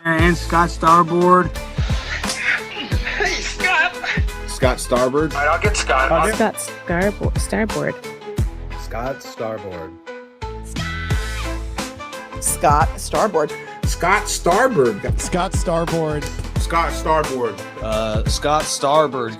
And Scott Starboard. Hey, Scott. Scott Starboard. All right, I'll get Scott. Scott Starboard. Scott Starboard. Scott Starboard. Scott Starboard. Scott Starboard. Scott Starboard. Scott Starboard.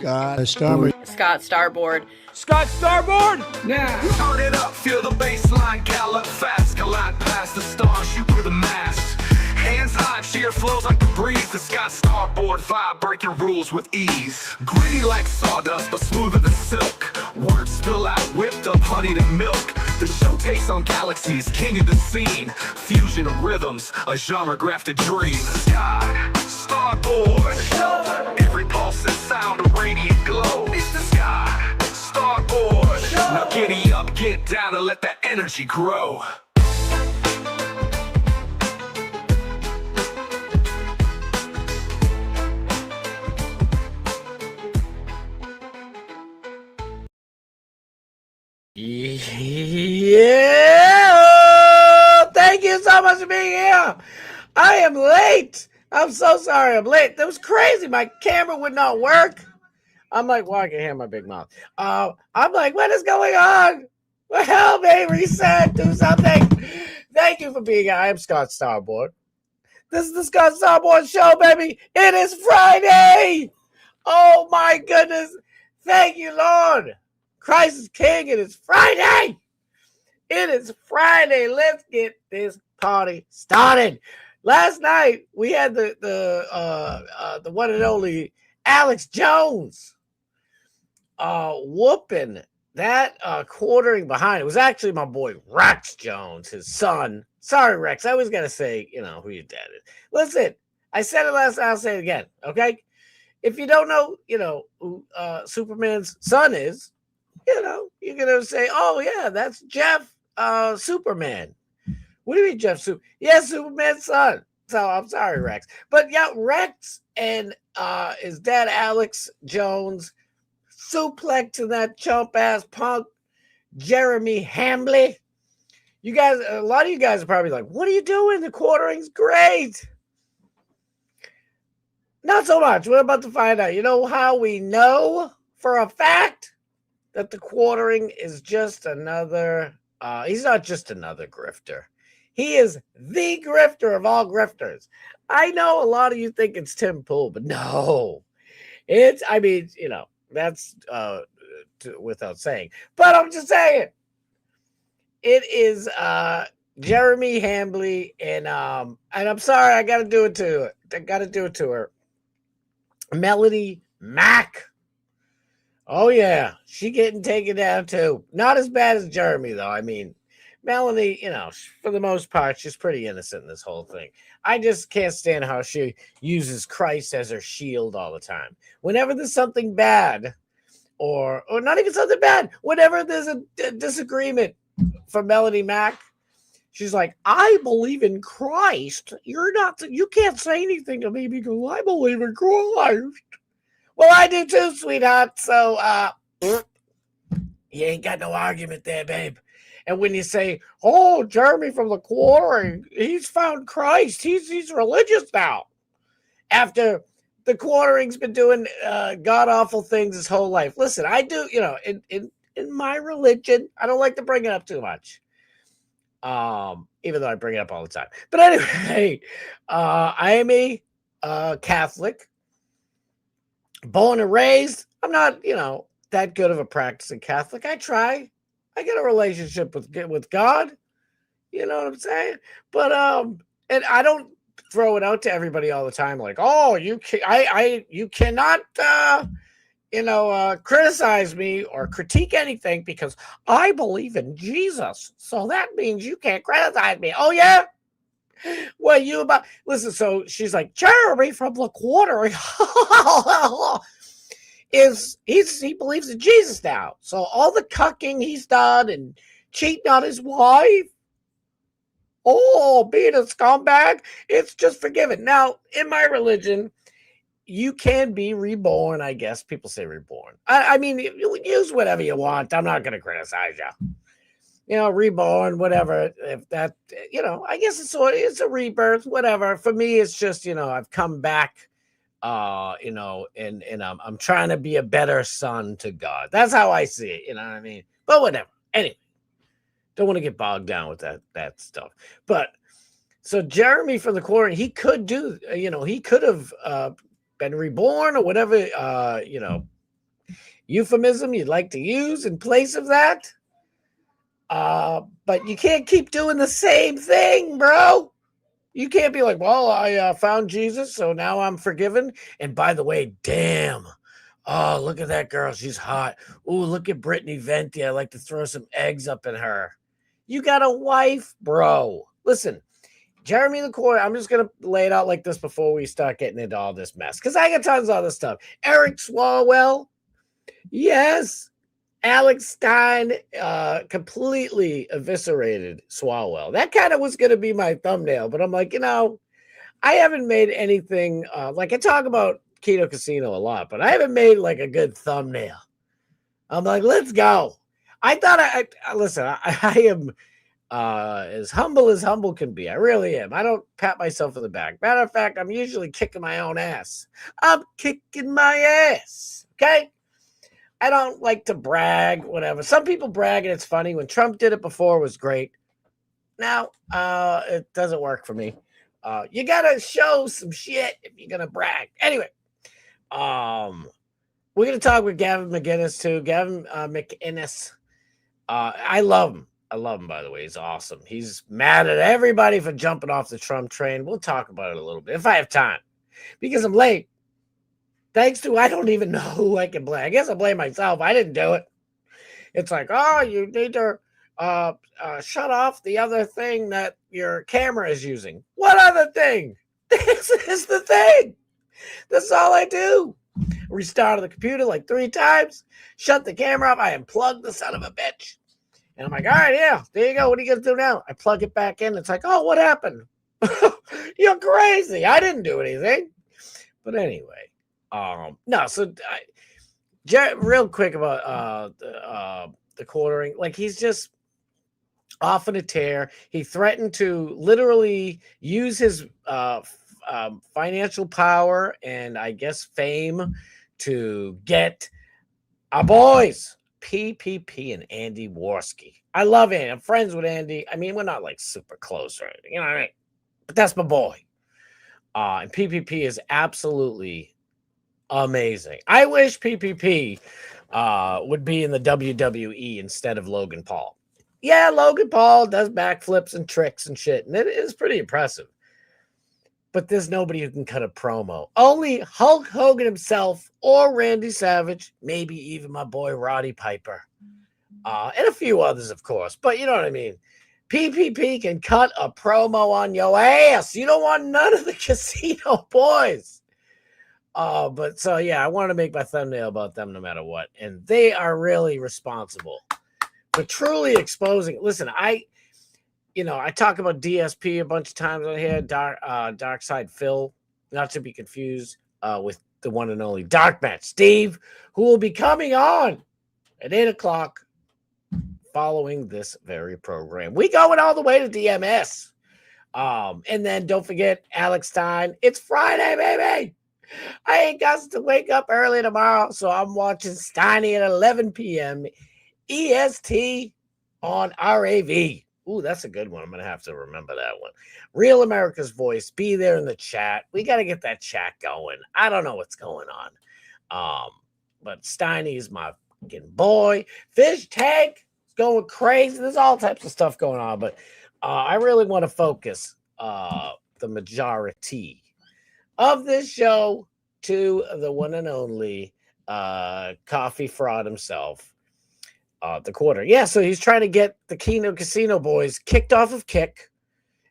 Scott Starboard. Scott Starboard! Now, turn it up, feel the bass line, gallop fast, collide past the stars, shoot through the mast. Hands high, cheer flows like the breeze. The Scott Starboard vibe, breaking rules with ease. Gritty like sawdust, but smoother than silk. Words spill out, whipped up, honeyed and milk. The show takes on galaxies, king of the scene. Fusion of rhythms, a genre-grafted dream. Scott Starboard. Every pulse and sound, a radiant glow. It's the Scott Starboard. Now giddy up, get down, and let that energy grow. Yeah! Thank you so much for being here. I am late. I'm so sorry I'm late. That was crazy. My camera would not work. I'm like, well, I can hear my big mouth. I'm like, what is going on? Well, help me, reset, do something. Thank you for being here. I am Scott Starboard. This is the Scott Starboard Show, baby. It is Friday. Oh, my goodness. Thank you, Lord. Christ is King. It is Friday. It is Friday. Let's get this party started. Last night we had the one and only Alex Jones whooping that quartering behind. It was actually my boy Rex Jones, his son. Sorry, Rex. I always gotta say, who your dad is. Listen, I said it last night. I'll say it again. Okay, if you don't know, who Superman's son is. You're going to say, oh, yeah, that's Jeff Superman. What do you mean, Jeff Superman? Yeah, Superman's son. So I'm sorry, Rex. But yeah, Rex and his dad, Alex Jones, suplexing that chump-ass punk, Jeremy Hambley. You guys, a lot of you guys are probably like, what are you doing? The quartering's great. Not so much. We're about to find out. You know how we know for a fact that the quartering is just another, he's not just another grifter. He is the grifter of all grifters. I know a lot of you think it's Tim Pool, but no. That's without saying. But I'm just saying. It is Jeremy Hambley, and I'm sorry, I got to do it to her. Melody Mack. Oh, yeah. She getting taken down, too. Not as bad as Jeremy, though. I mean, Melanie, for the most part, she's pretty innocent in this whole thing. I just can't stand how she uses Christ as her shield all the time. Whenever there's something bad, or not even something bad, whenever there's a disagreement for Melody Mack, she's like, I believe in Christ. You can't say anything to me because I believe in Christ. Well, I do too, sweetheart. So, you ain't got no argument there, babe. And when you say, oh, Jeremy from the quartering, he's found Christ. He's religious now. After the quartering's been doing god-awful things his whole life. Listen, I do, in my religion, I don't like to bring it up too much. Even though I bring it up all the time. But anyway, I am a Catholic. Born and raised, I'm not, that good of a practicing Catholic. I try. I get a relationship with God. You know what I'm saying? But and I don't throw it out to everybody all the time like, oh, you cannot criticize me or critique anything because I believe in Jesus. So that means you can't criticize me. Oh yeah? What you about? Listen, so she's like, Jeremy from the quartering he believes in Jesus now. So all the cucking he's done and cheating on his wife, being a scumbag, it's just forgiven. Now, in my religion, you can be reborn, I guess. People say reborn. I mean, you use whatever you want. I'm not going to criticize you. reborn, whatever. If that, I guess it's a rebirth, whatever. For me, it's just, I've come back, and I'm trying to be a better son to God. That's how I see it. You know what I mean? But whatever. Anyway, don't want to get bogged down with that stuff. But so Jeremy from the quarter, he could do, he could have been reborn or whatever, euphemism you'd like to use in place of that. But you can't keep doing the same thing, bro. You can't be like, well, I found Jesus, so now I'm forgiven. And by the way, damn. Oh, look at that girl. She's hot. Ooh, look at Brittany Venti. I like to throw some eggs up in her. You got a wife, bro. Listen, Jeremy the Quarter, I'm just going to lay it out like this before we start getting into all this mess. Because I got tons of other stuff. Eric Swalwell. Yes. Alex Stein completely eviscerated Swalwell. That kind of was going to be my thumbnail, but I'm like, I haven't made anything like I talk about Kino Casino a lot, but I haven't made like a good thumbnail. I'm like, let's go. I thought listen, I am as humble can be. I really am. I don't pat myself on the back. Matter of fact, I'm usually kicking my own ass. I'm kicking my ass. Okay. I don't like to brag, whatever. Some people brag and it's funny. When Trump did it before, it was great. Now, it doesn't work for me. You got to show some shit if you're going to brag. Anyway, we're going to talk with Gavin McInnes too. Gavin McInnes. I love him. I love him, by the way. He's awesome. He's mad at everybody for jumping off the Trump train. We'll talk about it a little bit if I have time because I'm late. Thanks to, I don't even know who I can blame. I guess I blame myself. I didn't do it. It's like, oh, you need to shut off the other thing that your camera is using. What other thing? This is the thing. That's all I do. Restarted the computer like 3 times. Shut the camera off. I unplugged the son of a bitch. And I'm like, all right, yeah, there you go. What are you going to do now? I plug it back in. It's like, oh, what happened? You're crazy. I didn't do anything. But anyway. No, so real quick about the quartering, like he's just off on a tear. He threatened to literally use his financial power and I guess fame to get our boys PPP and Andy Worski. I love Andy. I'm friends with Andy. I mean, we're not like super close or anything, you know what I mean? But that's my boy. And PPP is absolutely amazing. I wish PPP would be in the WWE instead of Logan Paul. Yeah, Logan Paul does backflips and tricks and shit, and it is pretty impressive. But there's nobody who can cut a promo. Only Hulk Hogan himself or Randy Savage, maybe even my boy Roddy Piper, and a few others, of course. But you know what I mean. PPP can cut a promo on your ass. You don't want none of the casino boys. But so yeah, I wanted to make my thumbnail about them no matter what. And they are really responsible for truly exposing. Listen, I talk about DSP a bunch of times on here, Dark Side Phil, not to be confused with the one and only Dark Match Steve, who will be coming on at 8:00 following this very program. We going all the way to DMS. And then don't forget Alex Stein. It's Friday, baby. I ain't got to wake up early tomorrow, so I'm watching Steiny at 11 p.m. EST on RAV. Ooh, that's a good one. I'm going to have to remember that one. Real America's Voice. Be there in the chat. We got to get that chat going. I don't know what's going on. But Steiny is my fucking boy. Fish Tank is going crazy. There's all types of stuff going on, but I really want to focus the majority of this show to the one and only coffee fraud himself, the quarter. Yeah, so he's trying to get the Kino Casino boys kicked off of Kick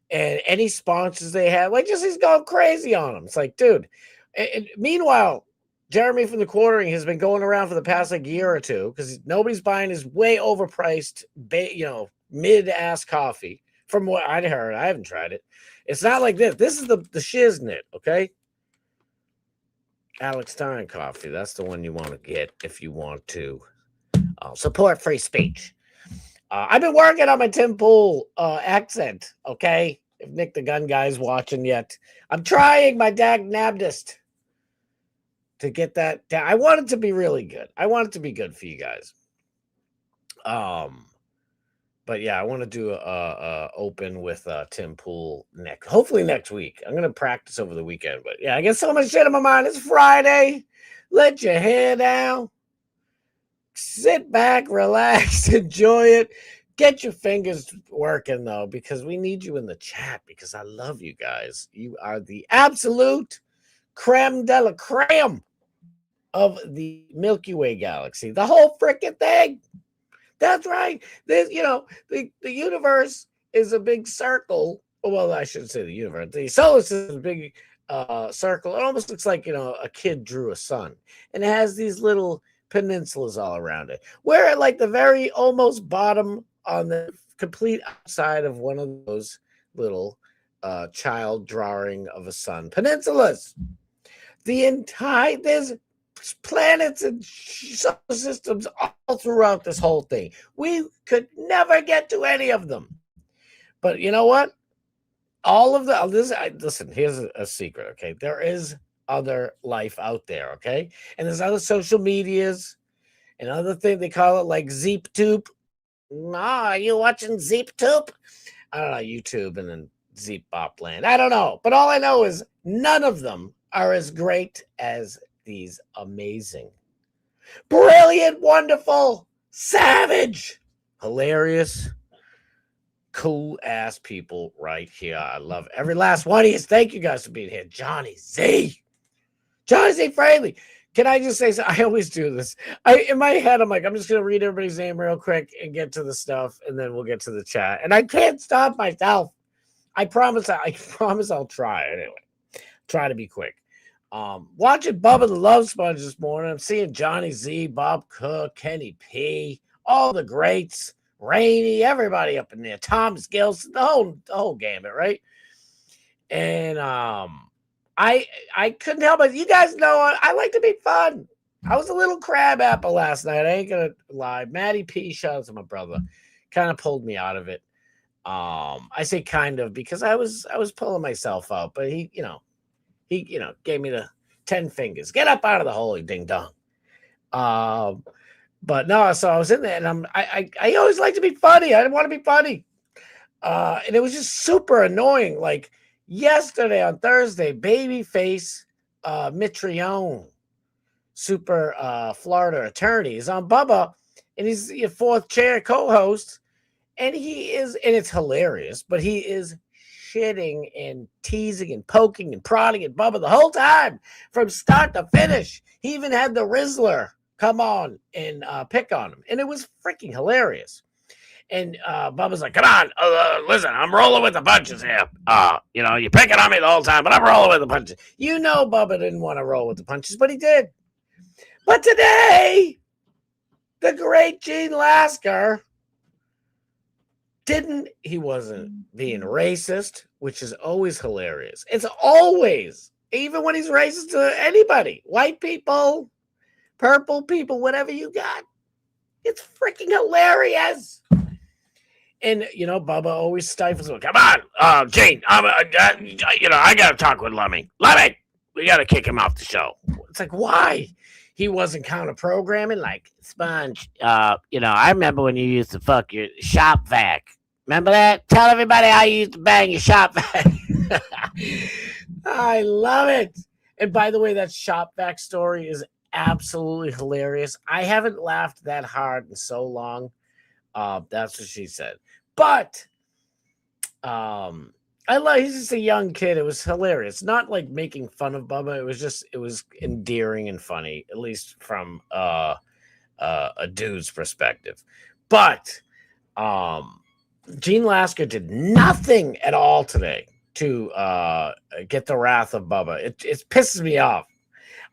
and any sponsors they have. Like, just he's going crazy on them. It's like, dude. And meanwhile, Jeremy from the Quartering has been going around for the past like year or two because nobody's buying his way overpriced, mid-ass coffee. From what I'd heard, I haven't tried it. It's not like this. This is the shiznit, okay? Alex Stein coffee. That's the one you want to get if you want to support free speech. I've been working on my Tim Pool accent, okay? If Nick the Gun Guy's watching yet. I'm trying my dagnabdest to get that down. I want it to be really good. I want it to be good for you guys. But yeah, I want to do a open with Tim Pool hopefully next week. I'm gonna practice over the weekend, but yeah, I get so much shit in my mind. It's Friday. Let your hair down. Sit back, relax, enjoy it. Get your fingers working though, because we need you in the chat. Because I love you guys. You are the absolute creme de la creme of the Milky Way galaxy. The whole freaking thing. That's right. There's, the universe is a big circle. Well, I shouldn't say the universe. The solar system is a big circle. It almost looks like, a kid drew a sun. And it has these little peninsulas all around it. We're at like the very almost bottom on the complete outside of one of those little child drawing of a sun. Peninsulas. There's planets and solar systems all throughout this whole thing. We could never get to any of them. But you know what? All of listen, here's a secret, okay? There is other life out there, okay? And there's other social medias and other things. They call it like ZeepTube. Are you watching ZeepTube? I don't know, YouTube and then Zeep Bop Land. I don't know. But all I know is none of them are as great as these amazing, brilliant, wonderful, savage, hilarious, cool ass people right here. I love every last one of you. Thank you guys for being here. Johnny Z Fraley. Can I just say so? I always do this. In my head, I'm like, I'm just gonna read everybody's name real quick and get to the stuff, and then we'll get to the chat. And I can't stop myself. I promise I'll try anyway. Try to be quick. Watching Bubba the Love Sponge this morning. I'm seeing Johnny Z, Bob Cook, Kenny P, all the greats, Rainey, everybody up in there, Thomas Gilson, the whole gamut, right? And I couldn't help it. You guys know I like to be fun. I was a little crab apple last night. I ain't gonna lie. Matty P, shout out to my brother, kind of pulled me out of it. I say kind of because I was pulling myself out, but he gave me the 10 fingers. Get up out of the hole, you ding dong. But no, so I was in there, and I always like to be funny. I didn't want to be funny. And it was just super annoying. Like yesterday on Thursday, babyface Mitrione, super Florida attorney, is on Bubba, and he's the fourth chair co-host, and it's hilarious, but he is shitting and teasing and poking and prodding at Bubba the whole time from start to finish. He even had the Rizzler come on and pick on him, and it was freaking hilarious. And Bubba's like, come on, listen, I'm rolling with the punches here. You're picking on me the whole time, but I'm rolling with the punches. Bubba didn't want to roll with the punches, but he did. But today, the great Gene Lasker he wasn't being racist, which is always hilarious. It's always, even when he's racist to anybody, white people, purple people, whatever you got. It's freaking hilarious. And, Bubba always stifles him. Come on, Gene, I got to talk with Lummy. Lummy, we got to kick him off the show. It's like, why? He wasn't counter programming like Sponge. I remember when you used to fuck your shop vac. Remember that? Tell everybody how you used to bang your shop vac. I love it. And by the way, that shop vac story is absolutely hilarious. I haven't laughed that hard in so long. That's what she said. But he's just a young kid. It was hilarious. Not like making fun of Bubba. It was endearing and funny, at least from a dude's perspective. But Gene Lasker did nothing at all today to get the wrath of Bubba. It pisses me off.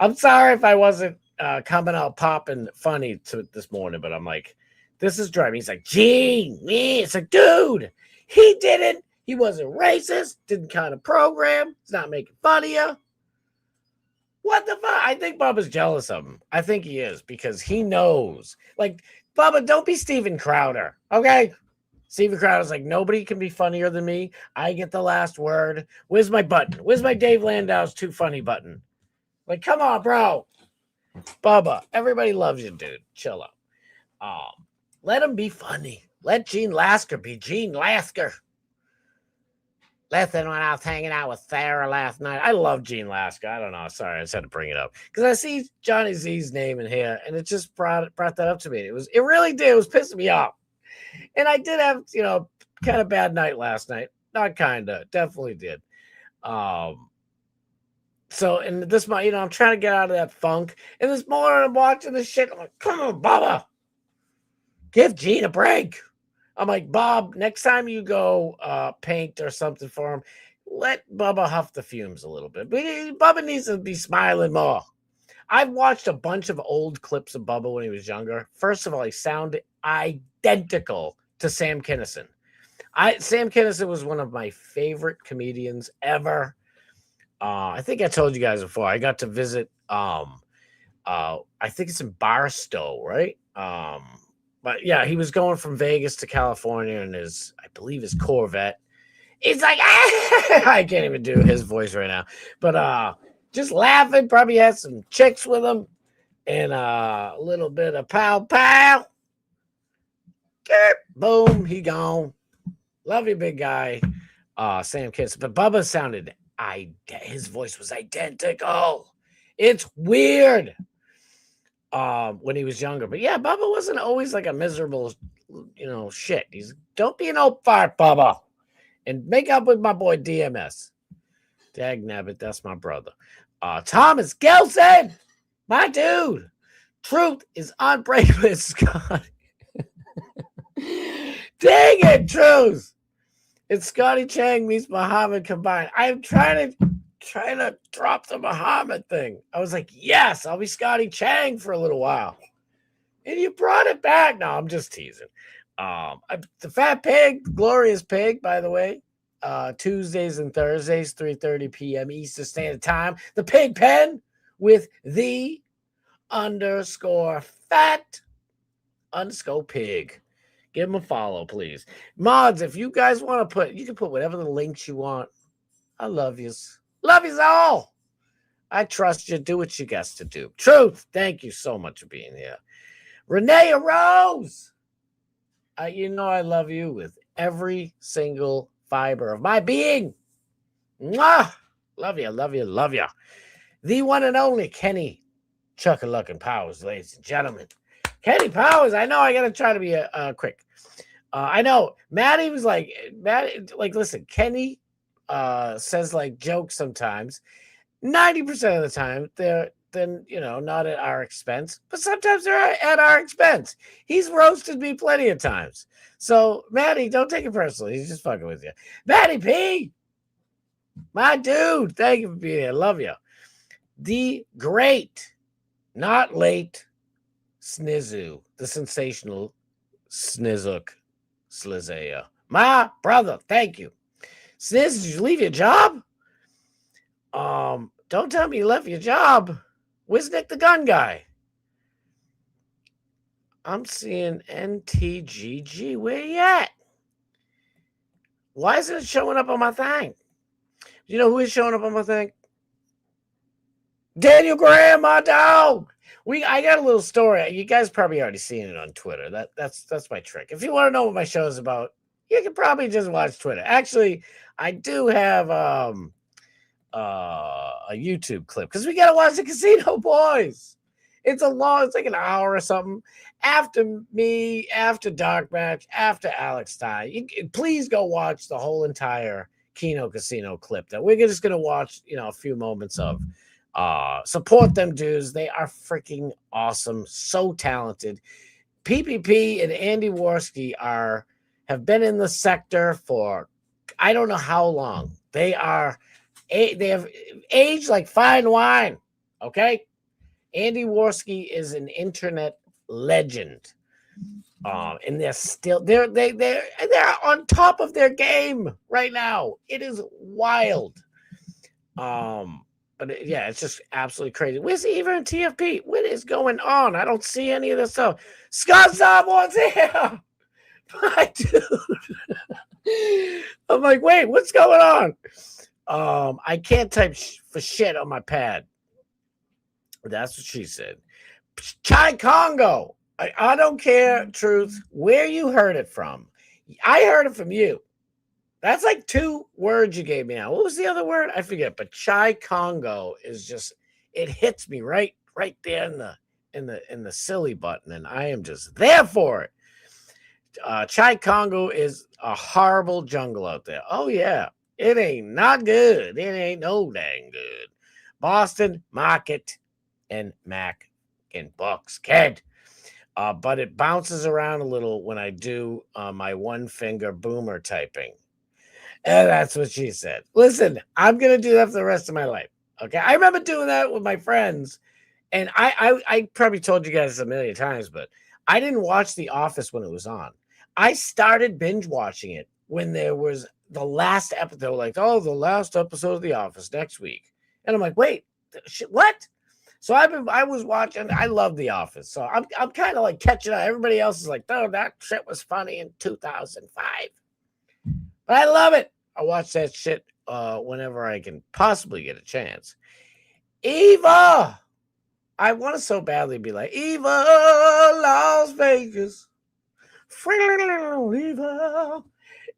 I'm sorry if I wasn't coming out popping funny this morning, but I'm like, this is driving. He's like, Gene, me. It's like, dude, he didn't. He wasn't racist, didn't kind of program. He's not making fun of you. What the fuck? I think Bubba's jealous of him. I think he is because he knows. Like, Bubba, don't be Steven Crowder, okay? Steven Crowder's like, nobody can be funnier than me. I get the last word. Where's my button? Where's my Dave Landau's too funny button? Like, come on, bro. Bubba, everybody loves you, dude. Chill out. Let him be funny. Let Gene Lasker be Gene Lasker. Listen, when I was hanging out with Sarah last night, I love Gene Lasker. I don't know. Sorry, I just had to bring it up because I see Johnny Z's name in here, and it just brought that up to me. It really did. It was pissing me off. And I did have, kind of bad night last night. Not kind of, definitely did. So, and this month, I'm trying to get out of that funk. And this morning, I'm watching this shit. I'm like, come on, Bubba. Give Gene a break. I'm like, Bob, next time you go paint or something for him, let Bubba huff the fumes a little bit. But Bubba needs to be smiling more. I've watched a bunch of old clips of Bubba when he was younger. First of all, he sounded identical to Sam Kinison. Sam Kinison was one of my favorite comedians ever. I think I told you guys before. I got to visit. I think it's in Barstow, right? But yeah, he was going from Vegas to California in I believe his Corvette. He's like, I can't even do his voice right now, but just laughing. Probably had some chicks with him, and a little bit of pow. Boom, he gone. Love you, big guy. Sam Kinison. But Bubba sounded his voice was identical. It's weird. When he was younger. But yeah, Bubba wasn't always like a miserable, shit. Don't be an old fart, Bubba. And make up with my boy DMS. Dag nabbit, that's my brother. Thomas Gelson, my dude. Truth is unbreakable, Scott. Dang it, Truth. It's Scotty Chang meets Muhammad combined. I'm trying to drop the Muhammad thing. I was like, yes, I'll be Scotty Chang for a little while. And you brought it back. No, I'm just teasing. The Fat Pig, Glorious Pig, by the way. Tuesdays and Thursdays, 3:30 p.m. Eastern Standard Time. The Pig Pen with the _fat_pig. Give him a follow, please. Mods, if you guys want to you can put whatever the links you want. I love yous. Love yous all. I trust you. Do what you got to do. Truth, thank you so much for being here. Renee Rose. I love you with every single fiber of my being. Mwah! Love you, love you, love you. The one and only Kenny Chuck-a-Luckin' Powers, ladies and gentlemen. Kenny Powers, I know I got to try to be quick. I know. Maddie was like, listen, Kenny says like jokes sometimes. 90% of the time, they're not at our expense, but sometimes they're at our expense. He's roasted me plenty of times. So, Maddie, don't take it personally. He's just fucking with you. Maddie P, my dude, thank you for being here. Love you. The great, not late, Snizu, the sensational Snizook Slizea. My brother, thank you. Sniz, did you leave your job? Don't tell me you left your job. Where's Nick the Gun Guy? I'm seeing NTGG. Where you at? Why isn't it showing up on my thing? You know who is showing up on my thing? Daniel Graham, my dog. I got a little story. You guys probably already seen it on Twitter. That's my trick. If you want to know what my show is about, you can probably just watch Twitter. Actually, I do have a YouTube clip because we gotta watch the Casino Boys. It's like an hour or something. After me, after Dark Match, after Alex Ty. Please go watch the whole entire Kino Casino clip that we're just gonna watch, a few moments of. Support them dudes. They are freaking awesome. So talented. PPP and Andy Worski have been in the sector for I don't know how long. They have aged like fine wine. Okay. Andy Worski is an internet legend. And they're on top of their game right now. It is wild. But But yeah, it's just absolutely crazy. Where's Eva and TFP? What is going on? I don't see any of this stuff. Scott Starboard's here. My dude. I'm like, wait, what's going on? I can't type for shit on my pad. That's what she said. Chai Congo. I don't care, Truth, where you heard it from. I heard it from you. That's like 2 words you gave me now. What was the other word? I forget. But Chai Congo is just, it hits me right there in the silly button, and I am just there for it. Chai Congo is a horrible jungle out there. Oh yeah, it ain't not good. It ain't no dang good. Boston Market and Mac and Bucks kid. But it bounces around a little when I do my 1-finger boomer typing. And that's what she said. Listen, I'm going to do that for the rest of my life. Okay. I remember doing that with my friends. And I probably told you guys a million times, but I didn't watch The Office when it was on. I started binge watching it when there was the last episode. Like, oh, the last episode of The Office next week. And I'm like, wait, what? So I was watching. I love The Office. So I'm kind of like catching up. Everybody else is like, oh, that shit was funny in 2005. But I love it. I watch that shit whenever I can possibly get a chance. Eva! I want to so badly be like, Eva, Las Vegas. Eva,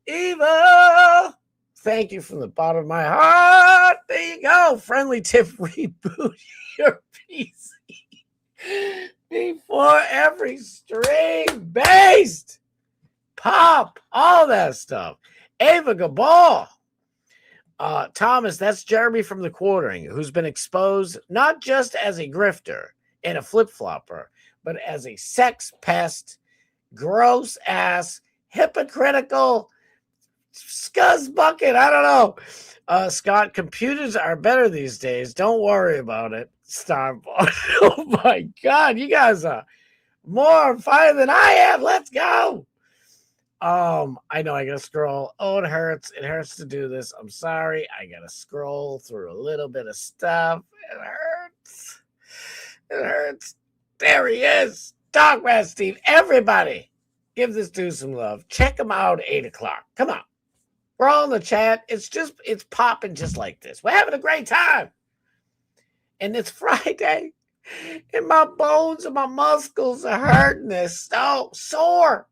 Eva. Thank you from the bottom of my heart. There you go. Friendly tip, reboot your PC before every stream. Based. Pop. All that stuff. Ava Gabal. Thomas, that's Jeremy from The Quartering, who's been exposed not just as a grifter and a flip-flopper, but as a sex pest, gross ass, hypocritical scuzz bucket. I don't know. Scott, computers are better these days. Don't worry about it. Starboard. Oh my God, you guys are more on fire than I am. Let's go. I know I gotta scroll. Oh, it hurts. It hurts to do this. I'm sorry. I gotta scroll through a little bit of stuff. It hurts. It hurts. There he is. Dogman Steve. Everybody, give this dude some love. Check him out at 8 o'clock. Come on. We're all in the chat. It's popping just like this. We're having a great time. And it's Friday. And my bones and my muscles are hurting. They're so sore.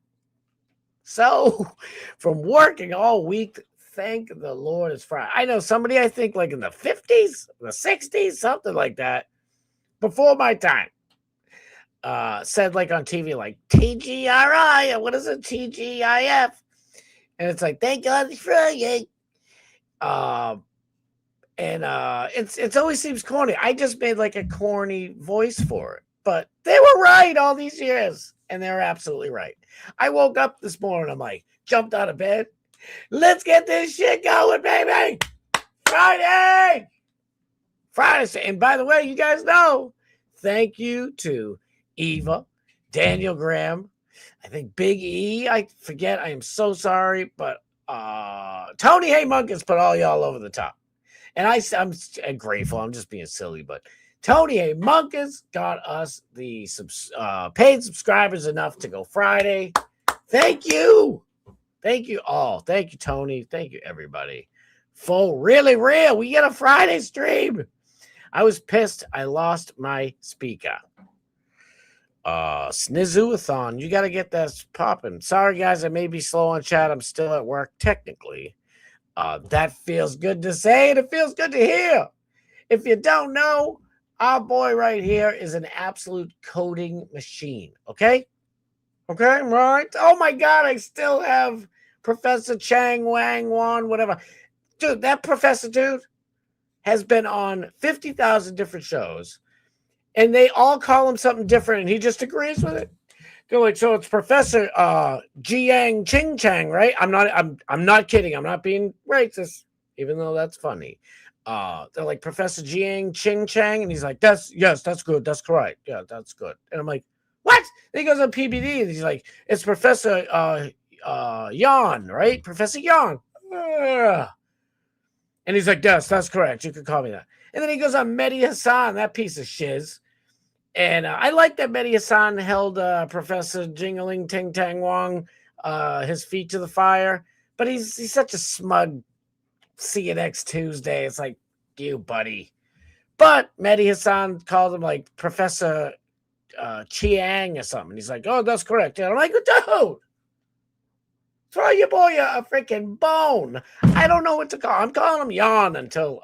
So, from working all week, thank the Lord it's Friday. I know somebody, I think, like in the 50s, the 60s, something like that, before my time, said like on TV, like TGRI, what is it, TGIF? And it's like, thank God it's Friday. It always seems corny. I just made like a corny voice for it, but they were right all these years. And they're absolutely right. I woke up this morning. I'm like, jumped out of bed. Let's get this shit going, baby. Friday. And by the way, you guys know, thank you to Eva, Daniel Graham, I think Big E. I forget. I am so sorry. But Tony Haymunkus put all y'all over the top. And I'm grateful. I'm just being silly, but Tony A. Munkus got us the paid subscribers enough to go Friday. Thank you. Thank you all. Thank you, Tony. Thank you, everybody. For really real, we get a Friday stream. I was pissed. I lost my speaker. Snizoothon, you got to get that popping. Sorry, guys, I may be slow on chat. I'm still at work, technically. That feels good to say, and it feels good to hear. If you don't know, our boy right here is an absolute coding machine. Okay? Okay, right? Oh my God, I still have Professor Chang, Wang, Wan, whatever. Dude, that professor dude has been on 50,000 different shows, and they all call him something different, and he just agrees with it. They're like, so it's Professor Jiang Ching Chang, right? I'm not kidding. I'm not being racist, even though that's funny. They're like Professor Jiang Ching Chang, and he's like, that's good, that's correct, yeah, that's good. And I'm like, what? Then he goes on PBD, and he's like, it's Professor Yan, right? Professor Yan. And he's like, yes, that's correct. You could call me that. And then he goes on Mehdi Hassan, that piece of shiz. And I like that Mehdi Hassan held Professor Jingling Ting Tang Wong his feet to the fire. But he's such a smug see you next Tuesday. It's like, you, buddy. But Mehdi Hassan called him like Professor Chiang or something. He's like, oh, that's correct. And I'm like, dude, throw your boy a freaking bone. I don't know what to call. I'm calling him Yawn until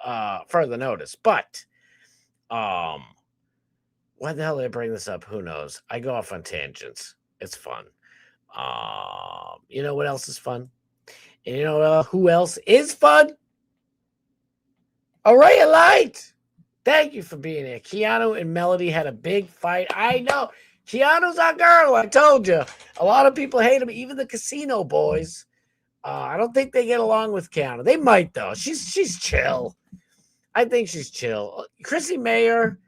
further notice. But why the hell did I bring this up? Who knows? I go off on tangents. It's fun. You know what else is fun? And you know who else is fun? Array of Light. Thank you for being here. Keanu and Melody had a big fight. I know. Keanu's our girl. I told you. A lot of people hate him, even the casino boys. I don't think they get along with Keanu. They might, though. She's chill. I think she's chill. Chrissy Mayer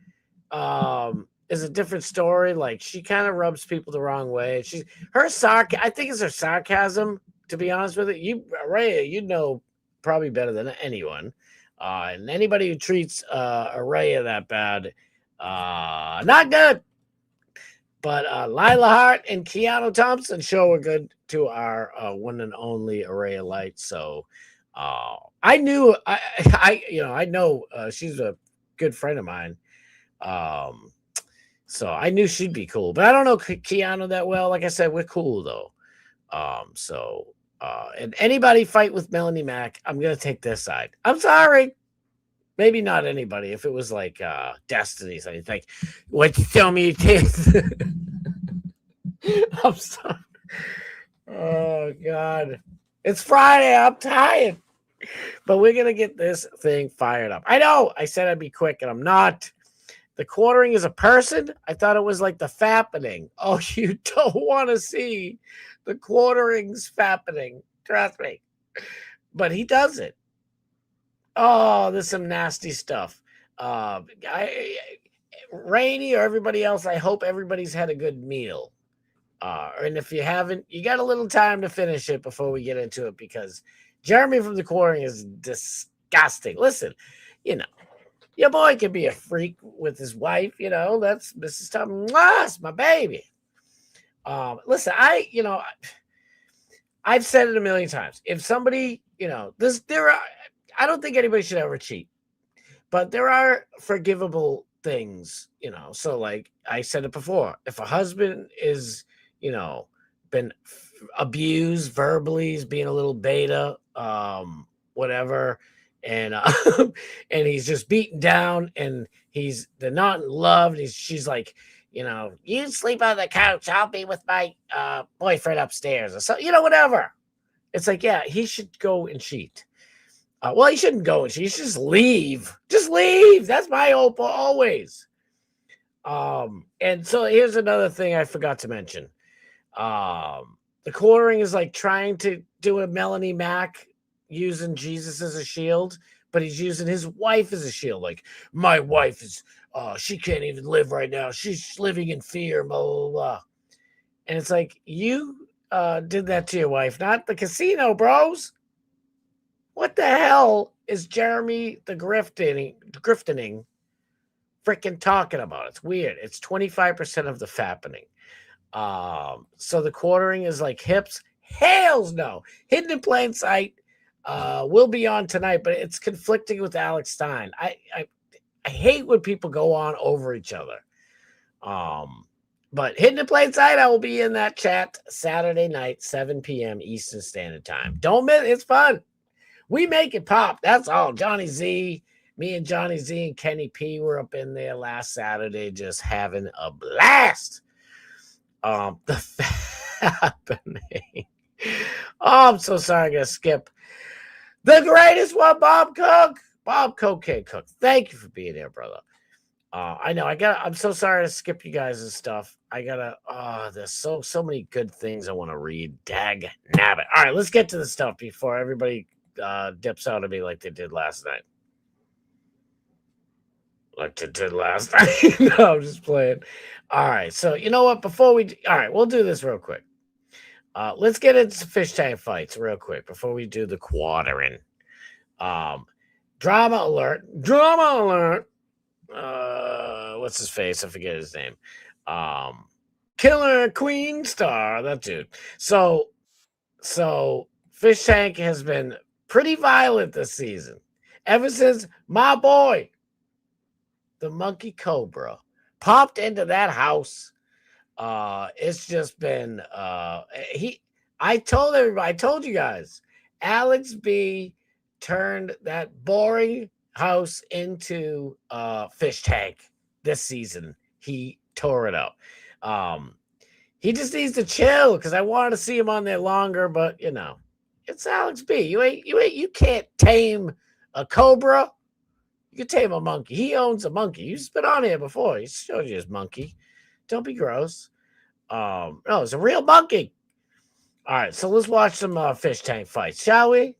is a different story. Like, she kind of rubs people the wrong way. I think it's her sarcasm, to be honest with you. Araya, you know probably better than anyone. And anybody who treats Araya that bad, not good. But Lila Hart and Keanu Thompson show are good to our one and only Araya Light. So I knew I know she's a good friend of mine. So I knew she'd be cool. But I don't know Keanu that well. Like I said, we're cool though. And anybody fight with Melanie Mack, I'm gonna take their side. I'm sorry. Maybe not anybody. If it was like Destiny's, I think, what you tell me it is. I'm sorry. Oh God. It's Friday. I'm tired. But we're gonna get this thing fired up. I know I said I'd be quick, and I'm not. The quartering is a person. I thought it was like the fappening. Oh, you don't want to see the quartering's fappening. Trust me. But he does it. Oh, there's some nasty stuff. Rainey or everybody else, I hope everybody's had a good meal. And if you haven't, you got a little time to finish it before we get into it, because Jeremy from the quartering is disgusting. Listen, your boy can be a freak with his wife. That's Mrs. Thomas, my baby. Listen, I've said it a million times. If somebody, I don't think anybody should ever cheat, but there are forgivable things, So like I said it before, if a husband is, been abused verbally, he's being a little beta, whatever, and and he's just beaten down, and they're not in love. And she's like, you sleep on the couch, I'll be with my boyfriend upstairs, or so, whatever. It's like, yeah, he should go and cheat. Well, he shouldn't go and cheat. He should just leave. Just leave. That's my hope always. And so here's another thing I forgot to mention. The quartering is like trying to do a Melanie Mack using Jesus as a shield, but he's using his wife as a shield. Like, my wife is, she can't even live right now. She's living in fear, blah, blah, blah. And it's like, you did that to your wife, not the casino bros. What the hell is Jeremy the griftening freaking talking about? It's weird. It's 25% of the fappening. So the quartering is like hips. Hells no. Hidden in Plain Sight will be on tonight, but it's conflicting with Alex Stein. I hate when people go on over each other. But Hidden in Plain Sight, I will be in that chat Saturday night, 7 p.m. Eastern Standard Time. Don't miss it. It's fun. We make it pop. That's all. Johnny Z, me and Johnny Z and Kenny P were up in there last Saturday just having a blast. The happening. Oh, I'm so sorry. I'm going to skip. The greatest one, Bob Cook. Bob Cocaine Cook. Thank you for being here, brother. I know. I'm so sorry to skip you guys' stuff. There's so many good things I want to read. Dag nabbit. All right, let's get to the stuff before everybody dips out of me like they did last night. No, I'm just playing. All right, so you know what? We'll do this real quick. Let's get into fish tank fights real quick before we do the quartering. Drama alert. Drama alert. What's his face? I forget his name. Killer Queen Star. That dude. So Fish Tank has been pretty violent this season. Ever since my boy, the Monkey Cobra, popped into that house. It's just been I told everybody, I told you guys, Alex B turned that boring house into Fish Tank this season. He tore it up. He just needs to chill because I wanted to see him on there longer, but you know, it's Alex B. You can't tame a cobra. You can tame a monkey. He owns a monkey. He's been on here before. He showed you his monkey. Don't be gross. No, it's a real monkey. All right, so let's watch some Fish Tank fights, shall we?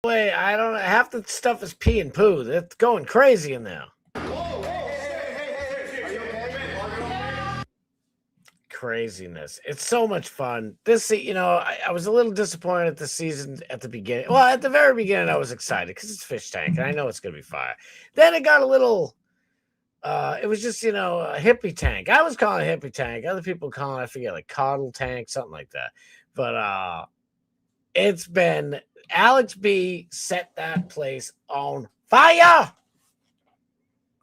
Wait, I don't. Half the stuff is pee and poo. It's going crazy in there. Craziness. It's so much fun. This, you know, I was a little disappointed at the season at the beginning. Well, at the very beginning, I was excited because it's Fish Tank, and I know it's going to be fire. Then it got a little. It was just, you know, a hippie tank. I was calling it hippie tank. Other people calling it, I forget, like coddle tank, something like that. But it's been Alex B set that place on fire,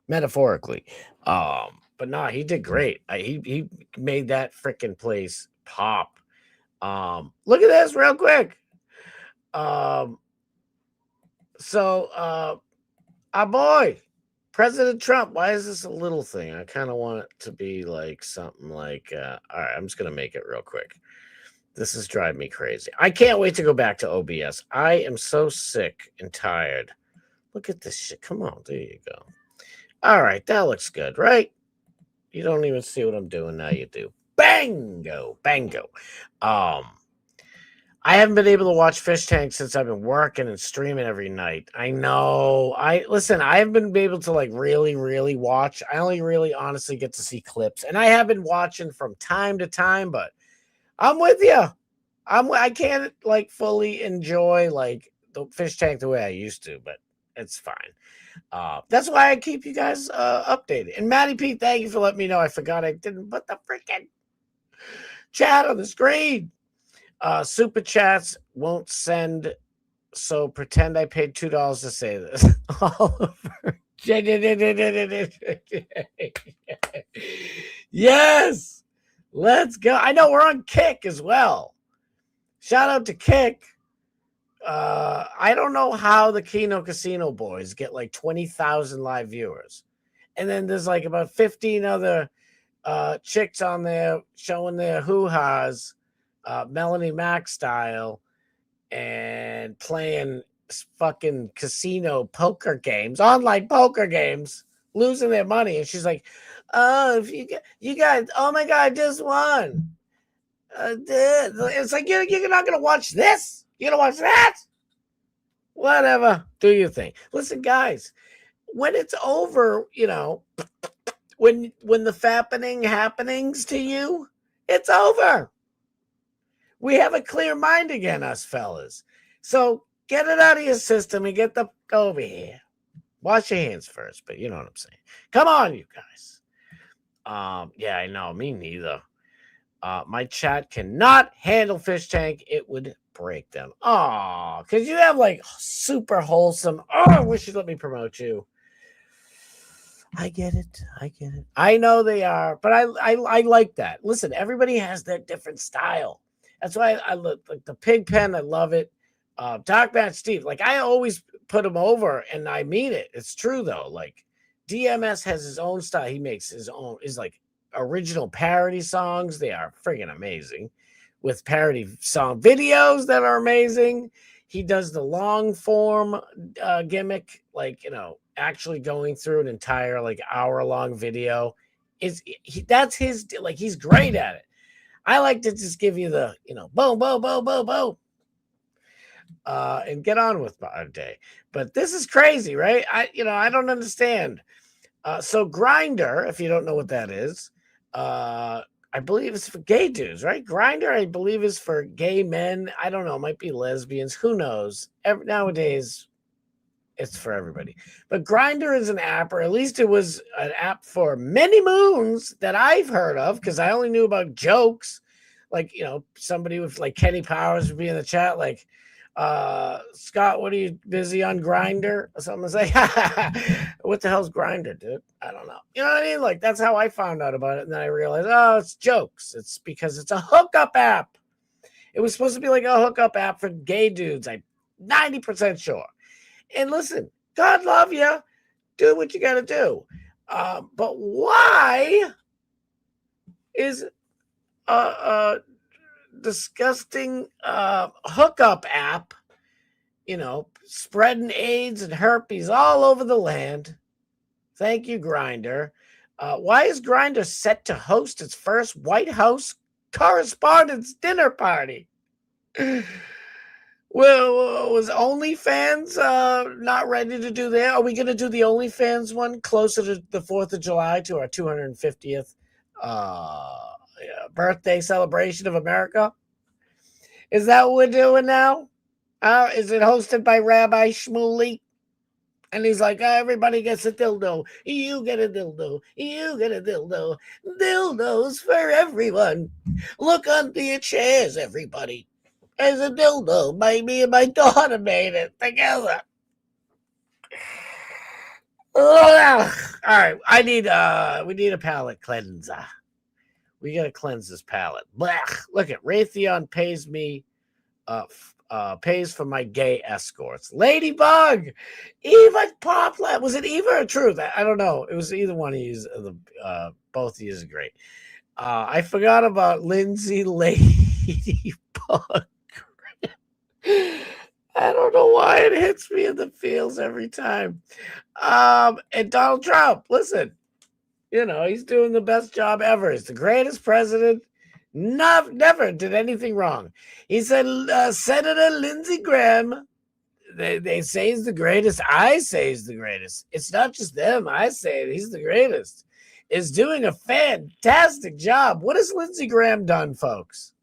metaphorically. But no, he did great. He made that freaking place pop. Look at this real quick. So our boy, President Trump, why is this a little thing? I kind of want it to be like something like, all right, I'm just going to make it real quick. This is driving me crazy. I can't wait to go back to OBS. I am so sick and tired. Look at this shit. Come on. There you go. All right. That looks good, right? You don't even see what I'm doing. Now you do. Bango. Bango. I haven't been able to watch Fish Tank since I've been working and streaming every night. I know. I haven't been able to like really watch. I only really honestly get to see clips. And I have been watching from time to time, but I'm with you. I can't like fully enjoy like the Fish Tank the way I used to, but it's fine. That's why I keep you guys updated. And Matty P, thank you for letting me know. I forgot I didn't put the freaking chat on the screen. Super chats won't send, so pretend I paid $2 to say this. Oliver. Yes. Let's go. I know we're on Kick as well. Shout out to Kick. I don't know how the Kino Casino boys get like 20,000 live viewers. And then there's like about 15 other chicks on there showing their hoo-has, Melanie Mac style, and playing fucking casino poker games, online poker games, losing their money. And she's like, oh, if you guys, oh my God, I just won. It's like you're not gonna watch this. You're gonna watch that. Whatever. Do your thing. Listen, guys. When it's over, when the happenings to you, it's over. We have a clear mind again, us fellas. So get it out of your system and get the over here. Wash your hands first, but you know what I'm saying. Come on, you guys. Yeah, I know. Me neither. My chat cannot handle Fish Tank. It would break them. Oh, because you have like super wholesome. Oh, I wish you'd let me promote you. I get it. I know they are, but I like that. Listen, everybody has their different style. That's why I look like the Pig Pen. I love it. Dark Match Steve. Like I always put him over, and I mean it. It's true though. Like DMS has his own style. He makes his like original parody songs. They are friggin' amazing, with parody song videos that are amazing. He does the long form gimmick, like actually going through an entire like hour-long video. That's his, like, he's great at it. I like to just give you the boom, boom, boom, boom, boom, and get on with our day. But this is crazy, right? I don't understand. So Grinder, if you don't know what that is, I believe it's for gay dudes, right? Grinder, I believe, is for gay men. I don't know. It might be lesbians. Who knows? Nowadays, it's for everybody. But Grinder is an app, or at least it was an app for many moons that I've heard of, because I only knew about jokes. Like, somebody with like Kenny Powers would be in the chat, like, Scott, what are you busy on Grinder or something? Say, what the hell's Grinder, dude? I don't know. You know what I mean? Like, that's how I found out about it. And then I realized, oh, it's jokes. It's because it's a hookup app. It was supposed to be like a hookup app for gay dudes. I'm 90% sure. And listen, God love you. Do what you got to do. But why is disgusting hookup app, spreading AIDS and herpes all over the land? Thank you, Grinder. Why is Grinder set to host its first White House Correspondents' Dinner Party? Well, was OnlyFans not ready to do that? Are we going to do the OnlyFans one closer to the 4th of July, to our 250th birthday celebration of America? Is that what we're doing now? Is it hosted by Rabbi Shmuley? And he's like, everybody gets a dildo. You get a dildo. You get a dildo. Dildos for everyone. Look under your chairs, everybody. There's a dildo. Me and my daughter made it together. All right, we need a palate cleanser. We gotta cleanse this palate. Blech. Look at Raytheon pays me, pays for my gay escorts. Ladybug, Eva Poplat. Was it Eva or Truth? I don't know. It was either one of you. Both of you are great. I forgot about Lindsay Ladybug. I don't know why it hits me in the feels every time. And Donald Trump, listen, he's doing the best job ever. He's the greatest president. Never did anything wrong. He said, Senator Lindsey Graham, they say he's the greatest. I say he's the greatest. It's not just them. I say it. He's the greatest. Is doing a fantastic job. What has Lindsey Graham done, folks?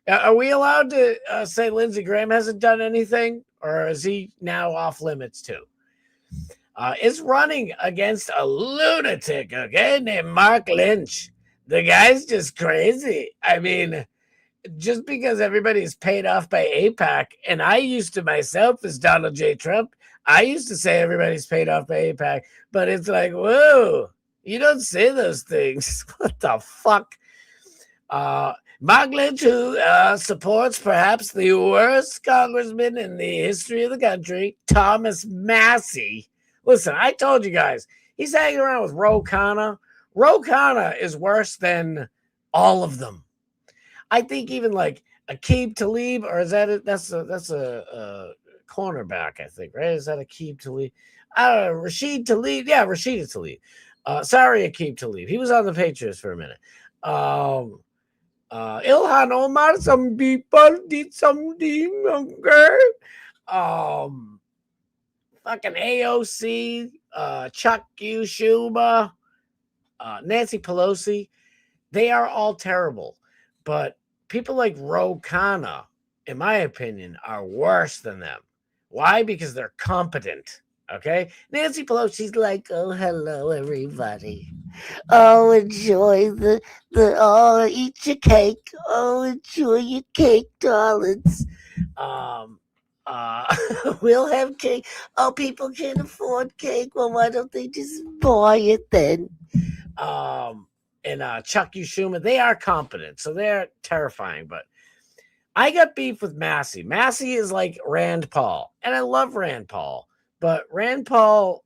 Are we allowed to say Lindsey Graham hasn't done anything, or is he now off limits too? Is running against a lunatic, okay, named Mark Lynch. The guy's just crazy. I mean, just because everybody's paid off by AIPAC, and I used to myself as Donald J. Trump, I used to say everybody's paid off by AIPAC, but it's like, whoa, you don't say those things. What the fuck? Mark Lynch, who supports perhaps the worst congressman in the history of the country, Thomas Massey. Listen, I told you guys, he's hanging around with Ro Khanna. Ro Khanna is worse than all of them. I think even like Aqib Talib, or is that it? That's a cornerback, I think, right? Is that Aqib Talib? I don't know. Rashid Talib. Yeah, Rashid Talib. Sorry, Aqib Talib. He was on the Patriots for a minute. Ilhan Omar, some people did something, okay? Fucking AOC, Chuck Schumer, Nancy Pelosi, they are all terrible. But people like Ro Khanna, in my opinion, are worse than them. Why? Because they're competent. Okay? Nancy Pelosi's like, oh, hello, everybody. Oh, enjoy eat your cake. Oh, enjoy your cake, darlings. We'll have cake. Oh, people can't afford cake. Well, why don't they just buy it then? And Chuck Schumer, they are competent, so they're terrifying. But I got beef with Massey. Massey is like Rand Paul, and I love Rand Paul, but Rand Paul,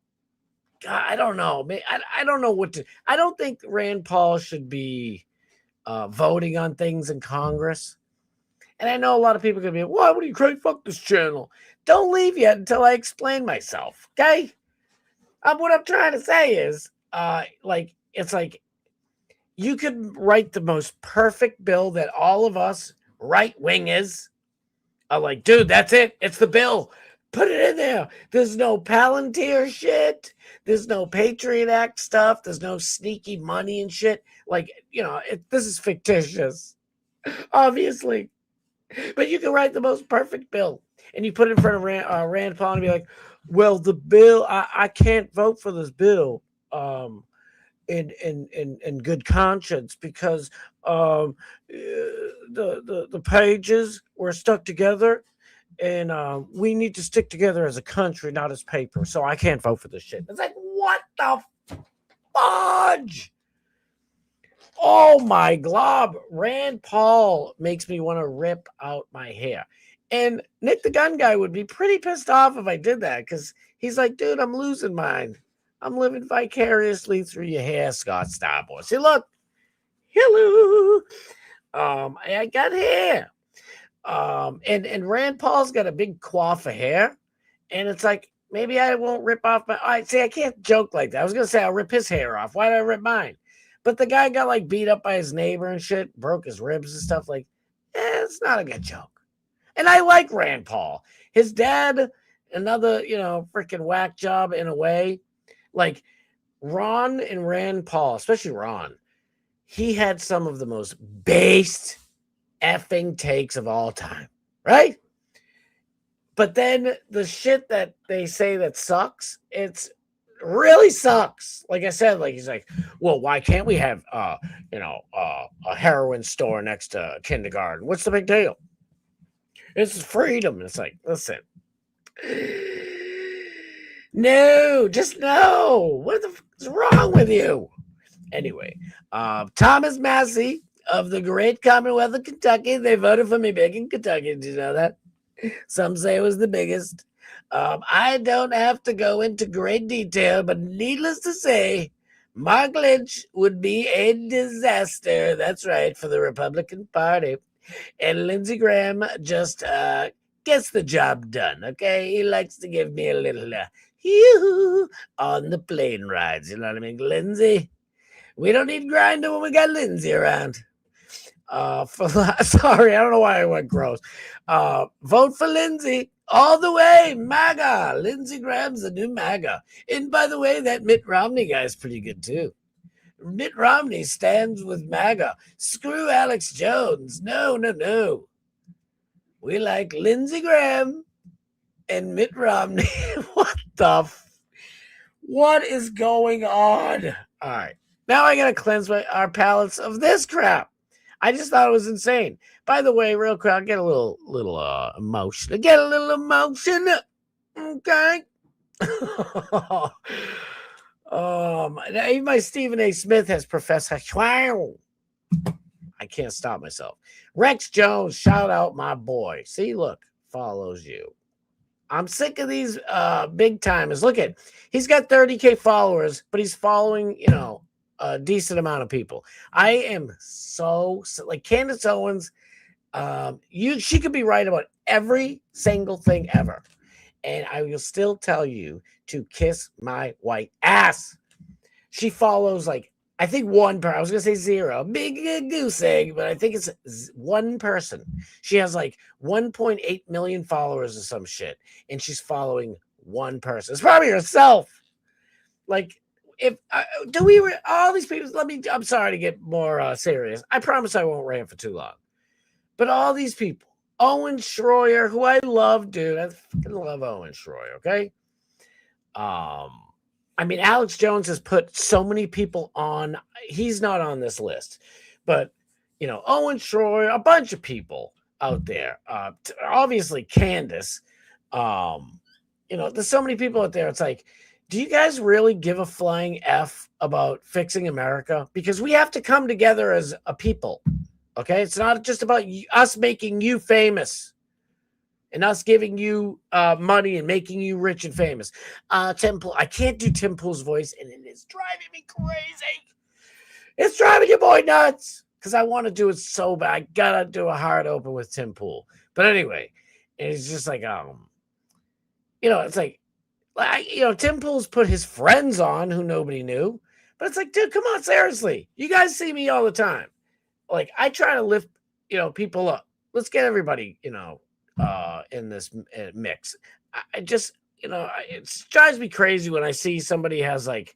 God, I don't know. I don't know what to. I don't think Rand Paul should be voting on things in Congress. And I know a lot of people are going to be, why would you crazy? Fuck this channel. Don't leave yet until I explain myself, okay? What I'm trying to say is, it's like you could write the most perfect bill that all of us right-wingers are like, dude, that's it. It's the bill. Put it in there. There's no Palantir shit. There's no Patriot Act stuff. There's no sneaky money and shit. Like, this is fictitious, obviously. But you can write the most perfect bill, and you put it in front of Rand Paul and be like, well, the bill, I can't vote for this bill in good conscience because the pages were stuck together, and we need to stick together as a country, not as paper. So I can't vote for this shit. It's like, what the fudge? Oh my glob. Rand Paul makes me want to rip out my hair. And Nick the Gun Guy would be pretty pissed off if I did that, because he's like, dude, I'm losing mine. I'm living vicariously through your hair, Scott Starboard. See, look. Hello. I got hair. And Rand Paul's got a big coif of hair. And it's like, maybe I won't rip off my... I can't joke like that. I was going to say I'll rip his hair off. Why did I rip mine? But the guy got like beat up by his neighbor and shit, broke his ribs and stuff. Like, it's not a good joke. And I like Rand Paul. His dad, another, freaking whack job in a way. Like Ron and Rand Paul, especially Ron, he had some of the most based effing takes of all time, right? But then the shit that they say that sucks, it's really sucks. Like I said, like he's like, well, why can't we have a heroin store next to kindergarten? What's the big deal? It's freedom. It's like, listen, no, just no. What the fuck is wrong with you? Anyway, Thomas Massey of the great Commonwealth of Kentucky. They voted for me big in Kentucky. Did you know that? Some say it was the biggest. I don't have to go into great detail, but needless to say, Mark Lynch would be a disaster. That's right, for the Republican Party. And Lindsey Graham just gets the job done, okay? He likes to give me a little yoo-hoo on the plane rides. You know what I mean? Lindsey, we don't need Grindr when we got Lindsey around. Sorry, I don't know why I went gross. Vote for Lindsey all the way. MAGA. Lindsey Graham's the new MAGA. And by the way, that Mitt Romney guy is pretty good too. Mitt Romney stands with MAGA. Screw Alex Jones. No. We like Lindsey Graham and Mitt Romney. What is going on? All right. Now I got to cleanse our palates of this crap. I just thought it was insane. By the way, real quick, I'll get a little emotion. Get a little emotion. Okay. Even my Stephen A. Smith has Professor. I can't stop myself. Rex Jones, shout out my boy. See, look, follows you. I'm sick of these big timers. Look at, he's got 30K followers, but he's following, a decent amount of people. I am so like Candace Owens. She could be right about every single thing ever, and I will still tell you to kiss my white ass. She follows like I think one person, I was going to say zero, big goose egg, but I think it's one person. She has like 1.8 million followers or some shit, and she's following one person. It's probably herself. Like, if all these people, I'm sorry to get more serious. I promise I won't rant for too long. But all these people, Owen Schroyer, who I love, dude, I fucking love Owen Schroyer, okay? I mean, Alex Jones has put so many people on. He's not on this list, but Owen Schroyer, a bunch of people out there. Obviously, Candace. There's so many people out there. It's like, do you guys really give a flying F about fixing America? Because we have to come together as a people. Okay, it's not just about us making you famous. And us giving you money and making you rich and famous. Tim Pool, I can't do Tim Pool's voice, and it is driving me crazy. It's driving your boy nuts because I want to do it so bad. I gotta do a hard open with Tim Pool. But anyway, it's just like it's like Tim Pool's put his friends on who nobody knew, but it's like, dude, come on, seriously, you guys see me all the time. Like, I try to lift people up. Let's get everybody in this mix. I just, it drives me crazy when I see somebody has like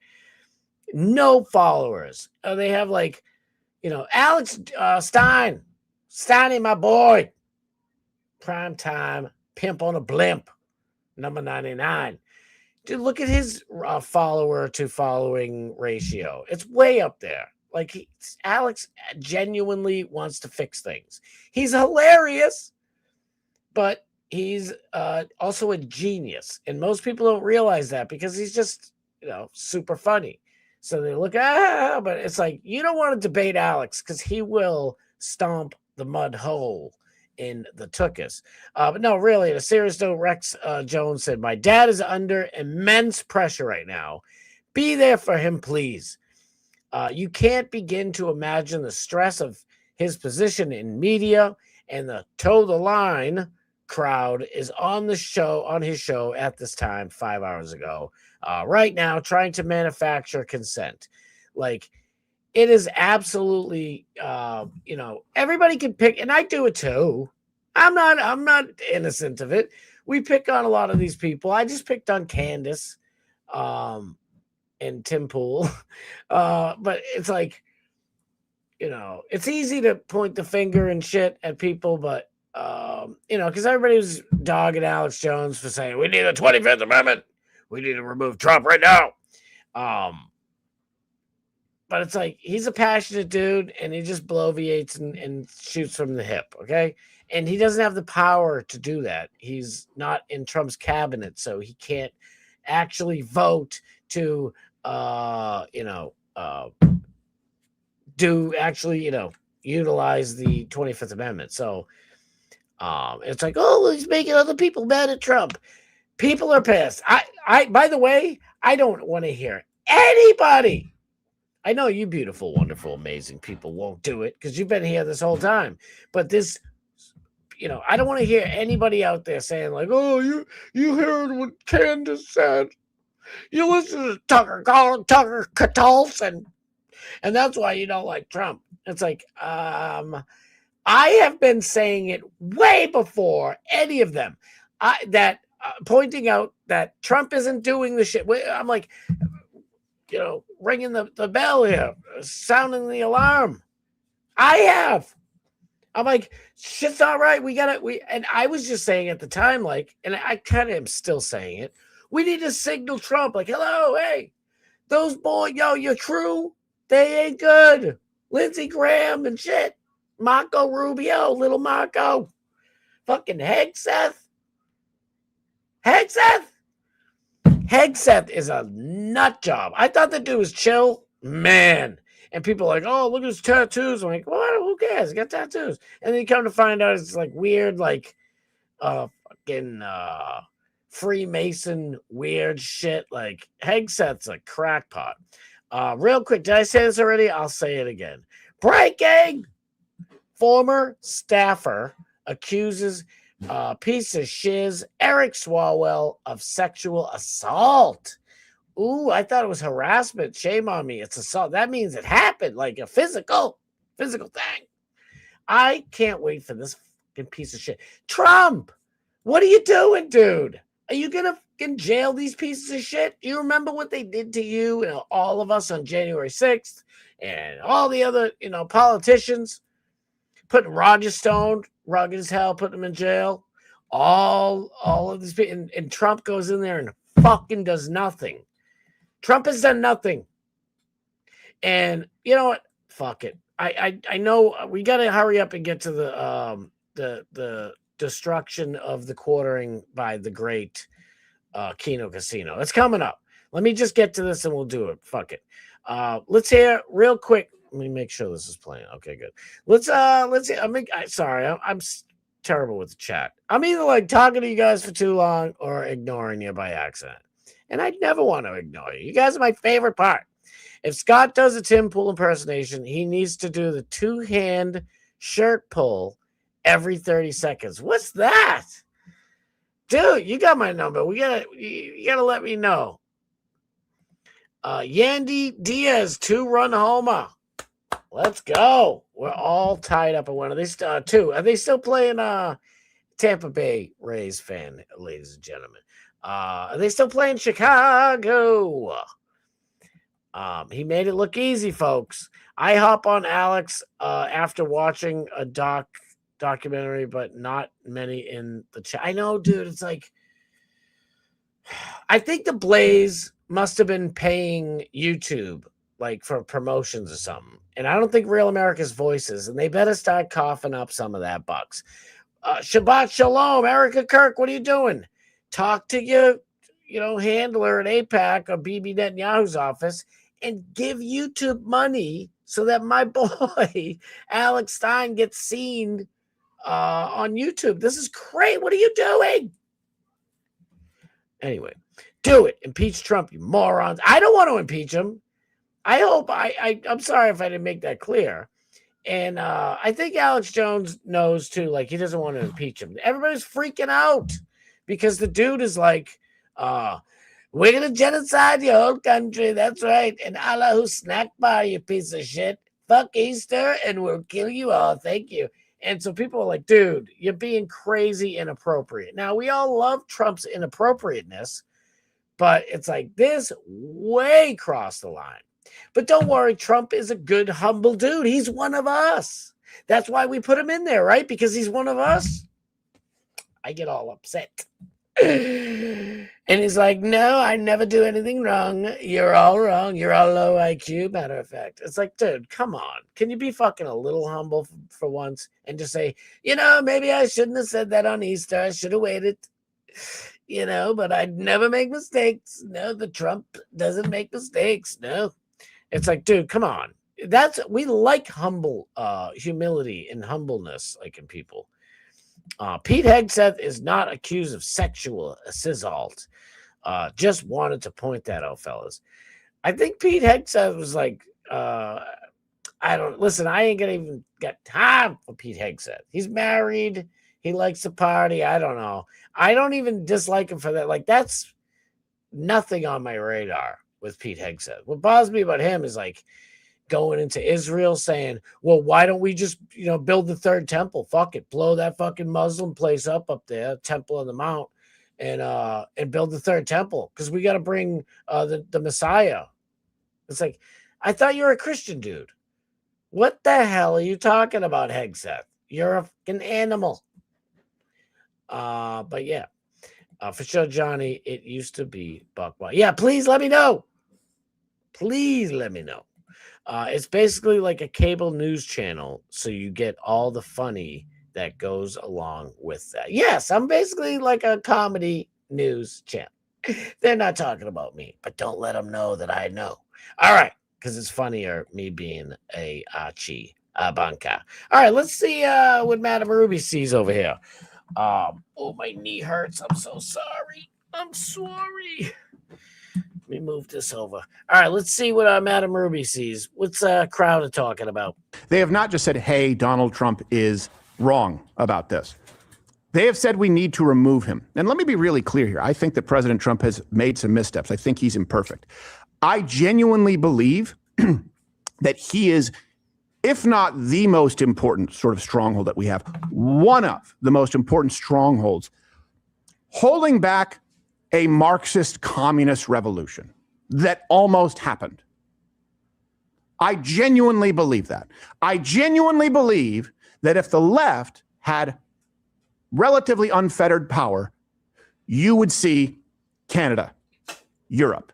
no followers. They have like, Alex Steiny, my boy, prime time, pimp on a blimp, number 99. Dude, look at his follower to following ratio. It's way up there. Like, Alex genuinely wants to fix things. He's hilarious. But he's also a genius. And most people don't realize that because he's just, super funny. So they look, but it's like, you don't want to debate Alex because he will stomp the mud hole in the tuchus. But no, really, in a serious note, Rex Jones said, my dad is under immense pressure right now. Be there for him, please. You can't begin to imagine the stress of his position in media, and the toe the line crowd is on his show at this time 5 hours ago, right now, trying to manufacture consent. Like, it is absolutely everybody can pick, and I do it too. I'm not innocent of it. We pick on a lot of these people. I just picked on Candace and Tim Pool. But it's like, it's easy to point the finger and shit at people, but because everybody was dogging Alex Jones for saying we need a 25th Amendment, we need to remove Trump right now. But it's like, he's a passionate dude, and he just bloviates and shoots from the hip, okay? And he doesn't have the power to do that. He's not in Trump's cabinet, so he can't actually vote to utilize the 25th Amendment. So it's like, oh, he's making other people mad at Trump. People are pissed. I by the way, I don't want to hear anybody. I know you beautiful, wonderful, amazing people won't do it because you've been here this whole time. But this, I don't want to hear anybody out there saying like, oh, you heard what Candace said. You listen to Tucker Carlson, and that's why you don't like Trump. It's like, I have been saying it way before any of them. Pointing out that Trump isn't doing the shit. I'm like, ringing the bell here, sounding the alarm. I have. I'm like, shit's not right. And I was just saying at the time, like, and I kind of am still saying it. We need to signal Trump, like, hello, hey, those boys, your crew, they ain't good. Lindsey Graham and shit. Marco Rubio, little Marco. Fucking Hegseth. Hegseth is a nut job. I thought the dude was chill. Man. And people are like, oh, look at his tattoos. I'm like, well, who cares? He got tattoos. And then you come to find out it's like weird, like fucking Freemason weird shit. Like, Hegseth's a crackpot. Real quick, did I say this already? I'll say it again. Breaking! Former staffer accuses piece of shiz Eric Swalwell of sexual assault. Ooh, I thought it was harassment. Shame on me. It's assault. That means it happened, like a physical thing. I can't wait for this fucking piece of shit. Trump, what are you doing, dude? Are you gonna fucking jail these pieces of shit? You remember what they did to you and all of us on January 6th and all the other, politicians? Putting Roger Stone, rugged as hell, putting him in jail. All of these people, and Trump goes in there and fucking does nothing. Trump has done nothing. And you know what? Fuck it. I know we got to hurry up and get to the destruction of the quartering by the great Kino Casino. It's coming up. Let me just get to this and we'll do it. Fuck it. Let's hear real quick. Let me make sure this is playing. Okay, good. Let's see. I'm terrible with the chat. I'm either like talking to you guys for too long or ignoring you by accident. And I never want to ignore you. You guys are my favorite part. If Scott does a Tim Pool impersonation, he needs to do the 2-hand shirt pull every 30 seconds. What's that? Dude, you got my number. You gotta let me know. Yandy Diaz, 2-run homer. Let's go. We're all tied up at one of these two. Are they still playing Tampa Bay Rays fan, ladies and gentlemen? Are they still playing Chicago? He made it look easy, folks. I hop on Alex after watching a documentary, but not many in the chat. I know, dude. It's like, I think the Blaze must have been paying YouTube like for promotions or something. And I don't think Real America's Voices, and they better start coughing up some of that bucks. Shabbat Shalom, Erica Kirk, what are you doing? Talk to your, handler at APAC or BB Netanyahu's office and give YouTube money so that my boy Alex Stein gets seen on YouTube. This is great. What are you doing? Anyway, do it. Impeach Trump, you morons. I don't want to impeach him. I hope I'm sorry if I didn't make that clear. And I think Alex Jones knows too, like he doesn't want to impeach him. Everybody's freaking out because the dude is like, we're going to genocide your whole country. That's right. And Allah who snack bar, you piece of shit. Fuck Easter and we'll kill you all. Thank you. And so people are like, dude, you're being crazy inappropriate. Now, we all love Trump's inappropriateness, but it's like this way crossed the line. But don't worry, Trump is a good, humble dude. He's one of us. That's why we put him in there, right? Because he's one of us. I get all upset. And he's like, no, I never do anything wrong. You're all wrong. You're all low IQ, matter of fact. It's like, dude, come on. Can you be fucking a little humble for once and just say, maybe I shouldn't have said that on Easter. I should have waited, but I'd never make mistakes. No, the Trump doesn't make mistakes. No. It's like, dude, come on. We like humble humility and humbleness, like in people. Pete Hegseth is not accused of sexual assault. Just wanted to point that out, fellas. I think Pete Hegseth was like, I ain't gonna even get time for Pete Hegseth. He's married. He likes to party. I don't know. I don't even dislike him for that. Like, that's nothing on my radar with Pete Hegseth. What bothers me about him is like going into Israel saying, well, why don't we just, build the third temple? Fuck it. Blow that fucking Muslim place up there, Temple on the Mount, and build the third temple. Because we got to bring the Messiah. It's like, I thought you were a Christian, dude. What the hell are you talking about, Hegseth? You're a fucking animal. But yeah. For sure, Johnny, it used to be Buck Wild. Yeah, please let me know. Please let me know. It's basically like a cable news channel, so you get all the funny that goes along with that. Yes, I'm basically like a comedy news channel. They're not talking about me, but don't let them know that I know. All right, because it's funnier me being a banca. All right, let's see what Madame Ruby sees over here. Oh, my knee hurts. I'm so sorry. I'm sorry. Let me move this over. All right, let's see what Madame Ruby sees. What's Crowder talking about? They have not just said, hey, Donald Trump is wrong about this. They have said we need to remove him. And let me be really clear here. I think that President Trump has made some missteps. I think he's imperfect. I genuinely believe that he is, if not the most important sort of stronghold that we have, one of the most important strongholds, holding back a Marxist communist revolution that almost happened. I genuinely believe that. I genuinely believe that if the left had relatively unfettered power, you would see Canada, Europe.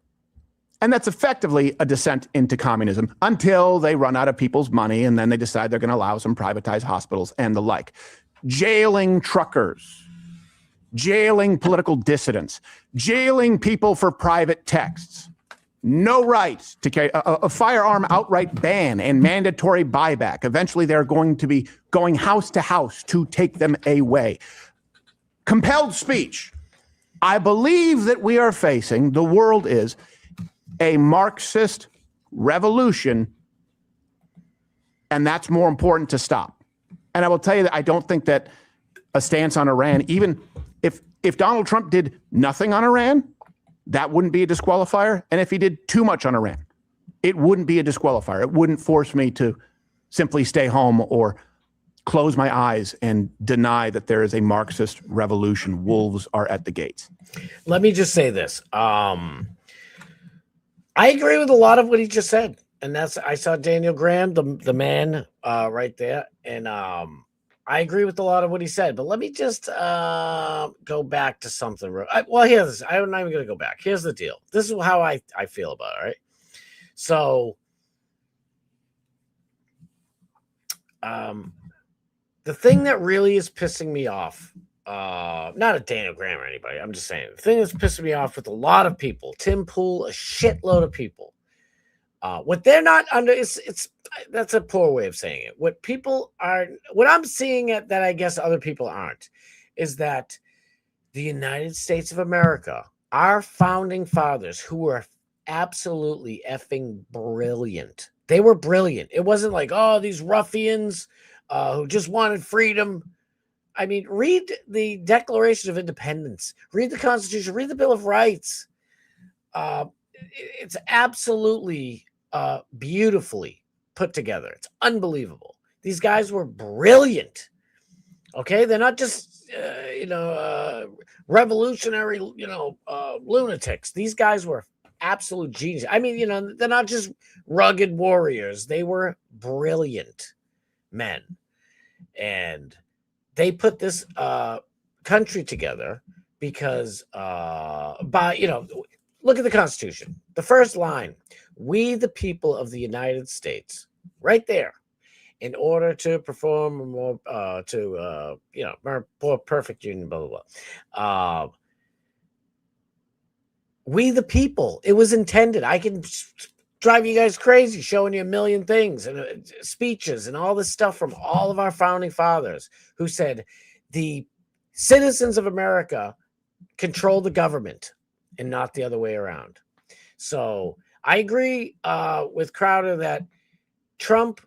And that's effectively a descent into communism until they run out of people's money and then they decide they're going to allow some privatized hospitals and the like. Jailing truckers, jailing political dissidents, jailing people for private texts. No right to carry a firearm outright ban and mandatory buyback. Eventually, they're going to be going house to house to take them away. Compelled speech. I believe that we are facing, the world is, a Marxist revolution, and that's more important to stop. And I will tell you that I don't think that a stance on Iran, even if Donald Trump did nothing on Iran, that wouldn't be a disqualifier. And if he did too much on Iran, it wouldn't be a disqualifier. It wouldn't force me to simply stay home or close my eyes and deny that there is a Marxist revolution. Wolves are at the gates. Let me just say this. I agree with a lot of what he just said. And that's, I saw Daniel Graham, the man right there. And I agree with a lot of what he said, but let me just go back to something. Well, here's, I'm not even going to go back. Here's the deal. This is how I feel about it, right? So, the thing that really is pissing me off, not at Daniel Graham or anybody, I'm just saying, the thing that's pissing me off with a lot of people, Tim Pool, a shitload of people, what they're not under, it's that's a poor way of saying it. What people are, what I'm seeing it that I guess other people aren't, is that the United States of America, our founding fathers, who were absolutely effing brilliant. They were brilliant. It wasn't like, oh, these ruffians who just wanted freedom. I mean, read the Declaration of Independence, read the Constitution, read the Bill of Rights. It's absolutely beautifully put together. It's unbelievable. These guys were brilliant. Okay, they're not just revolutionary, lunatics. These guys were absolute genius. I mean, they're not just rugged warriors. They were brilliant men, and they put this country together because look at the Constitution. The first line, we the people of the United States, right there, in order to perform a more more perfect union, blah, blah, blah. We the people, it was intended. I can drive you guys crazy showing you a million things and speeches and all this stuff from all of our founding fathers who said the citizens of America control the government and not the other way around. So I agree with Crowder that Trump,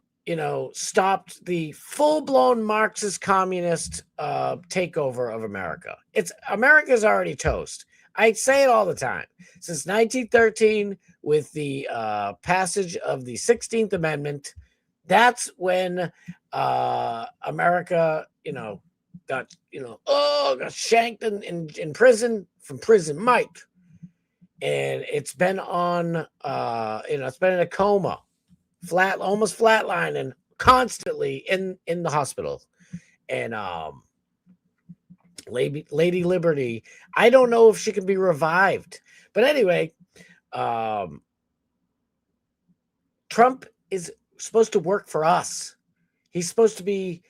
stopped the full-blown Marxist communist takeover of America. America's already toast. I say it all the time. Since 1913, with the passage of the 16th Amendment, that's when America, got shanked in prison from Prison Mike. And it's been on, it's been in a coma, almost flatlining, constantly in the hospital. And Lady Liberty, I don't know if she can be revived. But anyway, Trump is supposed to work for us. He's supposed to be,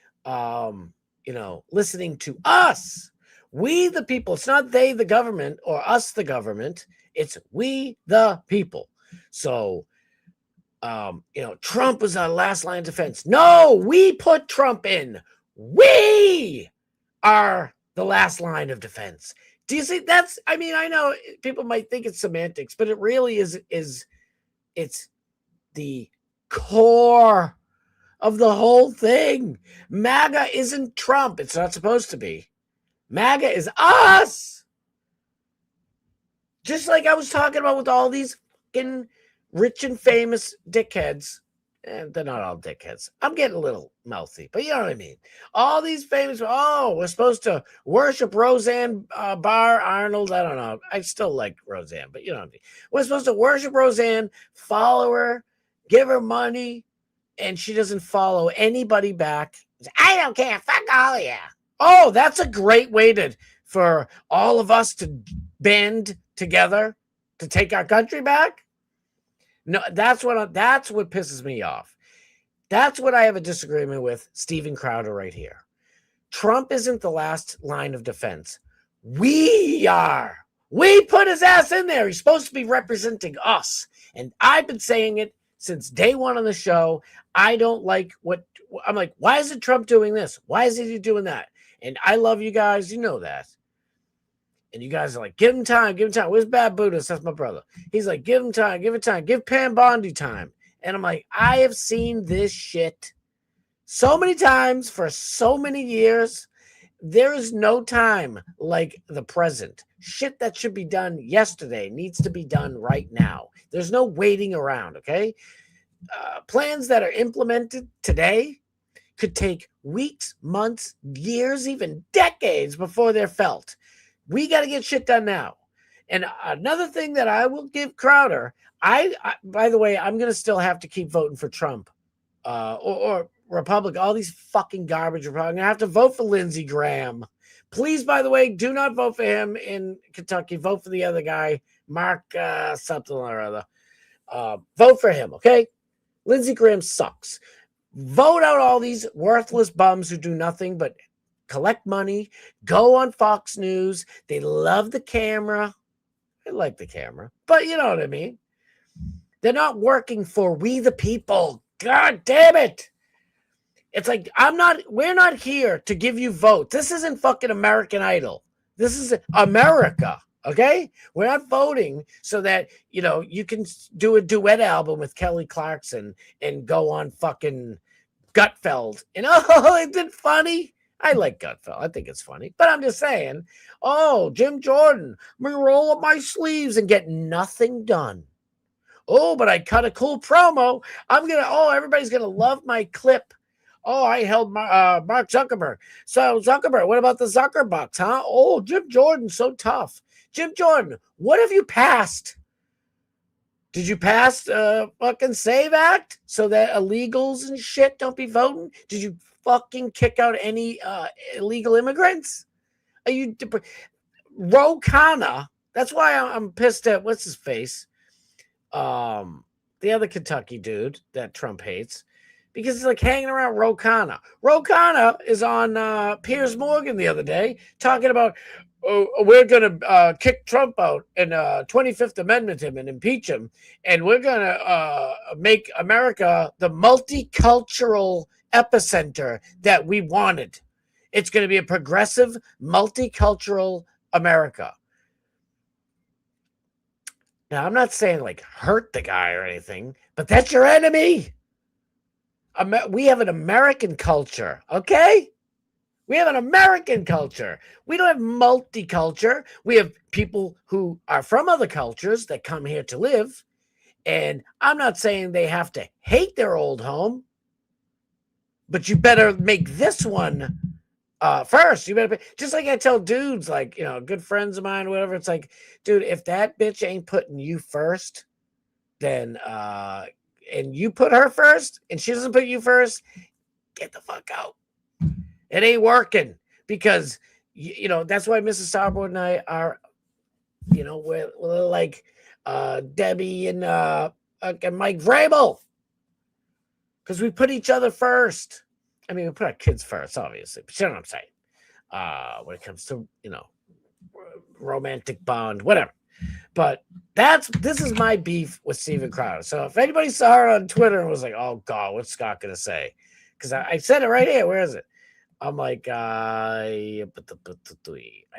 listening to us. We the people. It's not they the government or us the government. It's we the people. So, Trump was our last line of defense. No, we put Trump in. We are the last line of defense. Do you see? I know people might think it's semantics, but it really is it's the core of the whole thing. MAGA isn't Trump. It's not supposed to be. MAGA is us. Just like I was talking about with all these fucking rich and famous dickheads. And they're not all dickheads. I'm getting a little mouthy, but you know what I mean. All these famous, we're supposed to worship Roseanne Barr Arnold. I don't know. I still like Roseanne, but you know what I mean. We're supposed to worship Roseanne, follow her, give her money, and she doesn't follow anybody back. I don't care. Fuck all of you. Oh, that's a great way for all of us to band together to take our country back. No, that's what pisses me off. That's what I have a disagreement with Steven Crowder right here. Trump isn't the last line of defense. We are. We put his ass in there. He's supposed to be representing us. And I've been saying it since day one on the show. I don't like I'm like, why isn't Trump doing this? Why is he doing that? And I love you guys. You know that. And you guys are like, give him time, give him time. Where's Bad Buddhist? That's my brother. He's like, give him time, give it time. Give Pam Bondi time. And I'm like, I have seen this shit so many times for so many years. There is no time like the present. Shit that should be done yesterday needs to be done right now. There's no waiting around, okay? Plans that are implemented today could take weeks, months, years, even decades before they're felt. We got to get shit done now. And another thing that I will give Crowder, I by the way, I'm going to still have to keep voting for Trump or Republican, all these fucking garbage Republicans. I'm going to have to vote for Lindsey Graham. Please, by the way, do not vote for him in Kentucky. Vote for the other guy, Mark something or other. Vote for him, okay? Lindsey Graham sucks. Vote out all these worthless bums who do nothing but collect money, go on Fox News. They love the camera. I like the camera, but you know what I mean? They're not working for we the people. God damn it. It's like, we're not here to give you votes. This isn't fucking American Idol. This is America, okay? We're not voting so that, you can do a duet album with Kelly Clarkson and go on fucking Gutfeld. And, isn't it funny? I like Gutfeld. I think it's funny. But I'm just saying, Jim Jordan, I'm going to roll up my sleeves and get nothing done. Oh, but I cut a cool promo. Everybody's going to love my clip. I held Mark Zuckerberg. So, Zuckerberg, what about the Zuckerbucks, huh? Oh, Jim Jordan, so tough. Jim Jordan, what have you passed? Did you pass fucking SAVE Act so that illegals and shit don't be voting? Did you fucking kick out any illegal immigrants? Are you Ro Khanna? That's why I'm pissed at what's his face, the other Kentucky dude that Trump hates, because he's like hanging around Ro Khanna. Ro Khanna is on Piers Morgan the other day talking about we're gonna kick Trump out and 25th Amendment him and impeach him, and we're gonna make America the multicultural epicenter that we wanted. It's going to be a progressive, multicultural America. Now, I'm not saying like hurt the guy or anything, but that's your enemy. We have an American culture, okay? We have an American culture. We don't have multiculture. We have people who are from other cultures that come here to live. And I'm not saying they have to hate their old home, but you better make this one first. You better, just like I tell dudes, like, good friends of mine, whatever. It's like, dude, if that bitch ain't putting you first, then, and you put her first and she doesn't put you first, get the fuck out. It ain't working, because, that's why Mrs. Starboard and I are, we're like Debbie and Mike Vrabel. Because we put each other first. I mean, we put our kids first, obviously. But you know what I'm saying? When it comes to, romantic bond, whatever. But this is my beef with Steven Crowder. So if anybody saw her on Twitter and was like, oh, God, what's Scott going to say? Because I said it right here. Where is it? I'm like, I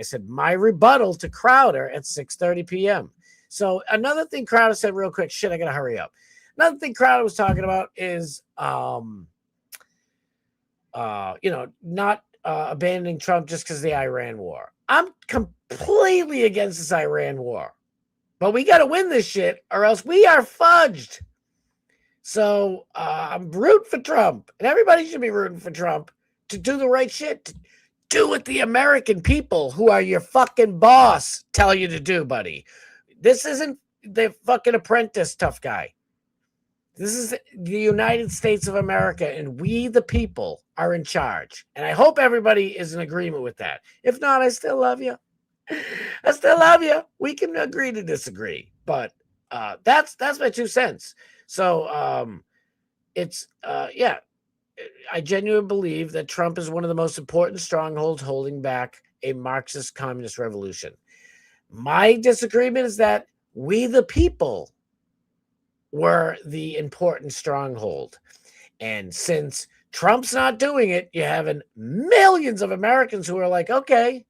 said, my rebuttal to Crowder at 6:30 p.m. So another thing Crowder said real quick. Shit, I got to hurry up. Another thing Crowder was talking about is, not abandoning Trump just because of the Iran war. I'm completely against this Iran war. But we got to win this shit or else we are fudged. So I'm rooting for Trump. And everybody should be rooting for Trump to do the right shit. To do what the American people who are your fucking boss tell you to do, buddy. This isn't the fucking Apprentice tough guy. This is the United States of America, and we, the people, are in charge. And I hope everybody is in agreement with that. If not, I still love you. I still love you. We can agree to disagree, but that's my 2 cents. So yeah, I genuinely believe that Trump is one of the most important strongholds holding back a Marxist communist revolution. My disagreement is that we, the people, were the important stronghold. And since Trump's not doing it, you're having millions of Americans who are like, okay,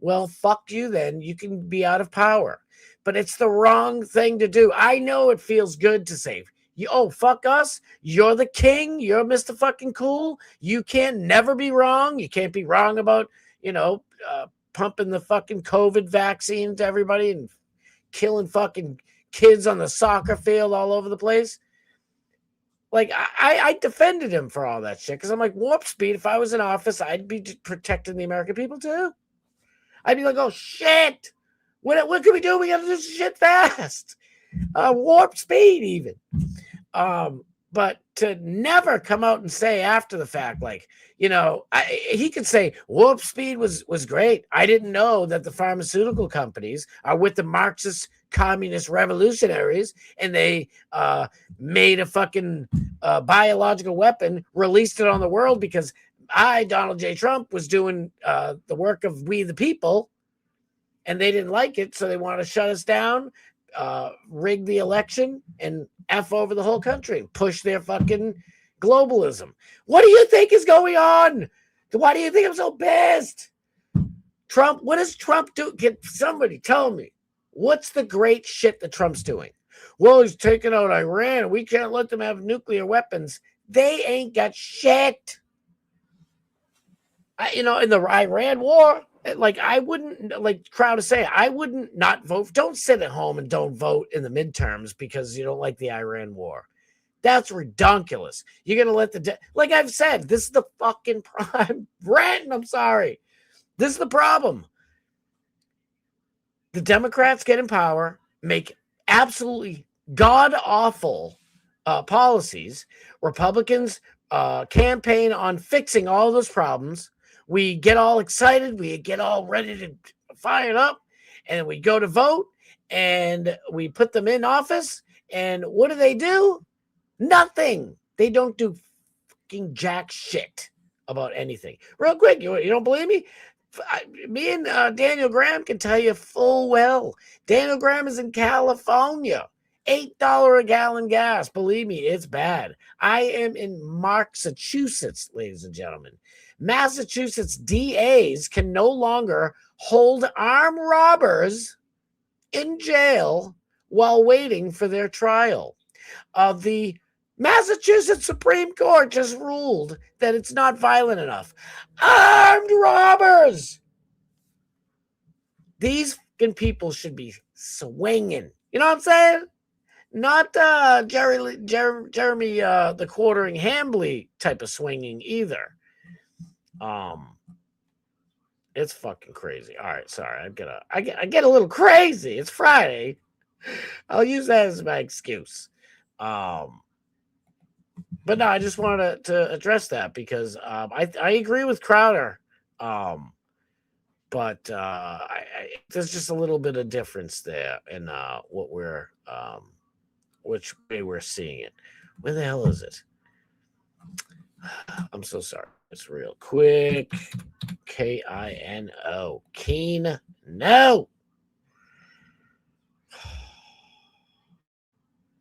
well, fuck you then. You can be out of power. But it's the wrong thing to do. I know it feels good to say, oh, fuck us. You're the king. You're Mr. fucking cool. You can never be wrong. You can't be wrong about, pumping the fucking COVID vaccine to everybody and killing fucking kids on the soccer field all over the place. Like, I defended him for all that shit because I'm like, warp speed, if I was in office, I'd be protecting the American people too. I'd be like, oh, shit. What can we do? We got to do shit fast. Warp speed even. But to never come out and say after the fact, like, he could say warp speed was great. I didn't know that the pharmaceutical companies are with the Marxist communist revolutionaries and they made a fucking biological weapon, released it on the world because Donald J. Trump, was doing the work of we the people, and they didn't like it, so they want to shut us down, rig the election, and F over the whole country, push their fucking globalism. What do you think is going on? Why do you think I'm so pissed? Trump, what does Trump do? Can somebody tell me? What's the great shit that Trump's doing? Well, he's taking out Iran. We can't let them have nuclear weapons. They ain't got shit. In the Iran war, like, I wouldn't, like Crowd is saying, I wouldn't not vote. Don't sit at home and don't vote in the midterms because you don't like the Iran war. That's ridiculous. You're going to let like I've said, this is the fucking prime ranting. I'm sorry. This is the problem. The Democrats get in power, make absolutely god-awful policies. Republicans campaign on fixing all those problems. We get all excited. We get all ready to fire it up. And we go to vote. And we put them in office. And what do? Nothing. They don't do fucking jack shit about anything. Real quick, you don't believe me? Me and Daniel Graham can tell you full well. Daniel Graham is in California. $8 a gallon gas. Believe me, it's bad. I am in Massachusetts, ladies and gentlemen. Massachusetts DAs can no longer hold armed robbers in jail while waiting for their trial. The Massachusetts Supreme Court just ruled that it's not violent enough. Armed robbers! These fucking people should be swinging. You know what I'm saying? Not Jeremy the quartering Hambly type of swinging either. It's fucking crazy. All right, sorry. I get a little crazy. It's Friday. I'll use that as my excuse. But no, I just wanted to address that because I agree with Crowder. But there's just a little bit of difference there in what we're which way we're seeing it. Where the hell is it? I'm so sorry. It's real quick. Kino. Keen. No.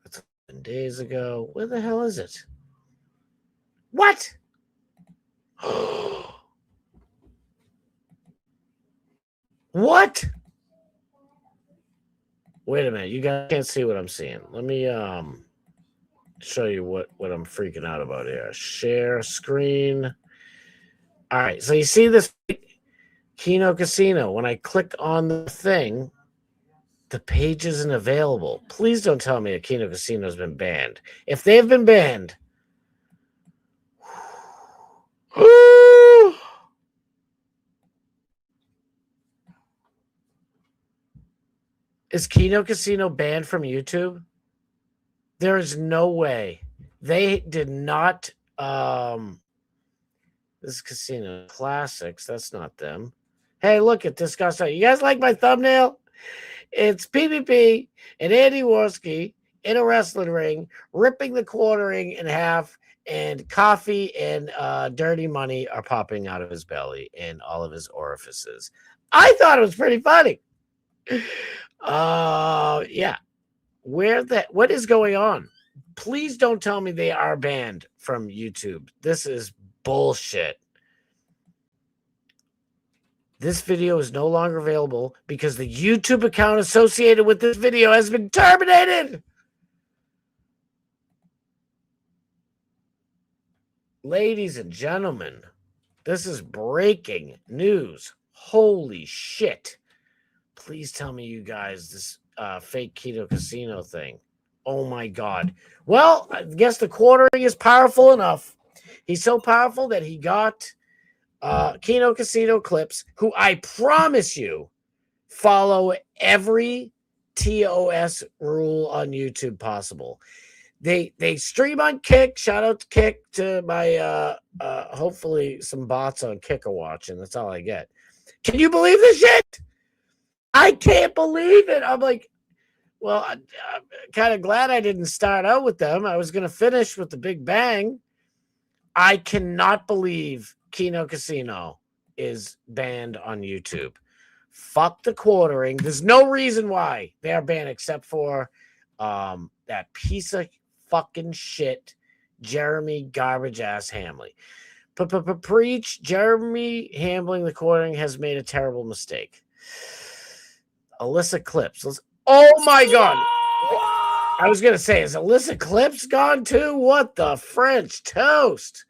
That's 11 days ago. Where the hell is it? What? What? Wait a minute. You guys can't see what I'm seeing. Let me show you what I'm freaking out about here. Share screen. All right, so you see this Kino Casino. When I click on the thing, the page isn't available. Please don't tell me that Kino Casino has been banned. If they've been banned, is Kino Casino banned from YouTube? There is no way. They did not. This is Casino Classics. That's not them. Hey, look at this guy. You guys like my thumbnail? It's PvP and Andy Worski in a wrestling ring, ripping the quartering in half, and coffee and dirty money are popping out of his belly and all of his orifices. I thought it was pretty funny. Yeah. What is going on? Please don't tell me they are banned from YouTube. This is bullshit. This video is no longer available because the YouTube account associated with this video has been terminated. Ladies and gentlemen, this is breaking news. Holy shit. Please tell me you guys this fake Kino Casino thing. Oh my God. Well, I guess the quartering is powerful enough. He's so powerful that he got Kino Casino clips, who I promise you follow every TOS rule on YouTube possible. They stream on Kick. Shout out to Kick, to my hopefully some bots on Kick are watching. That's all I get. Can you believe this shit? I can't believe it. I'm like, well, I'm kind of glad I didn't start out with them. I was going to finish with the Big Bang. I cannot believe Kino Casino is banned on YouTube. Fuck the quartering. There's no reason why they are banned except for that piece of fucking shit, Jeremy garbage ass Hamley. Preach. Jeremy handling the quartering has made a terrible mistake. Alyssa Clips. Oh my God. I was going to say, is Alyssa Clips gone too? What the French toast?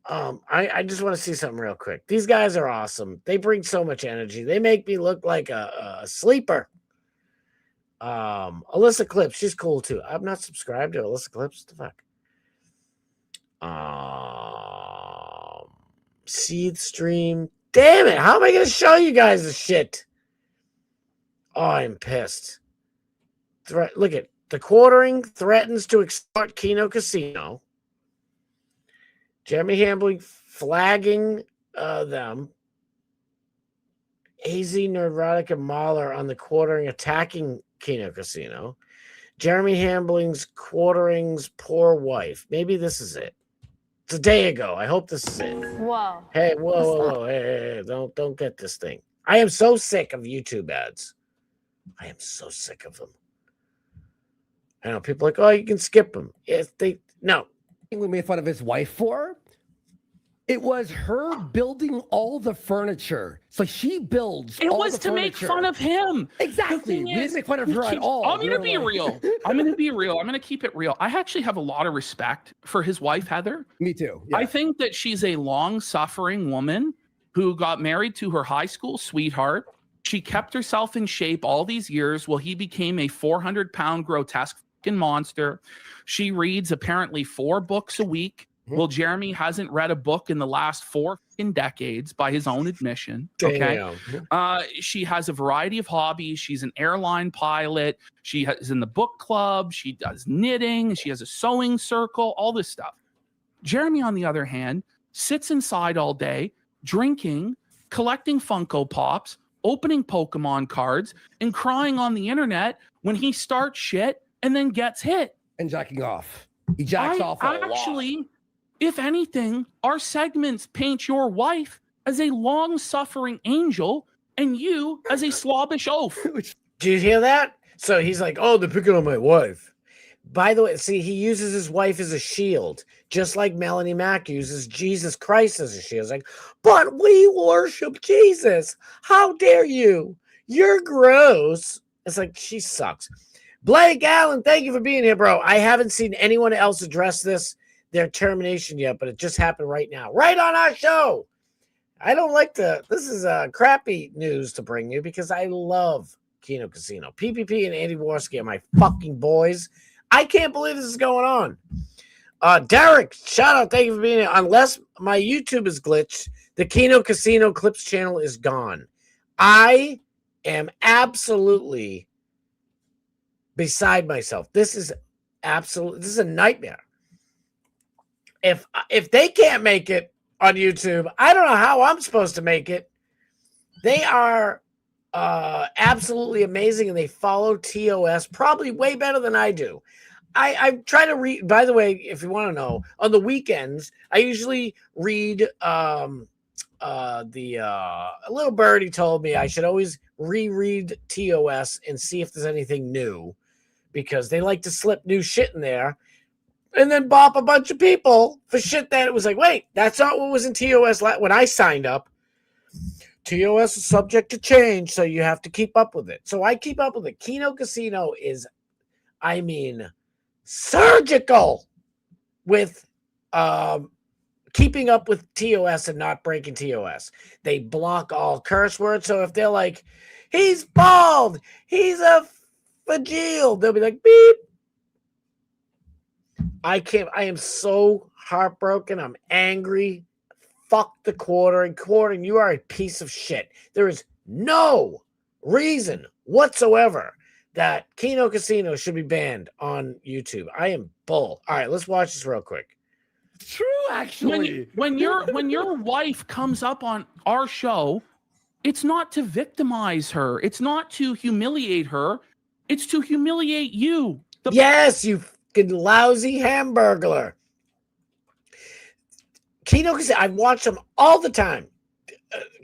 I just want to see something real quick. These guys are awesome. They bring so much energy. They make me look like a sleeper. Alyssa Clips, she's cool too. I'm not subscribed to Alyssa Clips. What the fuck? Seed stream. Damn it. How am I going to show you guys this shit? Oh, I'm pissed. Look at the quartering threatens to extort Kino Casino. Jeremy Hambling flagging them. AZ, Neurotic, and Mahler on the quartering attacking Kino Casino. Jeremy Hambling's quartering's poor wife. Maybe this is it. It's a day ago. I hope this is it. Whoa. Hey, whoa. Hey, don't get this thing. I am so sick of YouTube ads. I am so sick of them. I know people are like, oh, you can skip them. Yes, no. We made fun of his wife for. It was her building all the furniture. So she builds. It was to make fun of him. Exactly. We didn't make fun of her at all. I'm going to be real. I'm going to be real. I'm going to keep it real. I actually have a lot of respect for his wife, Heather. Me too. Yeah. I think that she's a long-suffering woman who got married to her high school sweetheart. She kept herself in shape all these years while he became a 400-pound grotesque fucking monster. She reads apparently 4 books a week. Well, Jeremy hasn't read a book in the last 4 decades by his own admission. Okay. She has a variety of hobbies. She's an airline pilot. She is in the book club. She does knitting. She has a sewing circle, all this stuff. Jeremy, on the other hand, sits inside all day, drinking, collecting Funko Pops, opening Pokemon cards, and crying on the internet when he starts shit and then gets hit. And jacking off. He jacks off a lot. Actually, if anything, our segments paint your wife as a long-suffering angel and you as a slobbish oaf. Do you hear that? So he's like, oh, they're picking on my wife. By the way, see, he uses his wife as a shield, just like Melanie Mack uses Jesus Christ as a shield. It's like, but we worship Jesus. How dare you? You're gross. It's like, she sucks. Blake Allen, thank you for being here, bro. I haven't seen anyone else address this. their termination yet, but it just happened right now, right on our show. I don't like this is crappy news to bring you because I love Kino Casino. PPP and Andy Warski are my fucking boys. I can't believe this is going on. Derek, shout out. Thank you for being here. Unless my YouTube is glitched, the Kino Casino Clips channel is gone. I am absolutely beside myself. This is a nightmare. If they can't make it on YouTube, I don't know how I'm supposed to make it. They are absolutely amazing, and they follow TOS probably way better than I do. I try to read, by the way, if you want to know, on the weekends, I usually read a little birdie told me I should always reread TOS and see if there's anything new, because they like to slip new shit in there and then bop a bunch of people for shit that it was like, wait, that's not what was in TOS when I signed up. TOS is subject to change, so you have to keep up with it. So I keep up with it. Kino Casino is, I mean, surgical with keeping up with TOS and not breaking TOS. They block all curse words. So if they're like, he's bald, he's a fagile, they'll be like, beep. I am so heartbroken. I'm angry. Fuck the quartering. Quartering, you are a piece of shit. There is no reason whatsoever that Kino Casino should be banned on YouTube. I am bull. All right, let's watch this real quick. True, actually. When your wife comes up on our show, it's not to victimize her. It's not to humiliate her. It's to humiliate you. Yes, you fucking lousy hamburglar. Kino Casino, I watch them all the time.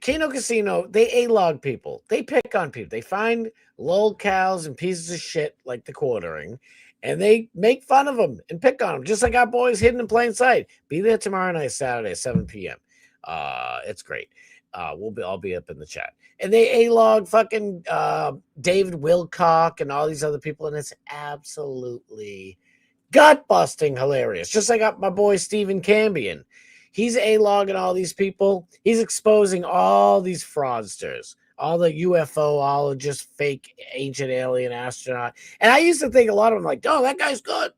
Kino Casino, they A-log people. They pick on people. They find lolcows and pieces of shit like the quartering, and they make fun of them and pick on them, just like our boys hidden in plain sight. Be there tomorrow night, Saturday, 7 p.m. It's great. I'll be up in the chat. And they A-log fucking David Wilcock and all these other people, and it's absolutely gut-busting hilarious. Just like my boy Stephen Cambion. He's A-logging all these people. He's exposing all these fraudsters, all the UFOologists, fake ancient alien astronaut. And I used to think a lot of them like, oh, that guy's good.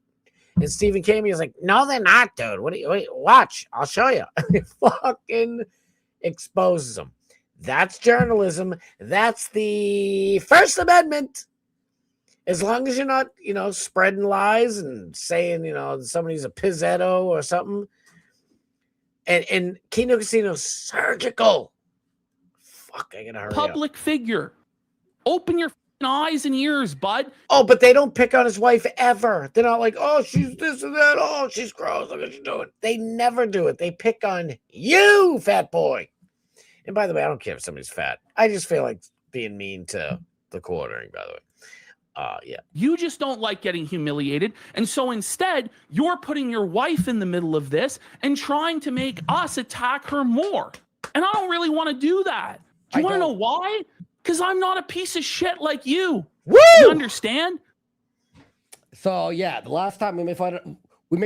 And Stephen Cambion is like, no, they're not, dude. Wait, watch. I'll show you. He fucking exposes them. That's journalism. That's the First Amendment. As long as you're not, spreading lies and saying, somebody's a pizzetto or something. And Kino Casino surgical. Fuck, I gotta hurry Public figure. Open your eyes and ears, bud. Oh, but they don't pick on his wife ever. They're not like, oh, she's this and that. Oh, she's gross. Look what she's doing. They never do it. They pick on you, fat boy. And by the way, I don't care if somebody's fat. I just feel like being mean to the quartering, by the way. Yeah. You just don't like getting humiliated. And so instead, you're putting your wife in the middle of this and trying to make us attack her more. And I don't really want to do that. Do you want to know why? Because I'm not a piece of shit like you. Woo! You understand? So yeah, the last time we made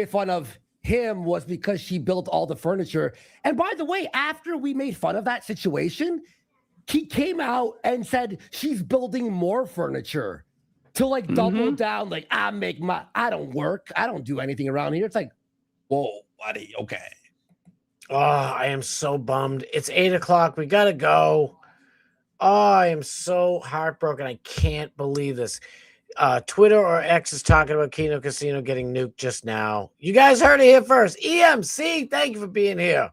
fun of him was because she built all the furniture. And by the way, after we made fun of that situation, he came out and said she's building more furniture to like double down. Like, I don't work. I don't do anything around here. It's like, whoa, buddy. Okay. Oh, I am so bummed. It's 8 o'clock. We got to go. Oh, I am so heartbroken. I can't believe this. Twitter or X is talking about Kino Casino getting nuked just now. You guys heard it here first. EMC, thank you for being here.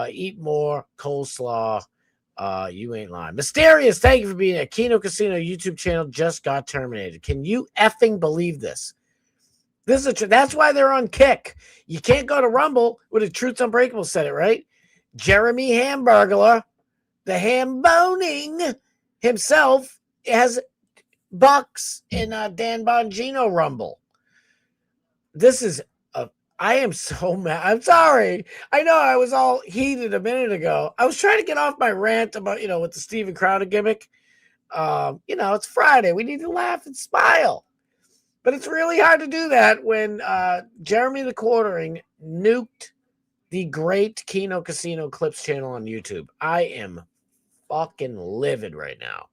Eat more coleslaw. You ain't lying. Mysterious, thank you for being here. Kino Casino YouTube channel just got terminated. Can you effing believe this? This is that's why they're on Kick. You can't go to Rumble with a Truth's Unbreakable said it, right? Jeremy Hamburglar, the ham-boning himself, has Bucks in Dan Bongino Rumble. This is I am so mad. I'm sorry. I know I was all heated a minute ago. I was trying to get off my rant about, with the Steven Crowder gimmick. It's Friday. We need to laugh and smile. But it's really hard to do that when Jeremy the Quartering nuked the great Kino Casino Clips channel on YouTube. I am fucking livid right now.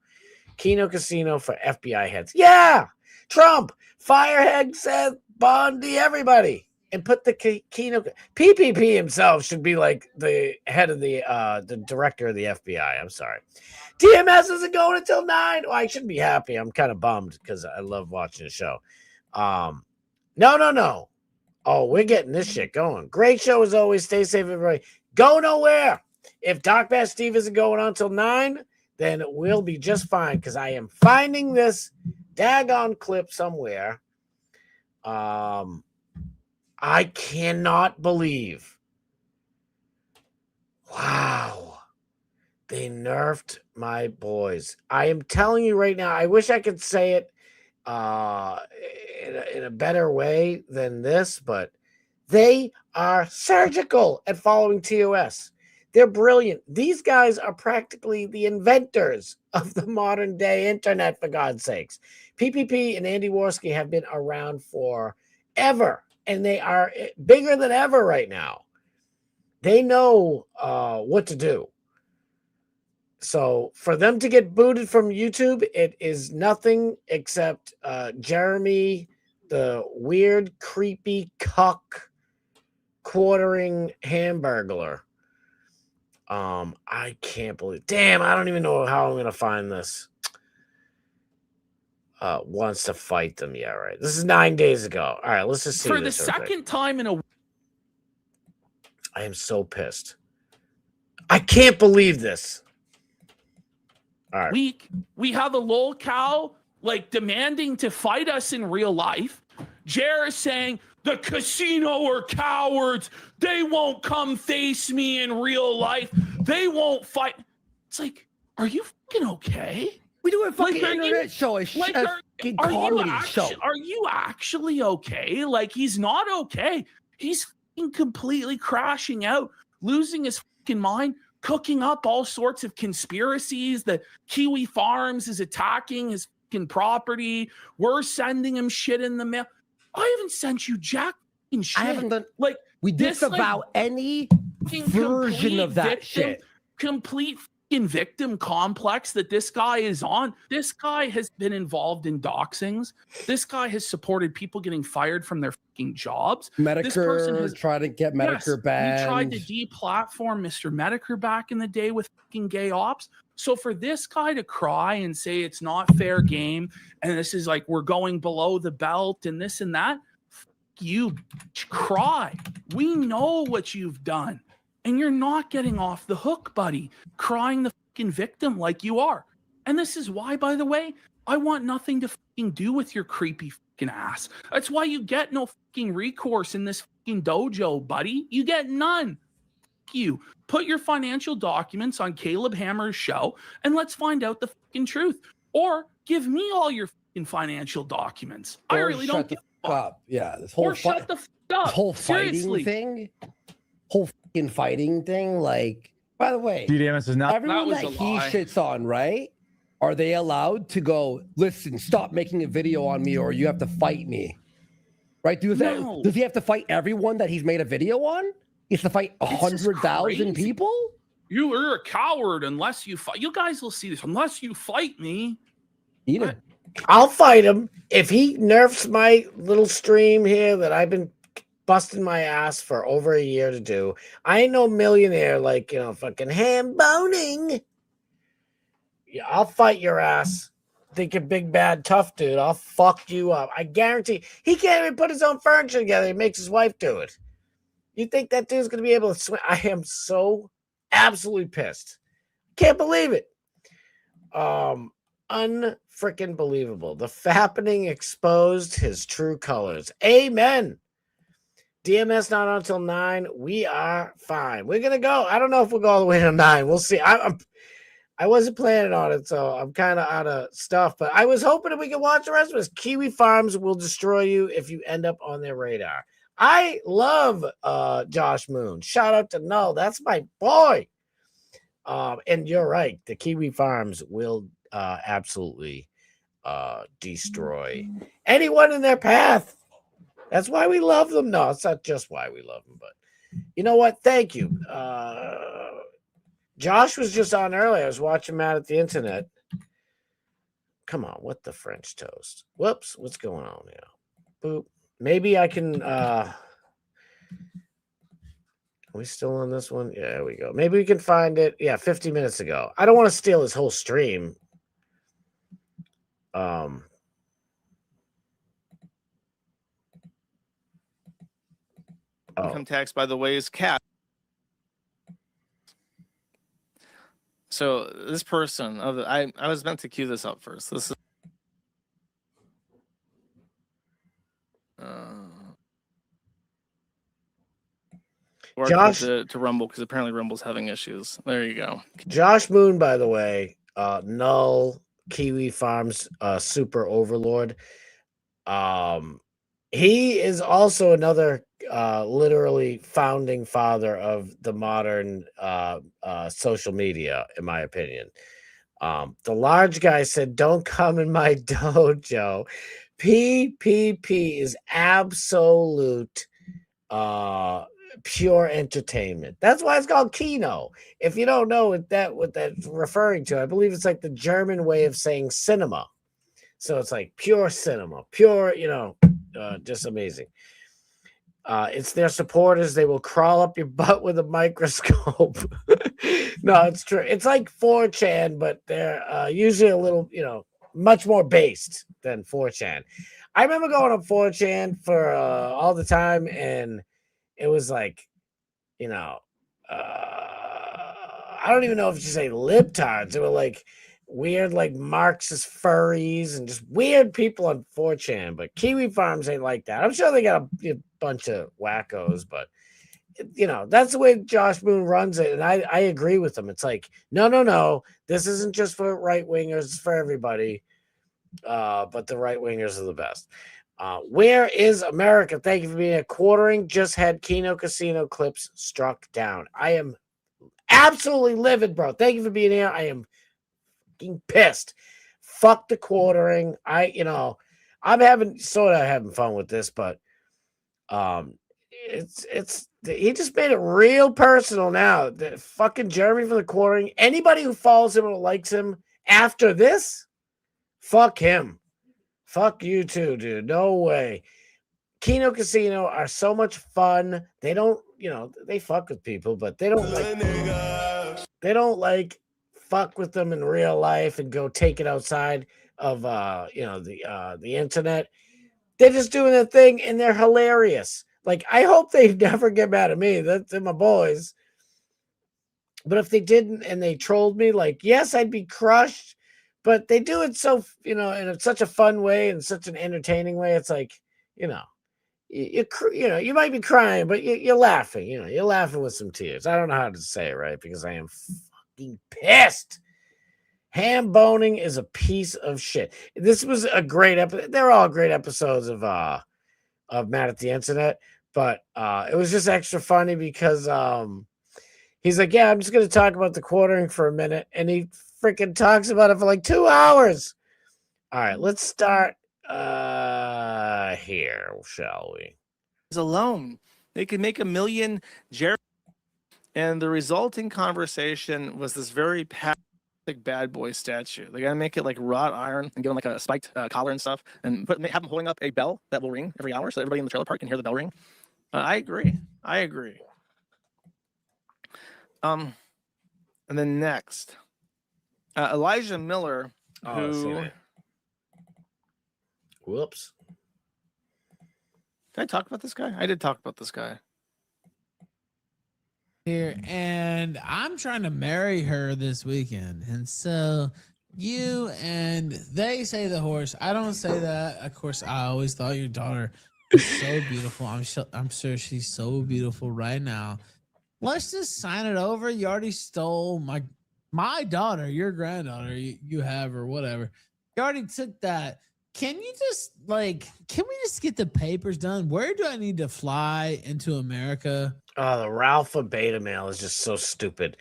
Kino Casino for FBI heads. Yeah! Trump, firehead Seth Bondi, everybody. And put the Kino... PPP himself should be like the head of the director of the FBI. I'm sorry. TMS isn't going until 9. Oh, I shouldn't be happy. I'm kind of bummed because I love watching the show. No. Oh, we're getting this shit going. Great show as always. Stay safe, everybody. Go nowhere. If Doc Bass Steve isn't going on until 9, then we'll be just fine because I am finding this daggone clip somewhere. I cannot believe. Wow. They nerfed my boys. I am telling you right now, I wish I could say it in a better way than this, but they are surgical at following TOS. They're brilliant. These guys are practically the inventors of the modern day internet, for God's sakes. PPP and Andy Worski have been around forever, and they are bigger than ever right now. They know what to do. So for them to get booted from YouTube, it is nothing except Jeremy, the weird, creepy cuck quartering hamburglar. I can't believe. Damn, I don't even know how I'm going to find this. Wants to fight them. Yeah, right. This is 9 days ago. All right, let's just see. For the second time in a... I am so pissed. I can't believe this. All right. We have a lol cow like demanding to fight us in real life. Jer is saying the casino are cowards. They won't come face me in real life. They won't fight. It's like, are you fucking okay? We do a fucking internet show. Are you actually okay? Like, he's not okay. He's fucking completely crashing out, losing his fucking mind, cooking up all sorts of conspiracies that Kiwi Farms is attacking his fucking property. We're sending him shit in the mail. I haven't sent you jack fucking shit. I haven't done. Like, we disavow any version of that shit. Complete fucking victim complex that this guy is on. This guy has been involved in doxings. This guy has supported people getting fired from their fucking jobs. Medicare has tried to get Medicare banned. He tried to deplatform Mr. Medicare back in the day with fucking gay ops. So for this guy to cry and say it's not fair game and this is like we're going below the belt and this and that, you cry. We know what you've done. And you're not getting off the hook, buddy, crying the fucking victim like you are. And this is why, by the way, I want nothing to fucking do with your creepy fucking ass. That's why you get no fucking recourse in this fucking dojo, buddy. You get none. Fuck you. Put your financial documents on Caleb Hammer's show and let's find out the fucking truth. Or give me all your fucking financial documents. I really don't give a fuck. Yeah, this whole shut the fuck up. This whole fighting Seriously. thing. Whole fucking fighting thing. Like, by the way, DDMS is not. everyone that he shits on, right? Are they allowed to go, listen, stop making a video on me or you have to fight me? Right? No. Does he have to fight everyone that he's made a video on? He has to fight 100,000 people? You're a coward unless you fight. You guys will see this. Unless you fight me. Eat him. I'll fight him. If he nerfs my little stream here that I've been busting my ass for over a year to do. I ain't no millionaire like, fucking ham boning. Yeah, I'll fight your ass. Think you're big, bad, tough dude. I'll fuck you up. I guarantee he can't even put his own furniture together. He makes his wife do it. You think that dude's going to be able to swim? I am so absolutely pissed. Can't believe it. Unfreaking believable. The fappening exposed his true colors. Amen. DMS not on until 9. We are fine. We're gonna go. I don't know if we'll go all the way to 9. We'll see. I wasn't planning on it, so I'm kind of out of stuff. But I was hoping that we could watch the rest of this. Kiwi Farms will destroy you if you end up on their radar. I love Josh Moon. Shout out to Null. That's my boy. And you're right. The Kiwi Farms will absolutely destroy anyone in their path. That's why we love them. No, it's not just why we love them, but you know what? Thank you. Josh was just on earlier. I was watching Matt at the internet. Come on, what the French toast? Whoops, what's going on here? Boop. Maybe I can are we still on this one? Yeah, there we go. Maybe we can find it. Yeah, 50 minutes ago. I don't want to steal his whole stream. Income tax, by the way, is capped. So this person, I was meant to cue this up first. This is Josh to Rumble, because apparently Rumble's having issues. There you go. Josh Moon, by the way, Null Kiwi Farms super overlord. He is also another literally founding father of the modern social media, in my opinion. The large guy said, "Don't come in my dojo." PPP is absolute pure entertainment. That's why it's called Kino. If you don't know what that's referring to, I believe it's like the German way of saying cinema. So it's like pure cinema, pure, just amazing. It's their supporters. They will crawl up your butt with a microscope. No, it's true. It's like 4chan, but they're usually a little, much more based than 4chan. I remember going on 4chan for all the time, and it was like, I don't even know if you say libtards. They were like weird, like Marxist furries and just weird people on 4chan. But Kiwi Farms ain't like that. I'm sure they got a bunch of wackos, but that's the way Josh Moon runs it. And I agree with him. It's like, no. This isn't just for right wingers, it's for everybody. But the right wingers are the best. Where is America? Thank you for being a quartering. Just had Kino Casino clips struck down. I am absolutely livid, bro. Thank you for being here. I am fucking pissed. Fuck the quartering. I'm having fun with this, but he just made it real personal now. The fucking Jeremy from the quartering. Anybody who follows him or likes him after this, fuck him. Fuck you too, dude. No way. Kino Casino are so much fun. They don't, they fuck with people, but they don't fuck with them in real life and go take it outside of the internet. They're just doing their thing and they're hilarious. Like, I hope they never get mad at me. They're my boys. But if they didn't and they trolled me, like, yes, I'd be crushed. But they do it so, in such a fun way and such an entertaining way. It's like, you might be crying, but you're laughing. You're laughing with some tears. I don't know how to say it right because I am fucking pissed. Ham boning is a piece of shit. This was a great episode. They're all great episodes of Matt at the Internet, but it was just extra funny because he's like, yeah, I'm just going to talk about the quartering for a minute, and he freaking talks about it for like 2 hours. All right, let's start here, shall we? Alone, they could make $1 million. And the resulting conversation was this very bad boy statue. They gotta make it like wrought iron and give him like a spiked collar and stuff, and have him holding up a bell that will ring every hour so everybody in the trailer park can hear the bell ring. I agree. And then next, Elijah Miller, whoops. Did I talk about this guy? I did talk about this guy. Here, and I'm trying to marry her this weekend. And so you and they say the horse. I don't say that. Of course, I always thought your daughter was so beautiful. I'm sure she's so beautiful right now. Let's just sign it over. You already stole my daughter, your granddaughter, you have, or whatever. You already took that. Can we just get the papers done? Where do I need to fly into America? Oh, the Ralph beta mail is just so stupid.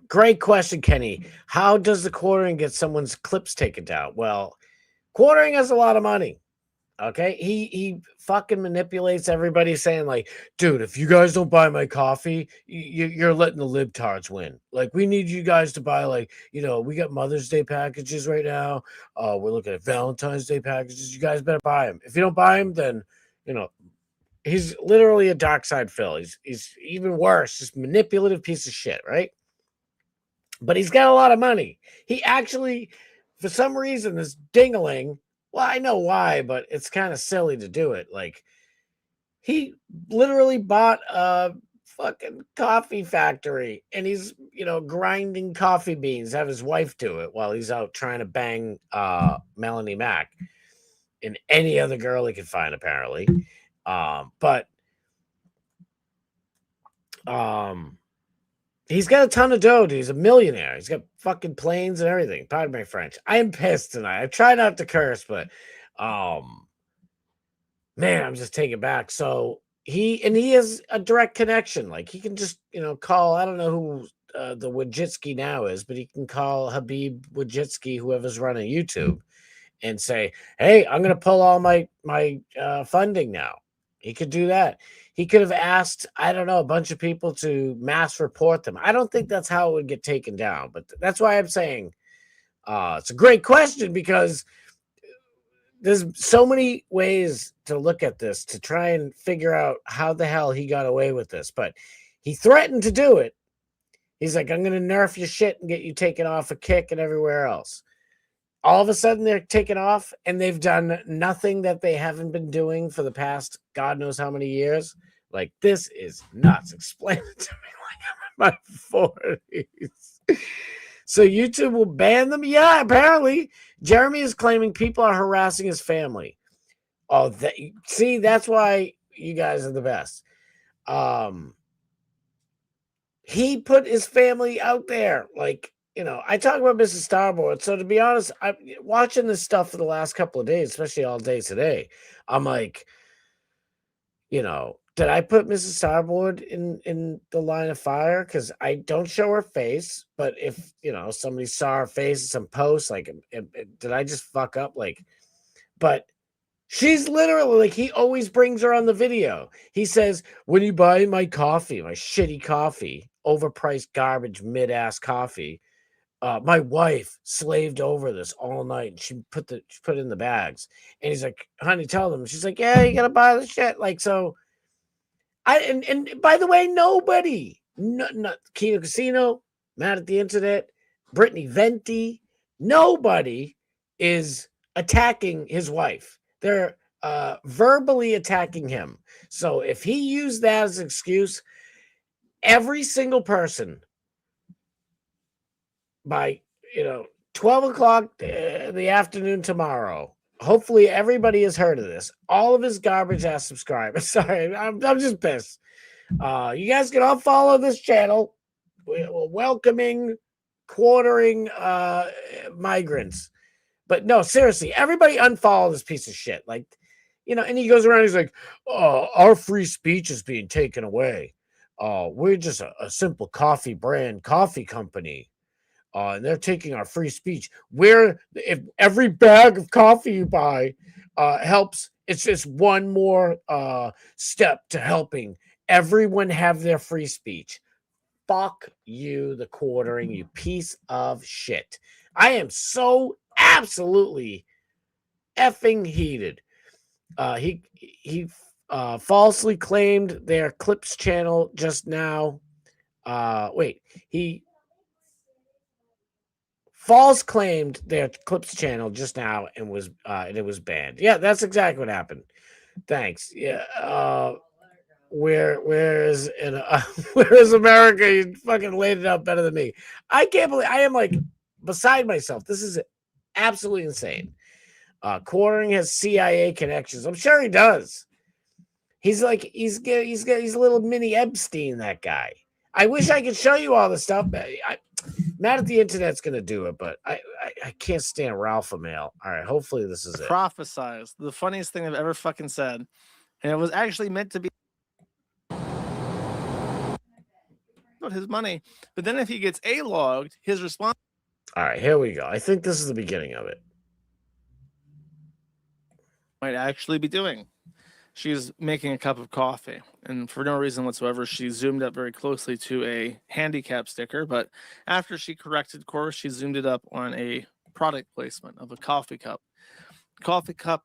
Great question, Kenny. How does the quartering get someone's clips taken down? Well, Quartering has a lot of money. Okay, he fucking manipulates everybody, saying like, dude, if you guys don't buy my coffee, you're letting the libtards win. Like, we need you guys to buy, like, we got Mother's Day packages right now. We're looking at Valentine's Day packages. You guys better buy them. If you don't buy them, then he's literally a dark side Phil. He's even worse, just manipulative piece of shit, right? But he's got a lot of money. He actually, for some reason, this dingaling. Well, I know why, but it's kind of silly to do it. Like, he literally bought a fucking coffee factory, and he's, grinding coffee beans, have his wife do it while he's out trying to bang Melanie Mack and any other girl he could find, apparently. He's got a ton of dough, dude. He's a millionaire. He's got fucking planes and everything. Pardon my French. I am pissed tonight. I try not to curse, but man, I'm just taken back. So he has a direct connection. Like, he can just, call, I don't know who the Wojcicki now is, but he can call Habib Wojcicki, whoever's running YouTube, and say, hey, I'm going to pull all my funding now. He could do that. He could have asked, I don't know, a bunch of people to mass report them. I don't think that's how it would get taken down, but that's why I'm saying it's a great question, because there's so many ways to look at this to try and figure out how the hell he got away with this. But he threatened to do it. He's like, I'm going to nerf your shit and get you taken off a Kick and everywhere else. All of a sudden, they're taken off, and they've done nothing that they haven't been doing for the past God knows how many years. Like, this is nuts. Explain it to me like I'm in my 40s. So YouTube will ban them? Yeah, apparently. Jeremy is claiming people are harassing his family. Oh, see, that's why you guys are the best. He put his family out there, like, I talk about Mrs. Starboard. So to be honest, I'm watching this stuff for the last couple of days, especially all day today. I'm like, did I put Mrs. Starboard in the line of fire? Because I don't show her face. But if, somebody saw her face in some posts, like, did I just fuck up? Like, but she's literally, like, he always brings her on the video. He says, when you buy my coffee, my shitty coffee, overpriced garbage, mid-ass coffee, my wife slaved over this all night, and she put it in the bags. And he's like, honey, tell them. She's like, yeah, you gotta buy the shit. Like, so and by the way, nobody, not Kino Casino, Mad at the Internet, Brittany Venti, nobody is attacking his wife. They're verbally attacking him. So if he used that as an excuse, every single person by 12 o'clock in the afternoon tomorrow, hopefully everybody has heard of this. All of his garbage ass subscribers. Sorry, I'm just pissed. You guys can all follow this channel. We're welcoming, quartering migrants. But no, seriously, everybody unfollow this piece of shit. Like, and he goes around, he's like, oh, our free speech is being taken away. We're just a simple coffee brand, coffee company. And they're taking our free speech. If every bag of coffee you buy helps, it's just one more step to helping everyone have their free speech. Fuck you, the quartering, you piece of shit. I am so absolutely effing heated. He falsely claimed their Clips channel just now. He false claimed their Clips channel just now and it was banned. Yeah, that's exactly what happened. Thanks. Yeah. Where is America? You fucking laid it out better than me. I can't believe I am like beside myself. This is absolutely insane. Quartering has CIA connections. I'm sure he does. He's like he's a little mini Epstein, that guy. I wish I could show you all the stuff. Mad at the Internet's gonna do it, but I can't stand Ralph Mail. All right, hopefully this is it. Prophesized the funniest thing I've ever fucking said, and it was actually meant to be about his money. But then if he gets logged, his response. All right, here we go. I think this is the beginning of it. might actually be doing. She's making a cup of coffee, and for no reason whatsoever, she zoomed up very closely to a handicap sticker. But after she corrected course, she zoomed it up on a product placement of a coffee cup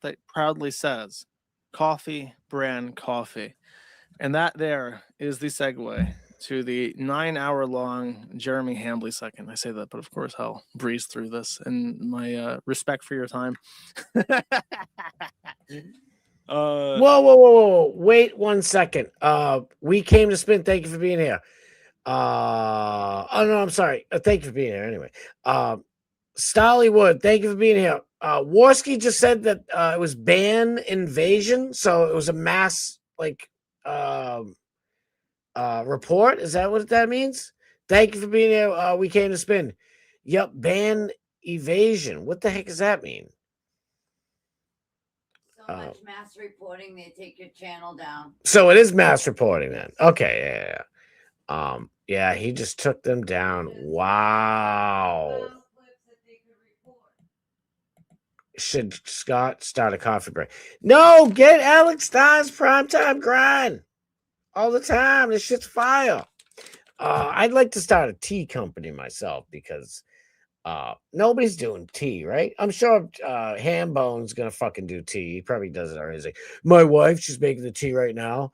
that proudly says coffee brand coffee. And that there is the segue to the 9-hour long Jeremy Hambley second. I say that, but of course I'll breeze through this in my respect for your time. Whoa. Wait 1 second. We came to spin. Thank you for being here. Oh no, I'm sorry. Thank you for being here anyway. Stollywood, thank you for being here. Warski just said that it was ban invasion, so it was a mass report. Is that what that means? Thank you for being here. We came to spin. Yep, ban evasion. What the heck does that mean? So much mass reporting, they take your channel down. So it is mass reporting then. Okay, yeah. Yeah, he just took them down. Wow. Should Scott start a coffee break? No, get Alex Stein's primetime grind all the time. This shit's fire. I'd like to start a tea company myself because nobody's doing tea, right? I'm sure Hambone's gonna fucking do tea. He probably does it already. He's like, my wife, she's making the tea right now.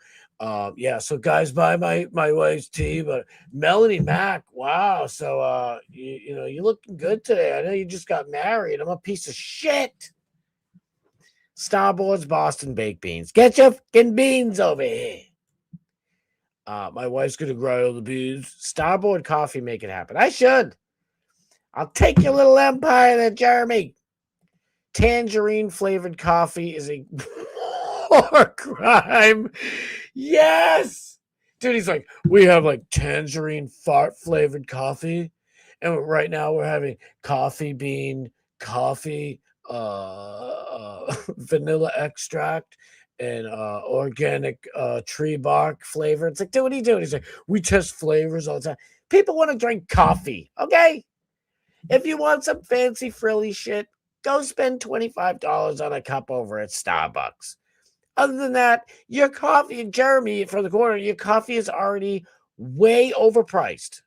Yeah, so guys, buy my wife's tea. But Melanie Mack, wow. So you know, you're looking good today. I know you just got married. I'm a piece of shit. Starboard's Boston baked beans. Get your fucking beans over here. My wife's gonna grind the beans. Starboard coffee, make it happen. I should. I'll take your little empire there, Jeremy. Tangerine flavored coffee is a war crime. Yes. Dude, he's like, we have like tangerine fart flavored coffee. And right now we're having coffee bean, coffee, vanilla extract, and organic tree bark flavor. It's like, dude, what are you doing? He's like, we test flavors all the time. People want to drink coffee, okay? If you want some fancy frilly shit, go spend $25 on a cup over at Starbucks. Other than that, your coffee, Jeremy, from the corner, your coffee is already way overpriced.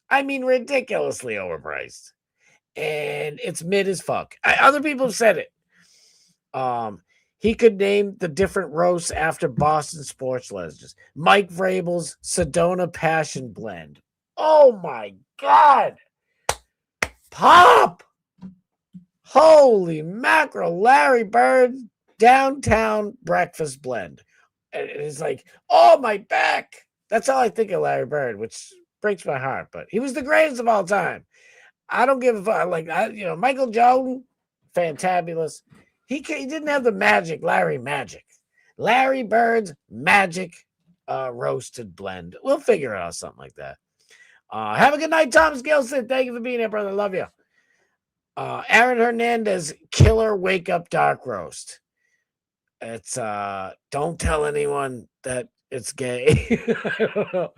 I mean, ridiculously overpriced. And it's mid as fuck. Other people have said it. He could name the different roasts after Boston sports legends. Mike Vrabel's Sedona Passion Blend. Oh my God. Pop! Holy mackerel, Larry Bird downtown breakfast blend. And it's like, oh, my back. That's all I think of Larry Bird, which breaks my heart. But he was the greatest of all time. I don't give a fuck. Like, Michael Jordan, fantabulous. He didn't have the magic, Larry Magic. Larry Bird's magic roasted blend. We'll figure out something like that. Have a good night, Thomas Gilson. Thank you for being here, brother. Love you. Aaron Hernandez, killer wake up dark roast. It's don't tell anyone that it's gay. I don't know.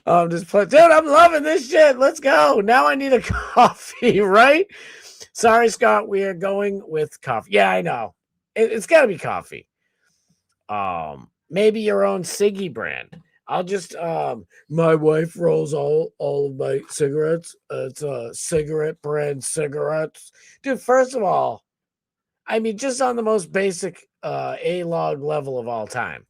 I'm just playing. Dude, I'm loving this shit. Let's go. Now I need a coffee, right? Sorry, Scott. We are going with coffee. Yeah, I know. It's got to be coffee. Maybe your own Siggy brand. I'll just my wife rolls all of my cigarettes. It's cigarette brand cigarettes. Dude, first of all, I mean, just on the most basic A-log level of all time.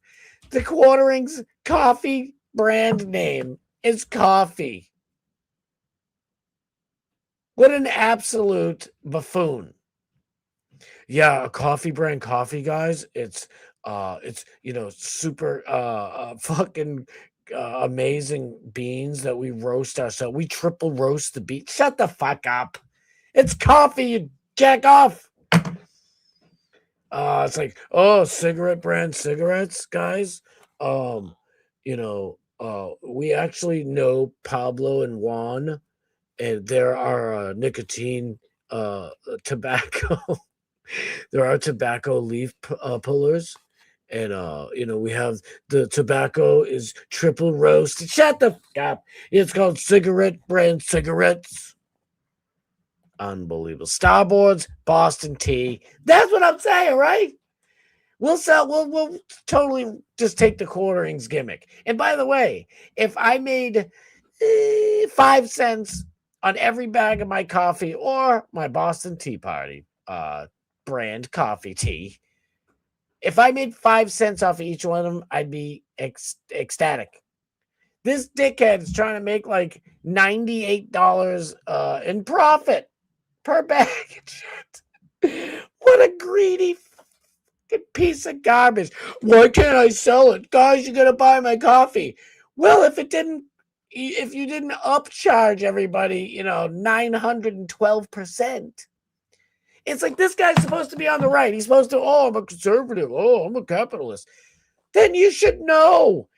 The Quarterings coffee brand name is coffee. What an absolute buffoon. Yeah, a coffee brand coffee, guys. It's super fucking amazing beans that we roast ourselves. We triple roast the beans. Shut the fuck up. It's coffee, you jack off. It's like, oh, cigarette brand cigarettes, guys. We actually know Pablo and Juan, and there are nicotine tobacco. There are tobacco leaf pullers. And, we have the tobacco is triple roasted. Shut the fuck up. It's called cigarette brand cigarettes. Unbelievable. Starboards, Boston tea. That's what I'm saying, right? We'll sell. We'll totally just take the quarterings gimmick. And by the way, if I made 5 cents on every bag of my coffee or my Boston Tea Party brand coffee tea, if I made 5 cents off of each one of them, I'd be ecstatic. This dickhead is trying to make like $98 in profit per bag. What a greedy piece of garbage. Why can't I sell it? Guys, you're gonna buy my coffee. Well, if you didn't upcharge everybody, 912%. It's like this guy's supposed to be on the right. He's supposed to, I'm a conservative. Oh, I'm a capitalist. Then you should know.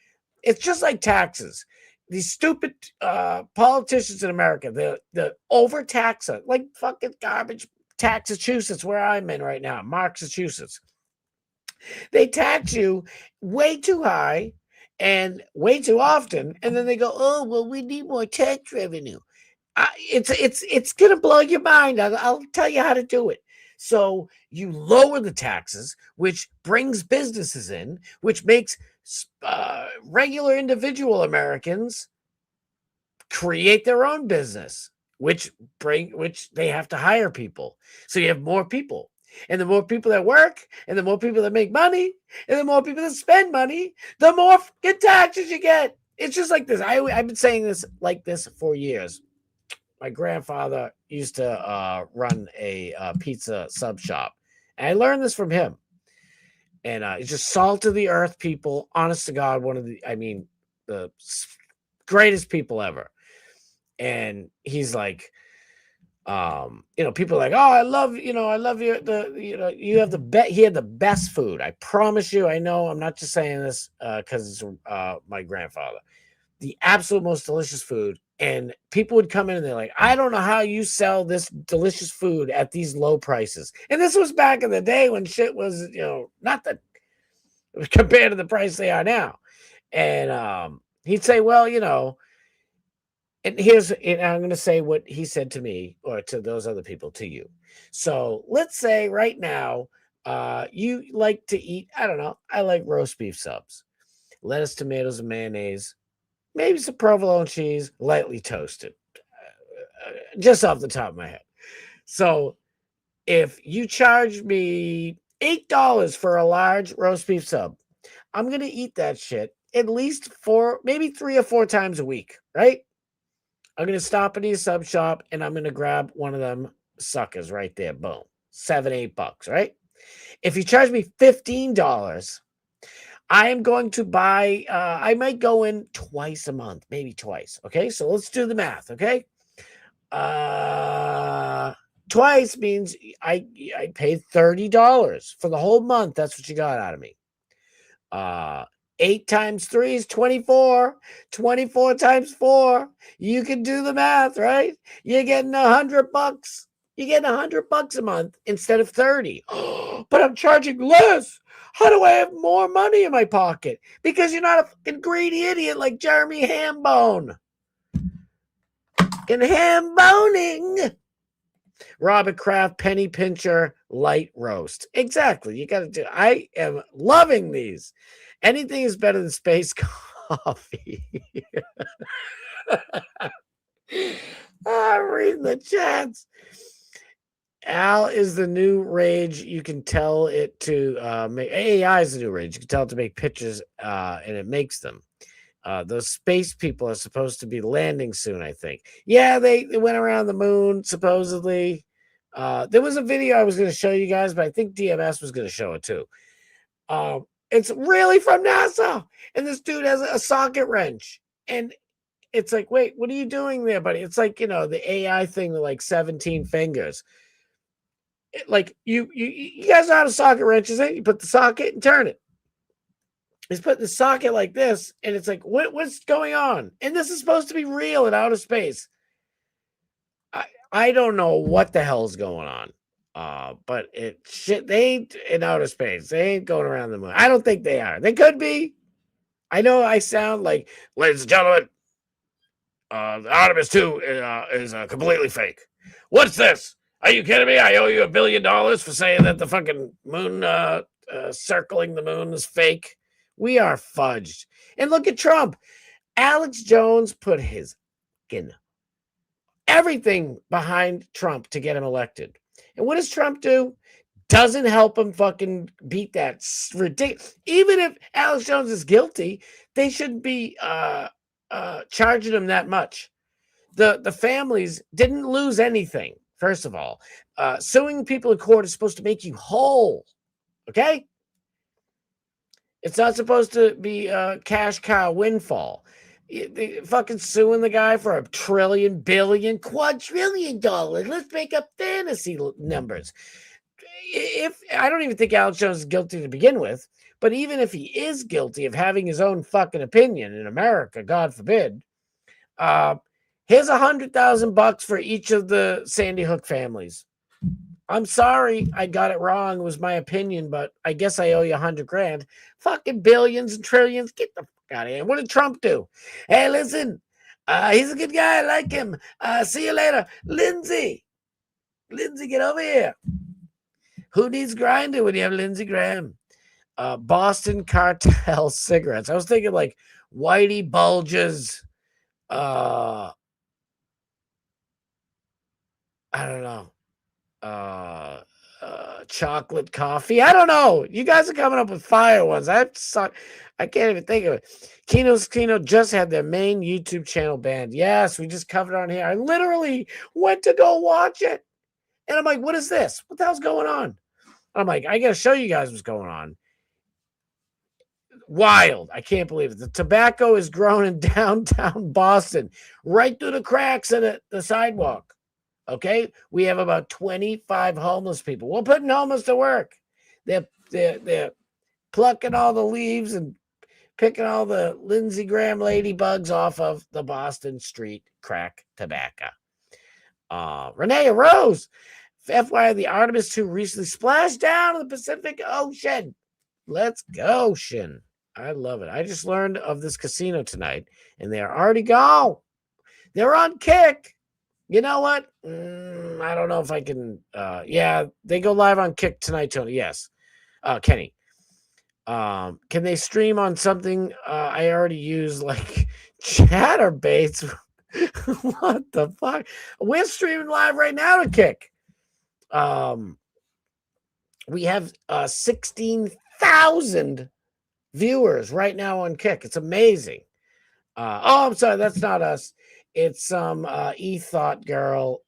It's just like taxes. These stupid politicians in America, the overtax it, like fucking garbage. Massachusetts, where I'm in right now, Massachusetts. They tax you way too high and way too often, and then they go, "Oh, well, we need more tax revenue." It's gonna blow your mind. I'll tell you how to do it. So you lower the taxes, which brings businesses in, which makes regular individual Americans create their own business, which they have to hire people. So you have more people. And the more people that work, and the more people that make money, and the more people that spend money, the more fucking taxes you get. It's just like this. I've been saying this like this for years. My grandfather used to run a pizza sub shop. And I learned this from him. And it's just salt of the earth people. Honest to God, the greatest people ever. And he's like, people are like, oh, I love you. You have the best. He had the best food. I promise you. I know. I'm not just saying this because it's my grandfather. The absolute most delicious food. And people would come in and they're like, I don't know how you sell this delicious food at these low prices. And this was back in the day when shit was, not that compared to the price they are now. And he'd say, well, and I'm going to say what he said to me or to those other people, to you. So let's say right now, you like to eat, I don't know, I like roast beef subs, lettuce, tomatoes, and mayonnaise, maybe some provolone cheese, lightly toasted, just off the top of my head. So if you charge me $8 for a large roast beef sub, I'm going to eat that shit at least 3 or 4 times a week, right? I'm going to stop at a sub shop and I'm going to grab one of them suckers right there. Boom. $7, $8, right? If you charge me $15, I am going to buy, I might go in twice a month, maybe twice. Okay. So let's do the math. Okay. Twice means I paid $30 for the whole month. That's what you got out of me. 8 times 3 is 24. 24 times 4. You can do the math, right? You're getting $100. You're getting $100 a month instead of 30. But I'm charging less. How do I have more money in my pocket? Because you're not a fucking greedy idiot like Jeremy Hambone. Fucking hamboning. Robert Kraft, penny pincher, light roast. Exactly. You got to do. I am loving these. Anything is better than space coffee. I'm reading the chats. Al is the new rage. You can tell it to make AI is the new rage. You can tell it to make pictures, and it makes them. Those space people are supposed to be landing soon, I think. Yeah, they went around the moon, supposedly. There was a video I was going to show you guys, but I think DMS was going to show it too. It's really from NASA. And this dude has a socket wrench. And it's like, wait, what are you doing there, buddy? It's like, the AI thing with like 17 fingers. Like you guys know how a socket wrench is. You put the socket and turn it. He's putting the socket like this, and it's like, what's going on? And this is supposed to be real in outer space. I don't know what the hell's going on. But they ain't in outer space. They ain't going around the moon. I don't think they are. They could be. I know I sound like, ladies and gentlemen, the Artemis 2 is completely fake. What's this? Are you kidding me? I owe you $1 billion for saying that the fucking moon circling the moon is fake. We are fudged. And look at Trump. Alex Jones put his everything behind Trump to get him elected. And what does Trump do? Doesn't help him fucking beat that ridiculous. Even if Alex Jones is guilty, they shouldn't be charging him that much. The families didn't lose anything. First of all, suing people in court is supposed to make you whole. Okay? It's not supposed to be a cash cow windfall. They fucking suing the guy for $1 trillion, billion, quadrillion dollars. Let's make up fantasy numbers. If I don't even think Alex Jones is guilty to begin with, but even if he is guilty of having his own fucking opinion in America, God forbid, here's $100,000 for each of the Sandy Hook families. I'm sorry, I got it wrong. It was my opinion, but I guess I owe you $100,000. Fucking billions and trillions. Get the fuck out of here. What did Trump do? Hey, listen, he's a good guy. I like him. See you later. Lindsey, get over here. Who needs Grindr when you have Lindsey Graham? Boston Cartel cigarettes. I was thinking like Whitey Bulges. I don't know. Chocolate coffee. I don't know. You guys are coming up with fire ones. I can't even think of it. Kino Casino just had their main YouTube channel banned. Yes, we just covered it on here. I literally went to go watch it. And I'm like, what is this? What the hell's going on? I'm like, I got to show you guys what's going on. Wild. I can't believe it. The tobacco is grown in downtown Boston, right through the cracks in the sidewalk. Okay, we have about 25 homeless people. We're putting homeless to work. They're plucking all the leaves and picking all the Lindsey Graham ladybugs off of the Boston street crack tobacco. Renee Rose, FYI, the Artemis II recently splashed down in the Pacific Ocean. Let's go, Shin. I love it. I just learned of this casino tonight, and they're already gone. They're on Kick. You know what? I don't know if I can. Yeah, they go live on Kick tonight, Tony. Yes. Kenny. Can they stream on something I already use, like Chatterbaits? What the fuck? We're streaming live right now to Kick. We have 16,000 viewers right now on Kick. It's amazing. I'm sorry, that's not us. It's some e-thought girl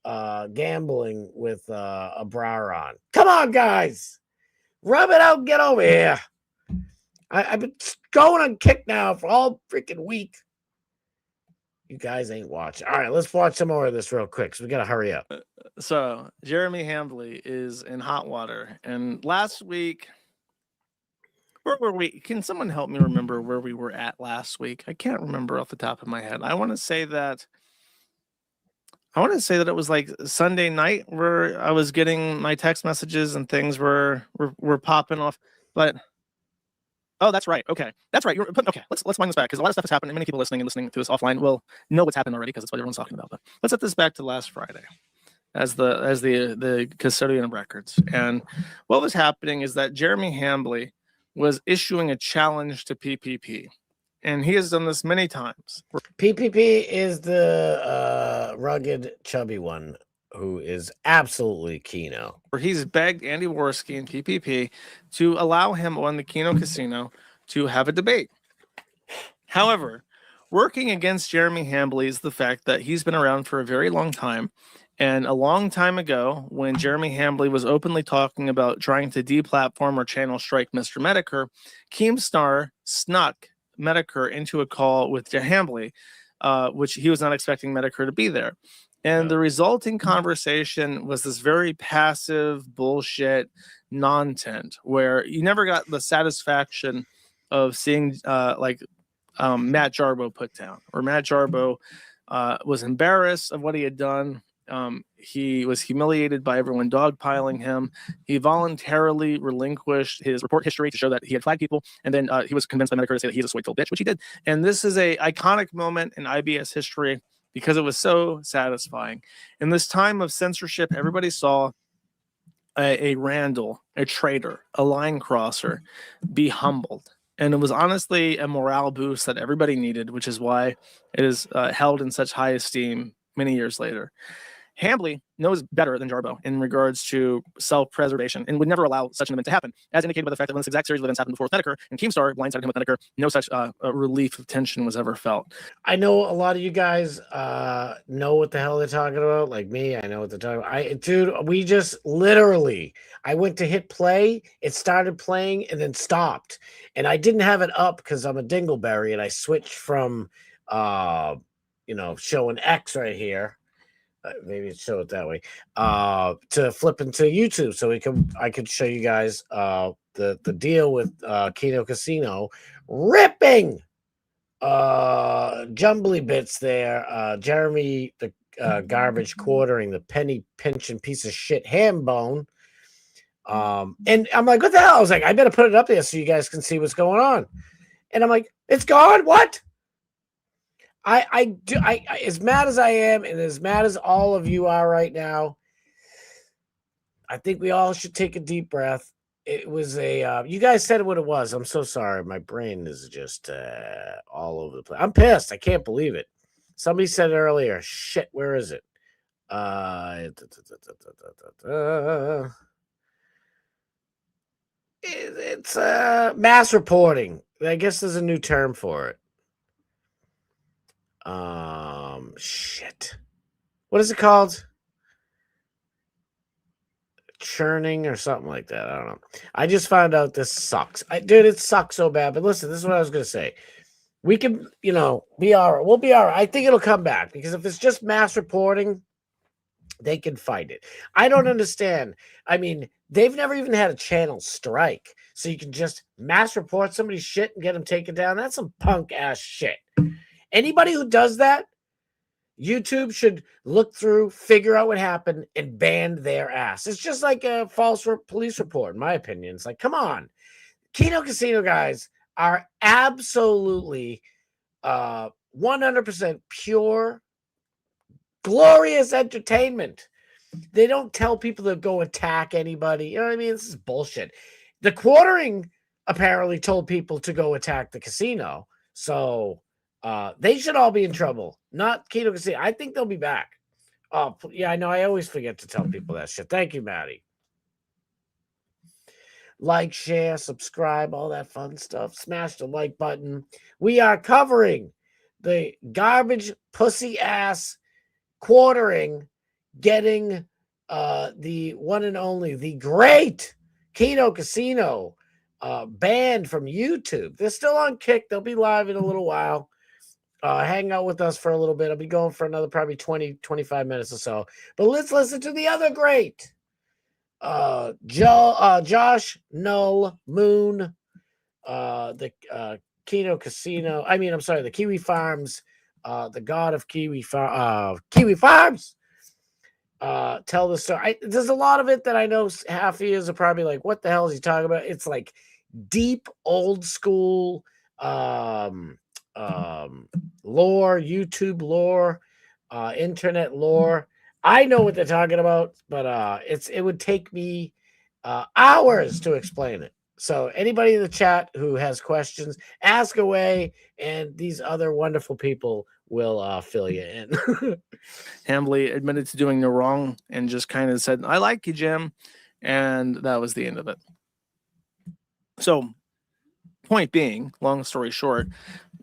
gambling with a bra on. Come on, guys. Rub it out and get over here. I've been going on Kick now for all freaking week. You guys ain't watching. All right, let's watch some more of this real quick. So we got to hurry up. So Jeremy Hambly is in hot water. And last week, where were we? Can someone help me remember where we were at last week? I can't remember off the top of my head. I want to say that it was like Sunday night where I was getting my text messages and things were popping off. But oh, that's right. Okay, that's right. Okay, let's wind this back because a lot of stuff has happened, and many people listening to this offline will know what's happened already because it's what everyone's talking about. But let's set this back to last Friday, as the custodian of records. And what was happening is that Jeremy Hambly was issuing a challenge to PPP, and he has done this many times. PPP is the rugged, chubby one who is absolutely Kino. Where he's begged Andy Worski and PPP to allow him on the Kino Casino to have a debate. However, working against Jeremy Hambly is the fact that he's been around for a very long time. And a long time ago, when Jeremy Hambly was openly talking about trying to deplatform or channel strike Mr. Medicare, Keemstar snuck Medicare into a call with Hambly, which he was not expecting Medicare to be there. And the resulting conversation was this very passive bullshit non-tent where you never got the satisfaction of seeing Matt Jarbo put down, or Matt Jarbo was embarrassed of what he had done. He was humiliated by everyone dogpiling him. He voluntarily relinquished his report history to show that he had flagged people, and then he was convinced by Medicare to say that he's a soy-filled bitch, which he did. And this is a iconic moment in IBS history because it was so satisfying. In this time of censorship, everybody saw a Randall, a traitor, a line crosser, be humbled. And it was honestly a morale boost that everybody needed, which is why it is held in such high esteem many years later. Hambly knows better than Jarbo in regards to self-preservation and would never allow such an event to happen, as indicated by the fact that when this exact series of events happened before with Nedeker and Keemstar blindsided him with Nedeker, no such relief of tension was ever felt. I know a lot of you guys know what the hell they're talking about. Like me, I know what they're talking about. Dude, we just literally, I went to hit play, it started playing and then stopped. And I didn't have it up because I'm a dingleberry and I switched from, showing X right here. Maybe it show it that way to flip into YouTube so I could show you guys the deal with Kino Casino ripping jumbly bits there. Jeremy the garbage quartering, the penny pinching piece of shit ham bone. And I'm like, what the hell? I was like, I better put it up there so you guys can see what's going on. And I'm like, it's gone. What? I as mad as I am and as mad as all of you are right now, I think we all should take a deep breath. It was you guys said what it was. I'm so sorry. My brain is just all over the place. I'm pissed. I can't believe it. Somebody said it earlier. Shit, where is it? It's mass reporting. I guess there's a new term for it. Shit. What is it called? Churning or something like that. I don't know. I just found out this sucks. Dude, it sucks so bad. But listen, this is what I was going to say. We can, be all right. We'll be all right. I think it'll come back because if it's just mass reporting, they can fight it. I don't understand. I mean, they've never even had a channel strike. So you can just mass report somebody's shit and get them taken down. That's some punk ass shit. Anybody who does that, YouTube should look through, figure out what happened, and ban their ass. It's just like a false police report, in my opinion. It's like, come on. Kino Casino guys are absolutely 100% pure, glorious entertainment. They don't tell people to go attack anybody. You know what I mean? This is bullshit. The quartering apparently told people to go attack the casino. So they should all be in trouble, not Kino Casino. I think they'll be back. Oh, yeah, I know. I always forget to tell people that shit. Thank you, Maddie. Like, share, subscribe, all that fun stuff. Smash the like button. We are covering the garbage, pussy ass quartering, getting the one and only, the great Kino Casino banned from YouTube. They're still on Kick. They'll be live in a little while. Hang out with us for a little bit. I'll be going for another probably 20, 25 minutes or so. But let's listen to the other great. Josh Null Moon, the Kino Casino. The Kiwi Farms, the god of Kiwi Farms. Tell the story. There's a lot of it that I know half of you are probably like, what the hell is he talking about? It's like deep old school lore, YouTube lore, internet lore. I know what they're talking about, but it would take me hours to explain it. So anybody in the chat who has questions, ask away, and these other wonderful people will fill you in. Hambly admitted to doing no wrong and just kind of said, I like you, Jim. And that was the end of it. So, point being, long story short,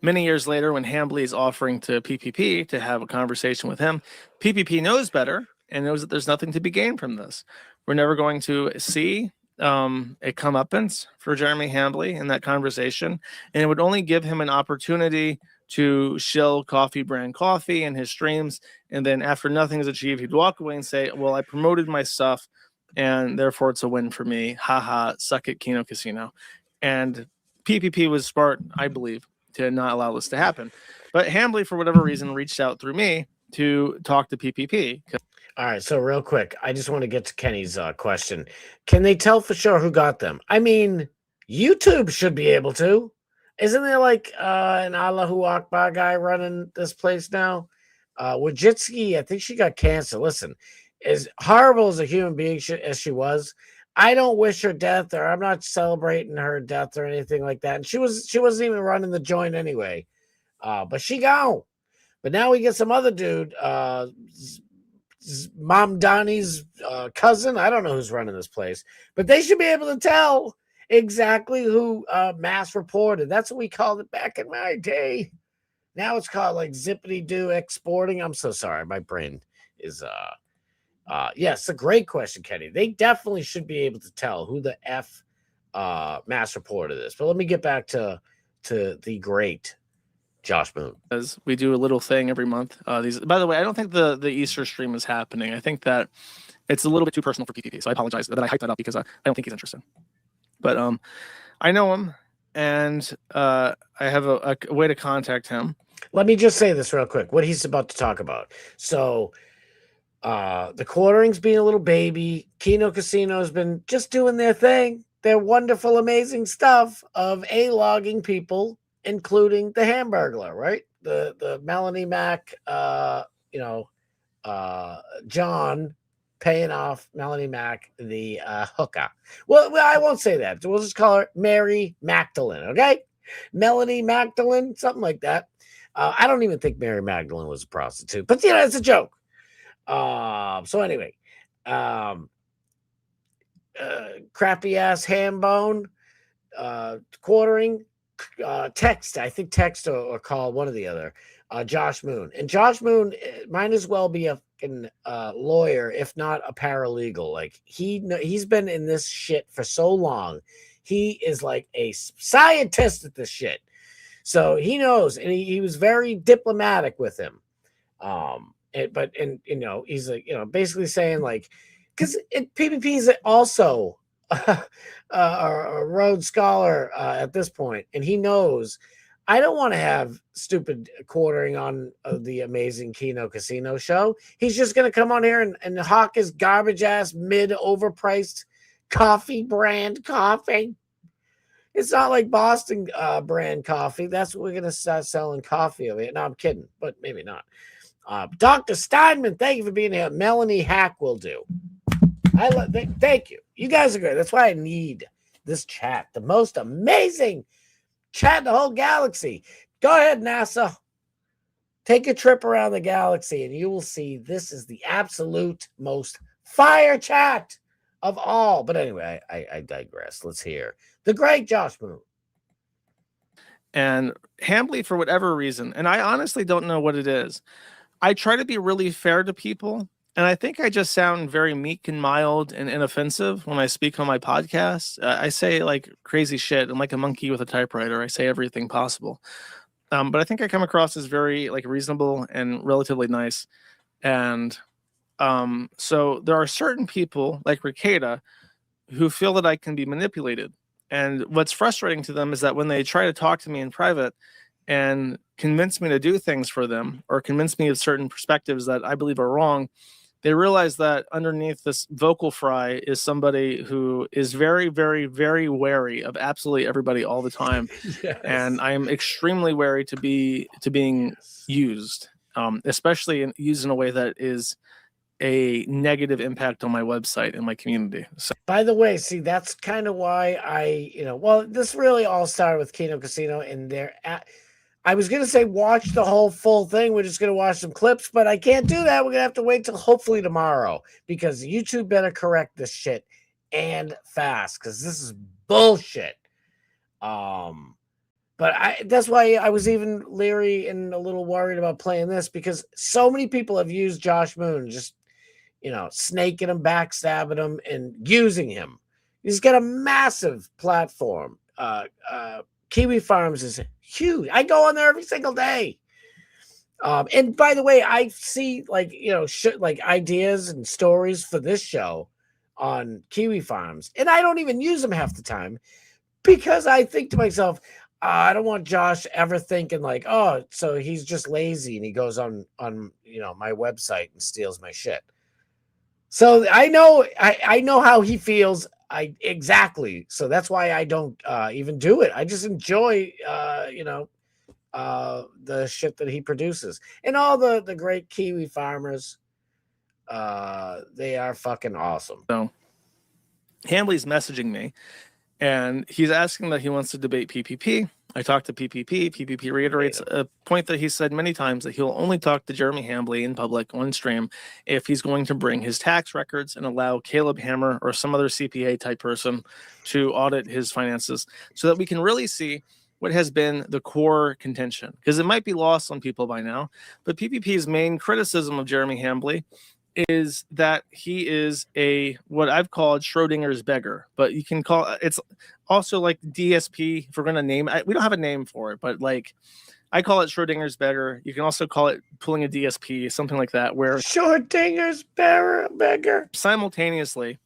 many years later, when Hambly is offering to PPP to have a conversation with him, PPP knows better and knows that there's nothing to be gained from this. We're never going to see a comeuppance for Jeremy Hambly in that conversation, and it would only give him an opportunity to shill Coffee Brand Coffee in his streams, and then after nothing is achieved, he'd walk away and say, well, I promoted my stuff, and therefore it's a win for me. Haha, suck it, Kino Casino. And PPP was smart, I believe, to not allow this to happen. But Hambly, for whatever reason, reached out through me to talk to PPP. All right, so real quick, I just want to get to Kenny's question. Can they tell for sure who got them? I mean, YouTube should be able to. Isn't there like an Allahu Akbar guy running this place now? Wojcicki, I think she got cancer. Listen, as horrible as a human being as she was, I don't wish her death, or I'm not celebrating her death or anything like that. And she wasn't even running the joint anyway. But she gone. But now we get some other dude, Mom Donnie's cousin. I don't know who's running this place, but they should be able to tell exactly who mass reported. That's what we called it back in my day. Now it's called like zippity doo exporting. I'm so sorry. My brain is yes, a great question, Kenny. They definitely should be able to tell who the F mass reported this. But let me get back to the great Josh Moon. As we do a little thing every month. By the way, I don't think the Easter stream is happening. I think that it's a little bit too personal for PPP. So I apologize that I hyped that up because I don't think he's interested. But I know him, and I have a way to contact him. Let me just say this real quick, what he's about to talk about. So the quartering's being a little baby. Kino Casino has been just doing their thing. Their wonderful, amazing stuff of A-logging people, including the Hamburglar, right? The Melanie Mac, John paying off Melanie Mac, the hooker. Well, I won't say that. We'll just call her Mary Magdalene, okay? Melanie Magdalene, something like that. I don't even think Mary Magdalene was a prostitute, but it's a joke. So anyway, crappy ass ham bone, quartering, text. I think text or call, one or the other. Josh Moon, and Josh Moon might as well be a lawyer, if not a paralegal. Like he's been in this shit for so long. He is like a scientist at this shit. So he knows, and he was very diplomatic with him. He's like, basically saying like, because PPP is also a Rhodes Scholar at this point, and he knows I don't want to have stupid quartering on the amazing Kino Casino show. He's just going to come on here and hawk his garbage ass overpriced coffee brand coffee. It's not like Boston brand coffee. That's what we're going to start selling coffee of it. No, I'm kidding, but maybe not. Dr. Steinman, thank you for being here. Melanie Hack will do. Thank you. You guys are great. That's why I need this chat. The most amazing chat in the whole galaxy. Go ahead, NASA. Take a trip around the galaxy and you will see this is the absolute most fire chat of all. But anyway, I digress. Let's hear the great Josh Moon. And Hambly, for whatever reason, and I honestly don't know what it is, I try to be really fair to people. And I think I just sound very meek and mild and inoffensive when I speak on my podcast. I say like crazy shit. I'm like a monkey with a typewriter. I say everything possible. But I think I come across as very like reasonable and relatively nice. And so there are certain people like Ricada who feel that I can be manipulated. And what's frustrating to them is that when they try to talk to me in private and convince me to do things for them or convince me of certain perspectives that I believe are wrong, they realize that underneath this vocal fry is somebody who is very, very, very wary of absolutely everybody all the time. Yes. And I am extremely wary to being used, especially used in a way that is a negative impact on my website and my community. So, by the way, see, that's kind of why this really all started with Kino Casino, and I was going to say watch the whole full thing. We're just going to watch some clips, but I can't do that. We're going to have to wait till hopefully tomorrow, because YouTube better correct this shit and fast, because this is bullshit. But that's why I was even leery and a little worried about playing this, because so many people have used Josh Moon, just, snaking him, backstabbing him, and using him. He's got a massive platform. Kiwi Farms is huge. I go on there every single day. And by the way, I see like ideas and stories for this show on Kiwi Farms, and I don't even use them half the time, because I think to myself, I don't want Josh ever thinking like, oh, so he's just lazy and he goes on my website and steals my shit. So I know how he feels. Exactly. So that's why I don't even do it. I just enjoy the shit that he produces, and all the great Kiwi farmers They are fucking awesome. So Hambly's messaging me, and he's asking that he wants to debate PPP. I talked to PPP. PPP reiterates a point that he said many times, that he'll only talk to Jeremy Hambly in public on stream if he's going to bring his tax records and allow Caleb Hammer or some other CPA type person to audit his finances, so that we can really see what has been the core contention. Because it might be lost on people by now, but PPP's main criticism of Jeremy Hambly is that he is what I've called Schrodinger's beggar, but you can call it's also like DSP. If we're going to name it, we don't have a name for it, but like I call it Schrodinger's beggar. You can also call it pulling a DSP, something like that, where Schrodinger's beggar simultaneously.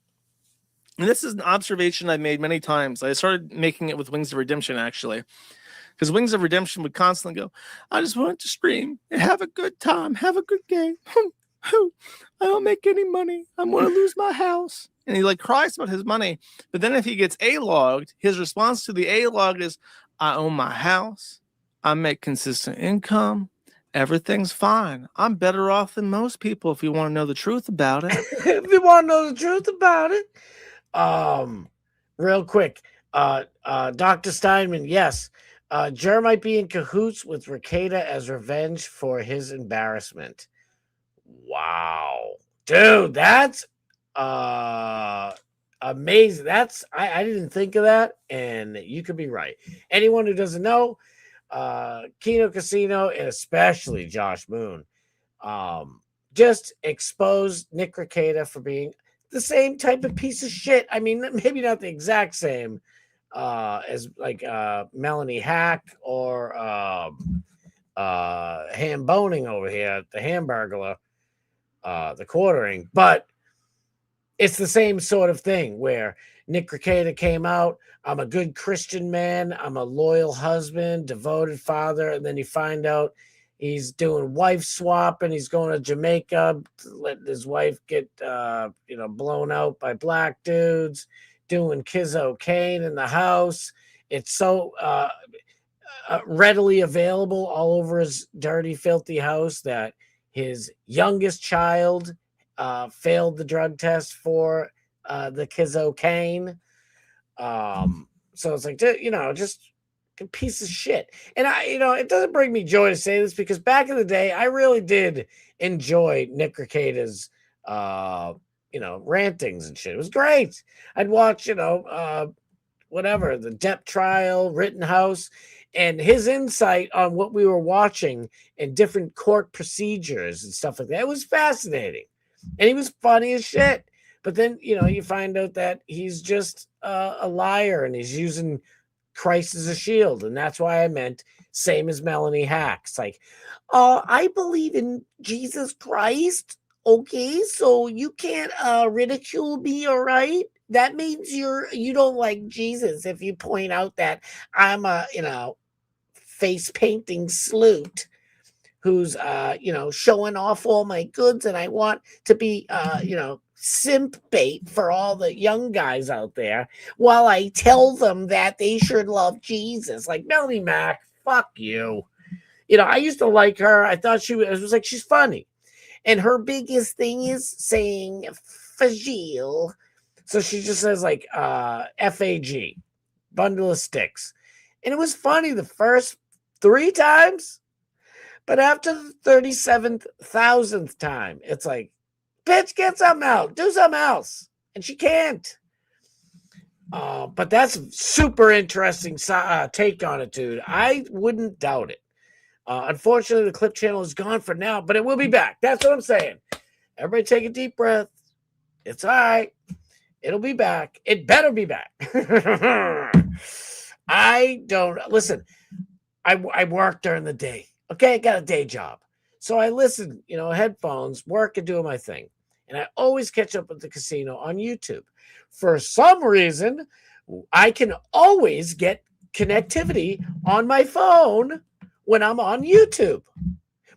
And this is an observation I've made many times. I started making it with Wings of Redemption, actually, because Wings of Redemption would constantly go, I just want to stream and have a good time, have a good game. I don't make any money. I'm going to lose my house. And he like cries about his money. But then if he gets A-logged, his response to the A-log is, I own my house. I make consistent income. Everything's fine. I'm better off than most people if you want to know the truth about it. If you want to know the truth about it. Real quick. Dr. Steinman, yes. Jer might be in cahoots with Rekieta as revenge for his embarrassment. Wow, dude, that's amazing. That's I didn't think of that, and you could be right. Anyone who doesn't know, Kino Casino and especially Josh Moon, just exposed Nick Rekieta for being the same type of piece of shit. I mean, maybe not the exact same as like Melanie Hack or Ham Boning over here, the Hamburglar. The quartering, but it's the same sort of thing where Nick Rekieta came out, I'm a good Christian man, I'm a loyal husband, devoted father, and then you find out he's doing wife swap and he's going to Jamaica, letting his wife get blown out by black dudes, doing Kizzo Kane in the house. It's so readily available all over his dirty, filthy house that his youngest child failed the drug test for the Kizzo Kane. So it's like, just a piece of shit. And it doesn't bring me joy to say this because back in the day, I really did enjoy Nick Rekieta's, rantings and shit. It was great. I'd watch, whatever, the Depp trial, Rittenhouse, and his insight on what we were watching and different court procedures and stuff like that. It was fascinating. And he was funny as shit. But then, you find out that he's just a liar and he's using Christ as a shield. And that's why I meant same as Melanie Hack. It's like, I believe in Jesus Christ. Okay, so you can't ridicule me, all right? That means you don't like Jesus if you point out that I'm a, face painting sloot who's showing off all my goods, and I want to be simp bait for all the young guys out there while I tell them that they should love Jesus. Like Melanie Mac, fuck you. I used to like her. I thought it was like she's funny, and her biggest thing is saying fragile. So she just says like FAG, bundle of sticks. And it was funny the first 3 times, but after the 37,000th time, it's like, bitch, get something out, do something else. And she can't. But that's a super interesting take on it, dude. I wouldn't doubt it. Unfortunately, the clip channel is gone for now, but it will be back. That's what I'm saying. Everybody take a deep breath. It's all right. It'll be back. It better be back. Listen, I work during the day. Okay, I got a day job. So I listen, headphones, work and doing my thing. And I always catch up with the casino on YouTube. For some reason, I can always get connectivity on my phone when I'm on YouTube.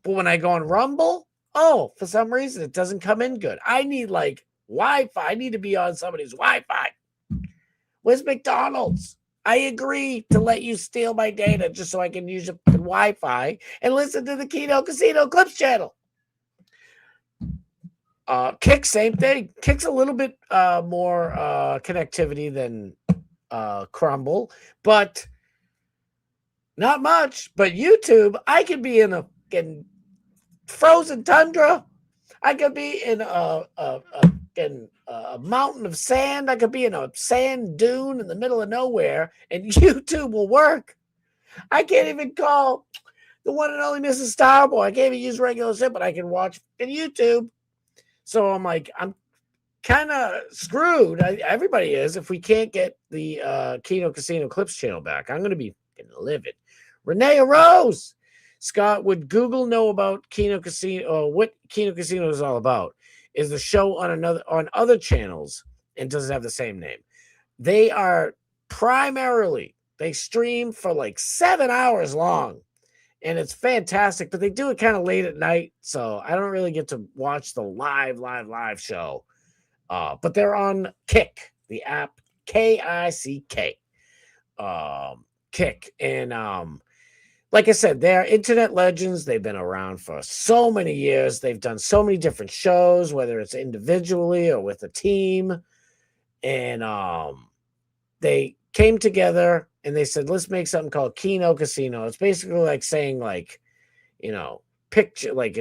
But when I go on Rumble, for some reason, it doesn't come in good. I need like Wi-Fi. I need to be on somebody's Wi-Fi. Where's McDonald's? I agree to let you steal my data just so I can use your Wi-Fi and listen to the Kino Casino Clips channel. Kick, same thing. Kick's a little bit more connectivity than Crumble, but not much. But YouTube, I could be in a frozen tundra. I could be in a mountain of sand. I could be in a sand dune in the middle of nowhere, and YouTube will work. I can't even call the one and only Mrs. Starboy. I can't even use regular zip, but I can watch in YouTube. So I'm like, I'm kind of screwed. Everybody is. If we can't get the Kino Casino Clips channel back, I'm going to be livid. Renee Rose. Scott, would Google know about Kino Casino, or what Kino Casino is all about? Is the show on other channels and does it have the same name? They are they stream for like 7 hours long, and it's fantastic, but they do it kind of late at night, so I don't really get to watch the live show. But they're on Kick, the app, Kick. Kick. And like I said, they're internet legends. They've been around for so many years. They've done so many different shows, whether it's individually or with a team. And they came together and they said, let's make something called Kino Casino. It's basically like saying, like, picture, like,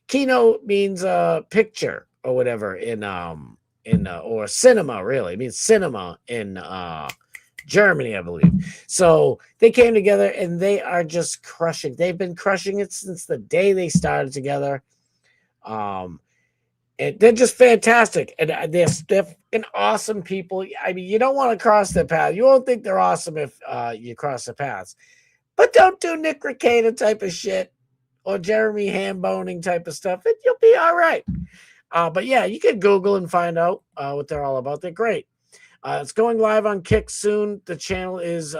Kino means picture or whatever or cinema, really. It means cinema in Germany, I believe. So they came together and they are just crushing. They've been crushing it since the day they started together. And they're just fantastic. And they're fucking awesome people. I mean, you don't want to cross their path. You won't think they're awesome if you cross their paths. But don't do Nick Rekieta type of shit or Jeremy Hamboning type of stuff. You'll be all right. But yeah, you can Google and find out what they're all about. They're great. It's going live on Kick soon. The channel is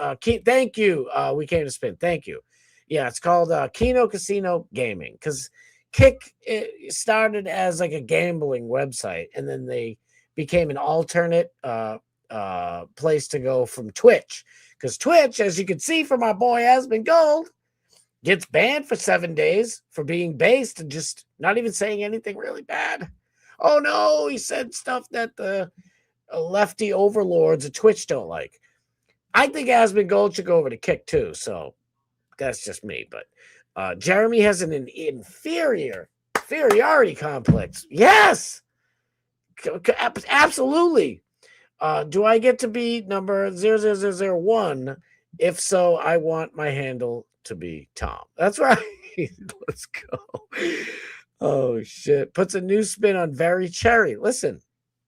thank you. We came to spin. Thank you. Yeah, it's called Kino Casino Gaming, because Kick started as like a gambling website, and then they became an alternate place to go from Twitch, because Twitch, as you can see from our boy Aspen Gold, gets banned for 7 days for being based and just not even saying anything really bad. Oh no, he said stuff that the lefty overlords of Twitch don't like. I think Aspen Gold should go over to Kick too, so that's just me. But Jeremy has an inferiority complex. Yes, absolutely. Do I get to be number 00001? If so, I want my handle to be Tom. That's right. Let's go. Oh shit. Puts a new spin on Very Cherry. Listen,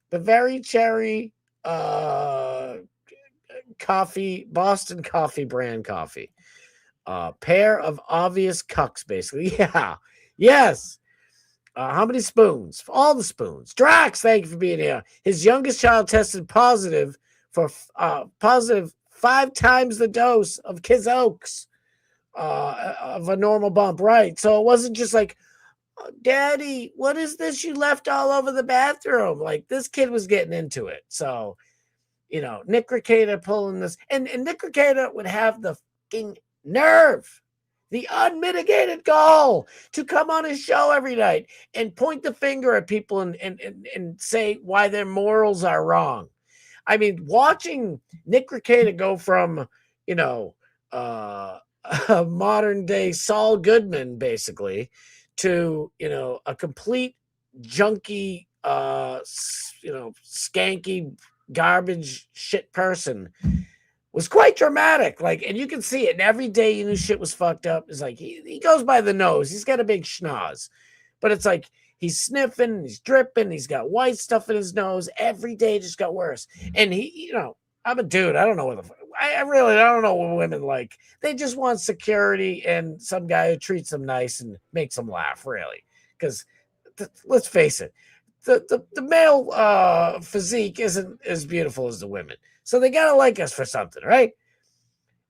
the Very Cherry coffee, Boston coffee brand coffee. Pair of obvious cucks, basically. Yeah. Yes. How many spoons? All the spoons. Drax, thank you for being here. His youngest child tested positive for 5 times the dose of Kiz Oaks of a normal bump, right? So it wasn't just like, oh, Daddy, what is this you left all over the bathroom? Like, this kid was getting into it. So, Nick Rekieta pulling this, and Nick Rekieta would have the fucking nerve, the unmitigated gall to come on his show every night and point the finger at people and say why their morals are wrong. I mean, watching Nick Rekieta go from, a modern day Saul Goodman, basically, to, a complete junky, skanky, garbage shit person was quite dramatic. Like, and you can see it. And every day you knew shit was fucked up. It's like he goes by the nose. He's got a big schnoz, but it's like he's sniffing, he's dripping, he's got white stuff in his nose. Every day just got worse. And he, I'm a dude. I don't know what I don't know what women like. They just want security and some guy who treats them nice and makes them laugh, really. Because let's face it, the male physique isn't as beautiful as the women. So they gotta like us for something, right?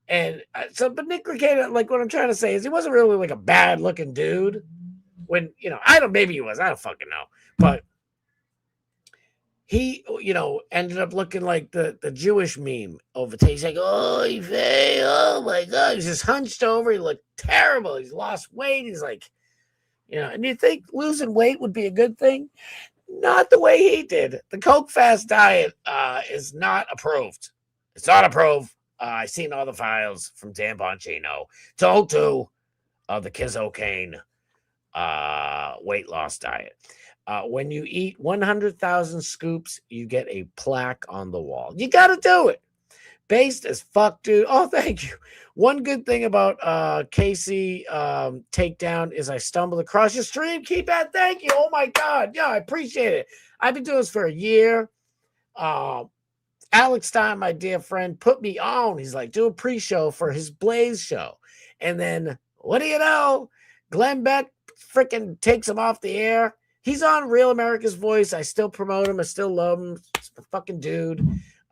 And but Nick Rekieta, like, what I'm trying to say is he wasn't really like a bad looking dude. When maybe he was, I don't fucking know, but he, ended up looking like the Jewish meme over there. He's like, oh my God. He's just hunched over. He looked terrible. He's lost weight. He's like, You know, and you think losing weight would be a good thing? Not the way he did. The Coke fast diet is not approved. It's not approved. I've seen all the files from Dan Bongino. Don't do the Kizocaine weight loss diet. When you eat 100,000 scoops, you get a plaque on the wall. You got to do it. Based as fuck, dude. Oh, thank you. One good thing about Casey takedown is I stumbled across your stream. Keep that. Thank you. Oh my God. Yeah, I appreciate it. I've been doing this for a year. Alex Stein, my dear friend, put me on. He's like, do a pre-show for his Blaze show. And then, what do you know? Glenn Beck freaking takes him off the air. He's on Real America's Voice. I still promote him. I still love him. He's a fucking dude.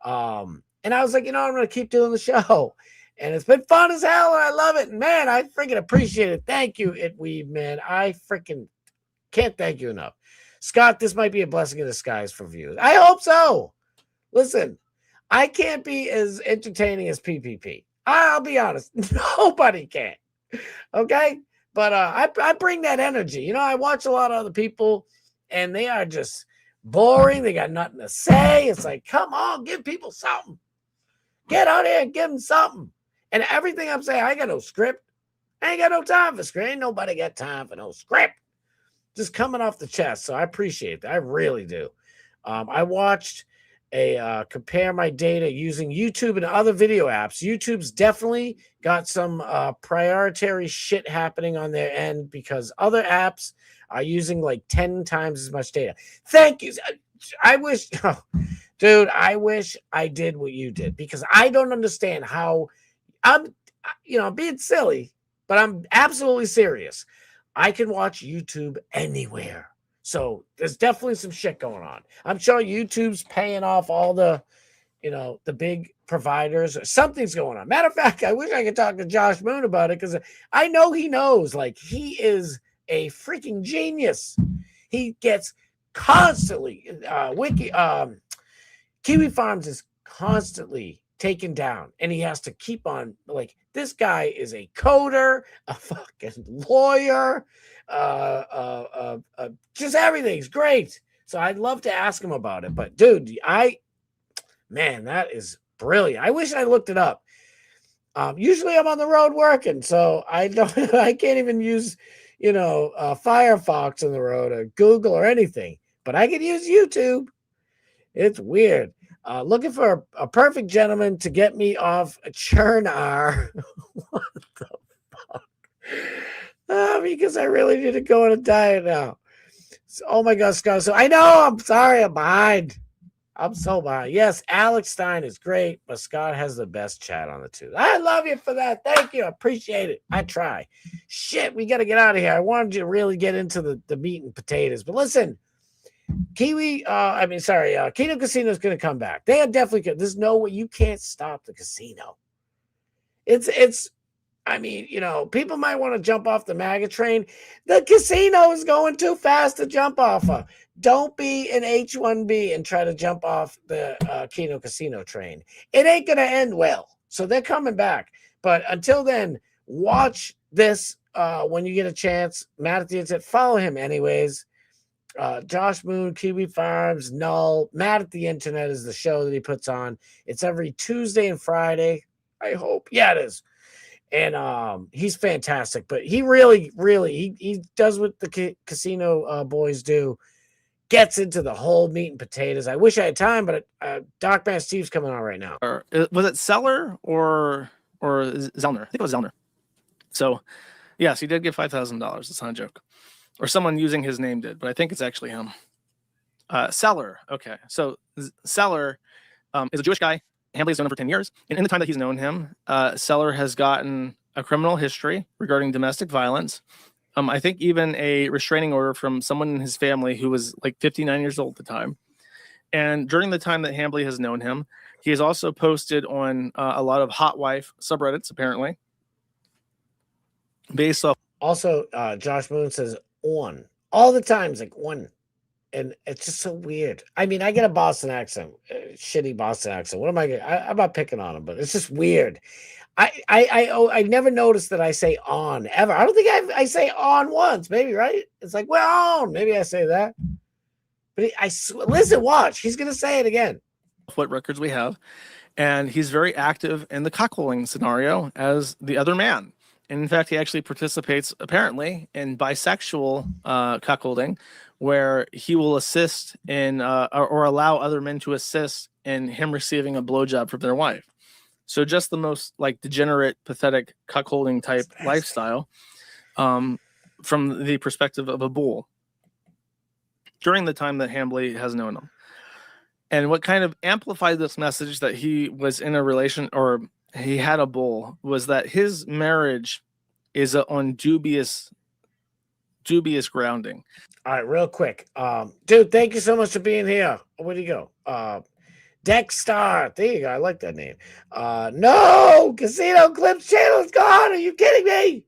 And I was like, you know, I'm going to keep doing the show. And it's been fun as hell, and I love it. And, man, I freaking appreciate it. Thank you, Itweave, man. I freaking can't thank you enough. Scott, this might be a blessing in disguise for viewers. I hope so. Listen, I can't be as entertaining as PPP. I'll be honest. Nobody can. Okay? But I bring that energy. You know, I watch a lot of other people, and they are just boring. They got nothing to say. It's like, come on, give people something. Get out here and give them something. And everything I'm saying, I got no script. I ain't got no time for script. Ain't nobody got time for no script. Just coming off the chest. So I appreciate that. I really do. I watched a compare my data using YouTube and other video apps. YouTube's definitely got some priority shit happening on their end because other apps are using like 10 times as much data. Thank you. I wish, dude, I wish I did what you did because I don't understand how I'm being silly, but I'm absolutely serious. I can watch YouTube anywhere. So there's definitely some shit going on. I'm sure YouTube's paying off all the, the big providers. Something's going on. Matter of fact, I wish I could talk to Josh Moon about it because I know he knows. Like, he is a freaking genius. He gets constantly Kiwi Farms is constantly taken down, and he has to keep on. Like, this guy is a coder, a fucking lawyer. Just everything's great. So I'd love to ask him about it. But dude, man, that is brilliant. I wish I looked it up. Usually I'm on the road working, so I can't even use, Firefox on the road or Google or anything. But I can use YouTube. It's weird. Looking for a perfect gentleman to get me off a churn R. What the fuck? Because I really need to go on a diet now. So, oh my God, Scott. So I know, I'm sorry, I'm behind. I'm so behind. Yes, Alex Stein is great, but Scott has the best chat on the two. I love you for that. Thank you. I appreciate it. I try. Shit, we got to get out of here. I wanted you to really get into the meat and potatoes. But listen, Kino Casino is going to come back. They are definitely good. There's no way you can't stop the casino. People might want to jump off the MAGA train. The casino is going too fast to jump off of. Don't be an H1B and try to jump off the Kino Casino train. It ain't going to end well. So they're coming back. But until then, watch this when you get a chance. Matt at the Internet, follow him anyways. Josh Moon, Kiwi Farms, Null. Matt at the Internet is the show that he puts on. It's every Tuesday and Friday, I hope. Yeah, it is. And he's fantastic. But he really, he does what the casino boys do. Gets into the whole meat and potatoes. I wish I had time, but Doc Man Steve's coming on right now. Was it Seller or Zellner? I think it was Zellner. So, yes, he did get $5,000. It's not a joke. Or someone using his name did, but I think it's actually him. Seller. Okay. So Seller is a Jewish guy. Hambly's known him for 10 years. And in the time that he's known him, Seller has gotten a criminal history regarding domestic violence. I think even a restraining order from someone in his family who was like 59 years old at the time. And during the time that Hambly has known him, he has also posted on a lot of hot wife subreddits, apparently. Based off. Also, Josh Moon says on. All the times, like one. And it's just so weird. I mean, I get a Boston accent, shitty Boston accent. What am I getting? I'm not picking on him, but it's just weird. I never noticed that I say on ever. I don't think I say on once, maybe, right? It's like, we're on. Maybe I say that. But listen, watch. He's going to say it again. What records we have. And he's very active in the cuckolding scenario as the other man. And in fact, he actually participates, apparently, in bisexual cuckolding, where he will assist in or allow other men to assist in him receiving a blowjob from their wife. So just the most like degenerate, pathetic cuckolding type lifestyle from the perspective of a bull during the time that Hambly has known him. And what kind of amplified this message that he was in a relation or he had a bull was that his marriage is on dubious grounding. All right, real quick. Dude, thank you so much for being here. Where'd he go? Dexstar. There you go. I like that name. No, Casino Clips channel is gone. Are you kidding me?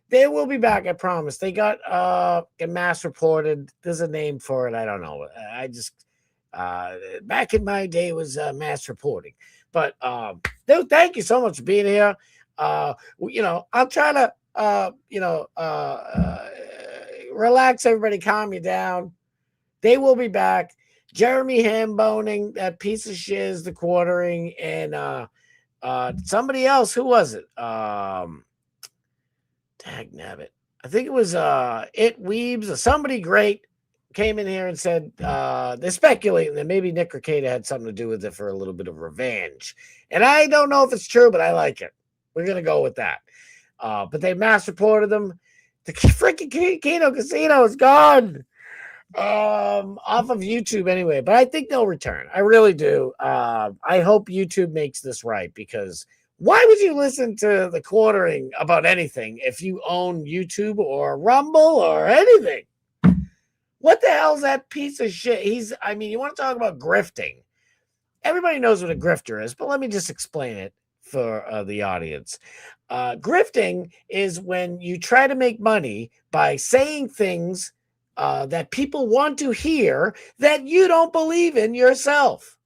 They will be back, I promise. They got mass reported. There's a name for it. I don't know. I just back in my day it was mass reporting. But dude, thank you so much for being here. You know, I'll try to relax everybody, calm you down. They will be back. Jeremy Hamboning, that piece of shiz, the quartering, and somebody else. Who was it? Dagnabbit. I think it was It Weebs or somebody great came in here and said they're speculating that maybe Nick Rekieta had something to do with it for a little bit of revenge. And I don't know if it's true, but I like it. We're going to go with that. But they mass reported them. The freaking Kino Casino is gone. Off of YouTube anyway, but I think they'll return. I really do. I hope YouTube makes this right, because why would you listen to the quartering about anything if you own YouTube or Rumble or anything? What the hell's that piece of shit? You want to talk about grifting? Everybody knows what a grifter is, but let me just explain it for the audience. Grifting is when you try to make money by saying things that people want to hear that you don't believe in yourself.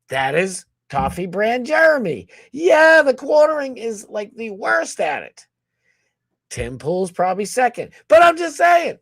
That is Coffee Brand Jeremy. Yeah, the quartering is like the worst at it. Tim Pool's probably second, but I'm just saying.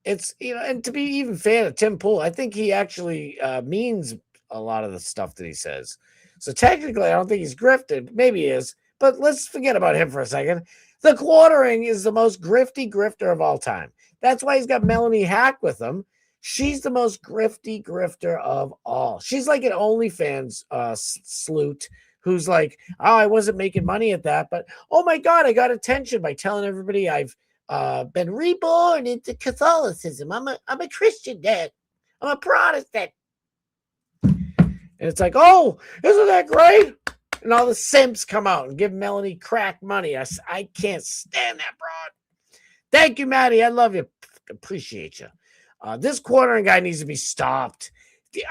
It's, and to be even fair to Tim Pool, I think he actually means a lot of the stuff that he says. So technically, I don't think he's grifted. Maybe he is, but let's forget about him for a second. The quartering is the most grifty grifter of all time. That's why he's got Melanie Hack with him. She's the most grifty grifter of all. She's like an OnlyFans sloot who's like, oh, I wasn't making money at that, but oh my God, I got attention by telling everybody I've been reborn into Catholicism. I'm a Christian dad. I'm a Protestant. And it's like, oh, isn't that great? And all the simps come out and give Melanie crack money. I can't stand that broad. Thank you, Maddie. I love you. Appreciate you. This quartering guy needs to be stopped.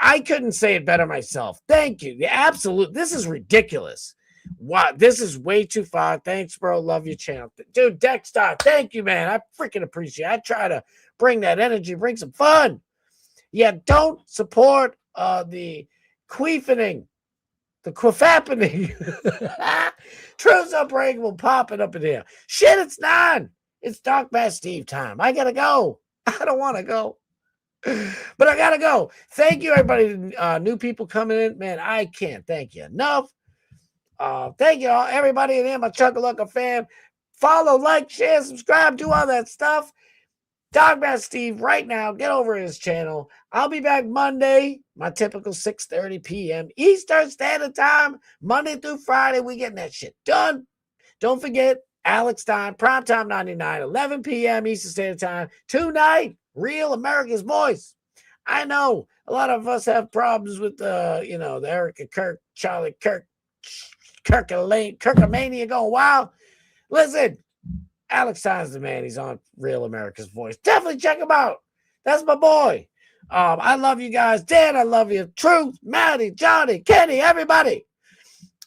I couldn't say it better myself. Thank you. This is ridiculous. Wow, this is way too far. Thanks, bro. Love your channel. Dude, Dexstar, thank you, man. I freaking appreciate it. I try to bring that energy, bring some fun. Yeah, don't support the queefening. The quaffappening. Truth's unbreakable popping up in here. Shit, it's 9. It's Dark Bass Steve time. I gotta go. I don't want to go, but I gotta go. Thank you, everybody. New people coming in. Man, I can't thank you enough. Thank you all, everybody in here, my Chuckalunka fam. Follow, like, share, subscribe, do all that stuff. Dogman Steve, right now, get over his channel. I'll be back Monday, my typical 6:30 p.m. Eastern Standard Time, Monday through Friday. We getting that shit done. Don't forget, Alex Stein, Primetime 99, 11 p.m. Eastern Standard Time. Tonight, Real America's Voice. I know a lot of us have problems with the Erica Kirk, Charlie Kirk, Kirkomania going wild. Listen. Alex Stein's the man. He's on Real America's Voice. Definitely check him out. That's my boy. I love you guys. Dan, I love you. Truth, Maddie, Johnny, Kenny, everybody.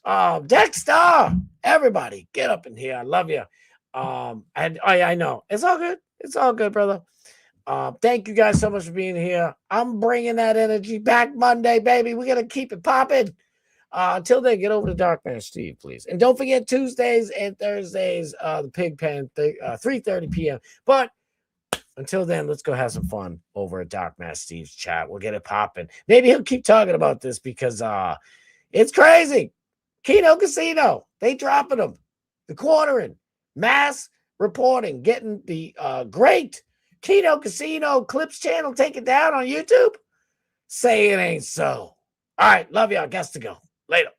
Dexstar, everybody, get up in here. I love you. I know. It's all good. It's all good, brother. Thank you guys so much for being here. I'm bringing that energy back Monday, baby. We're going to keep it popping. Until then, get over to Dark Man Steve, please. And don't forget Tuesdays and Thursdays, the Pig Pen, 3:30 p.m. But until then, let's go have some fun over at Dark Man Steve's chat. We'll get it popping. Maybe he'll keep talking about this because it's crazy. Kino Casino, they dropping them. The quartering, mass reporting, getting the great Kino Casino Clips channel taken down on YouTube. Say it ain't so. All right, love y'all. Guess to go. Later.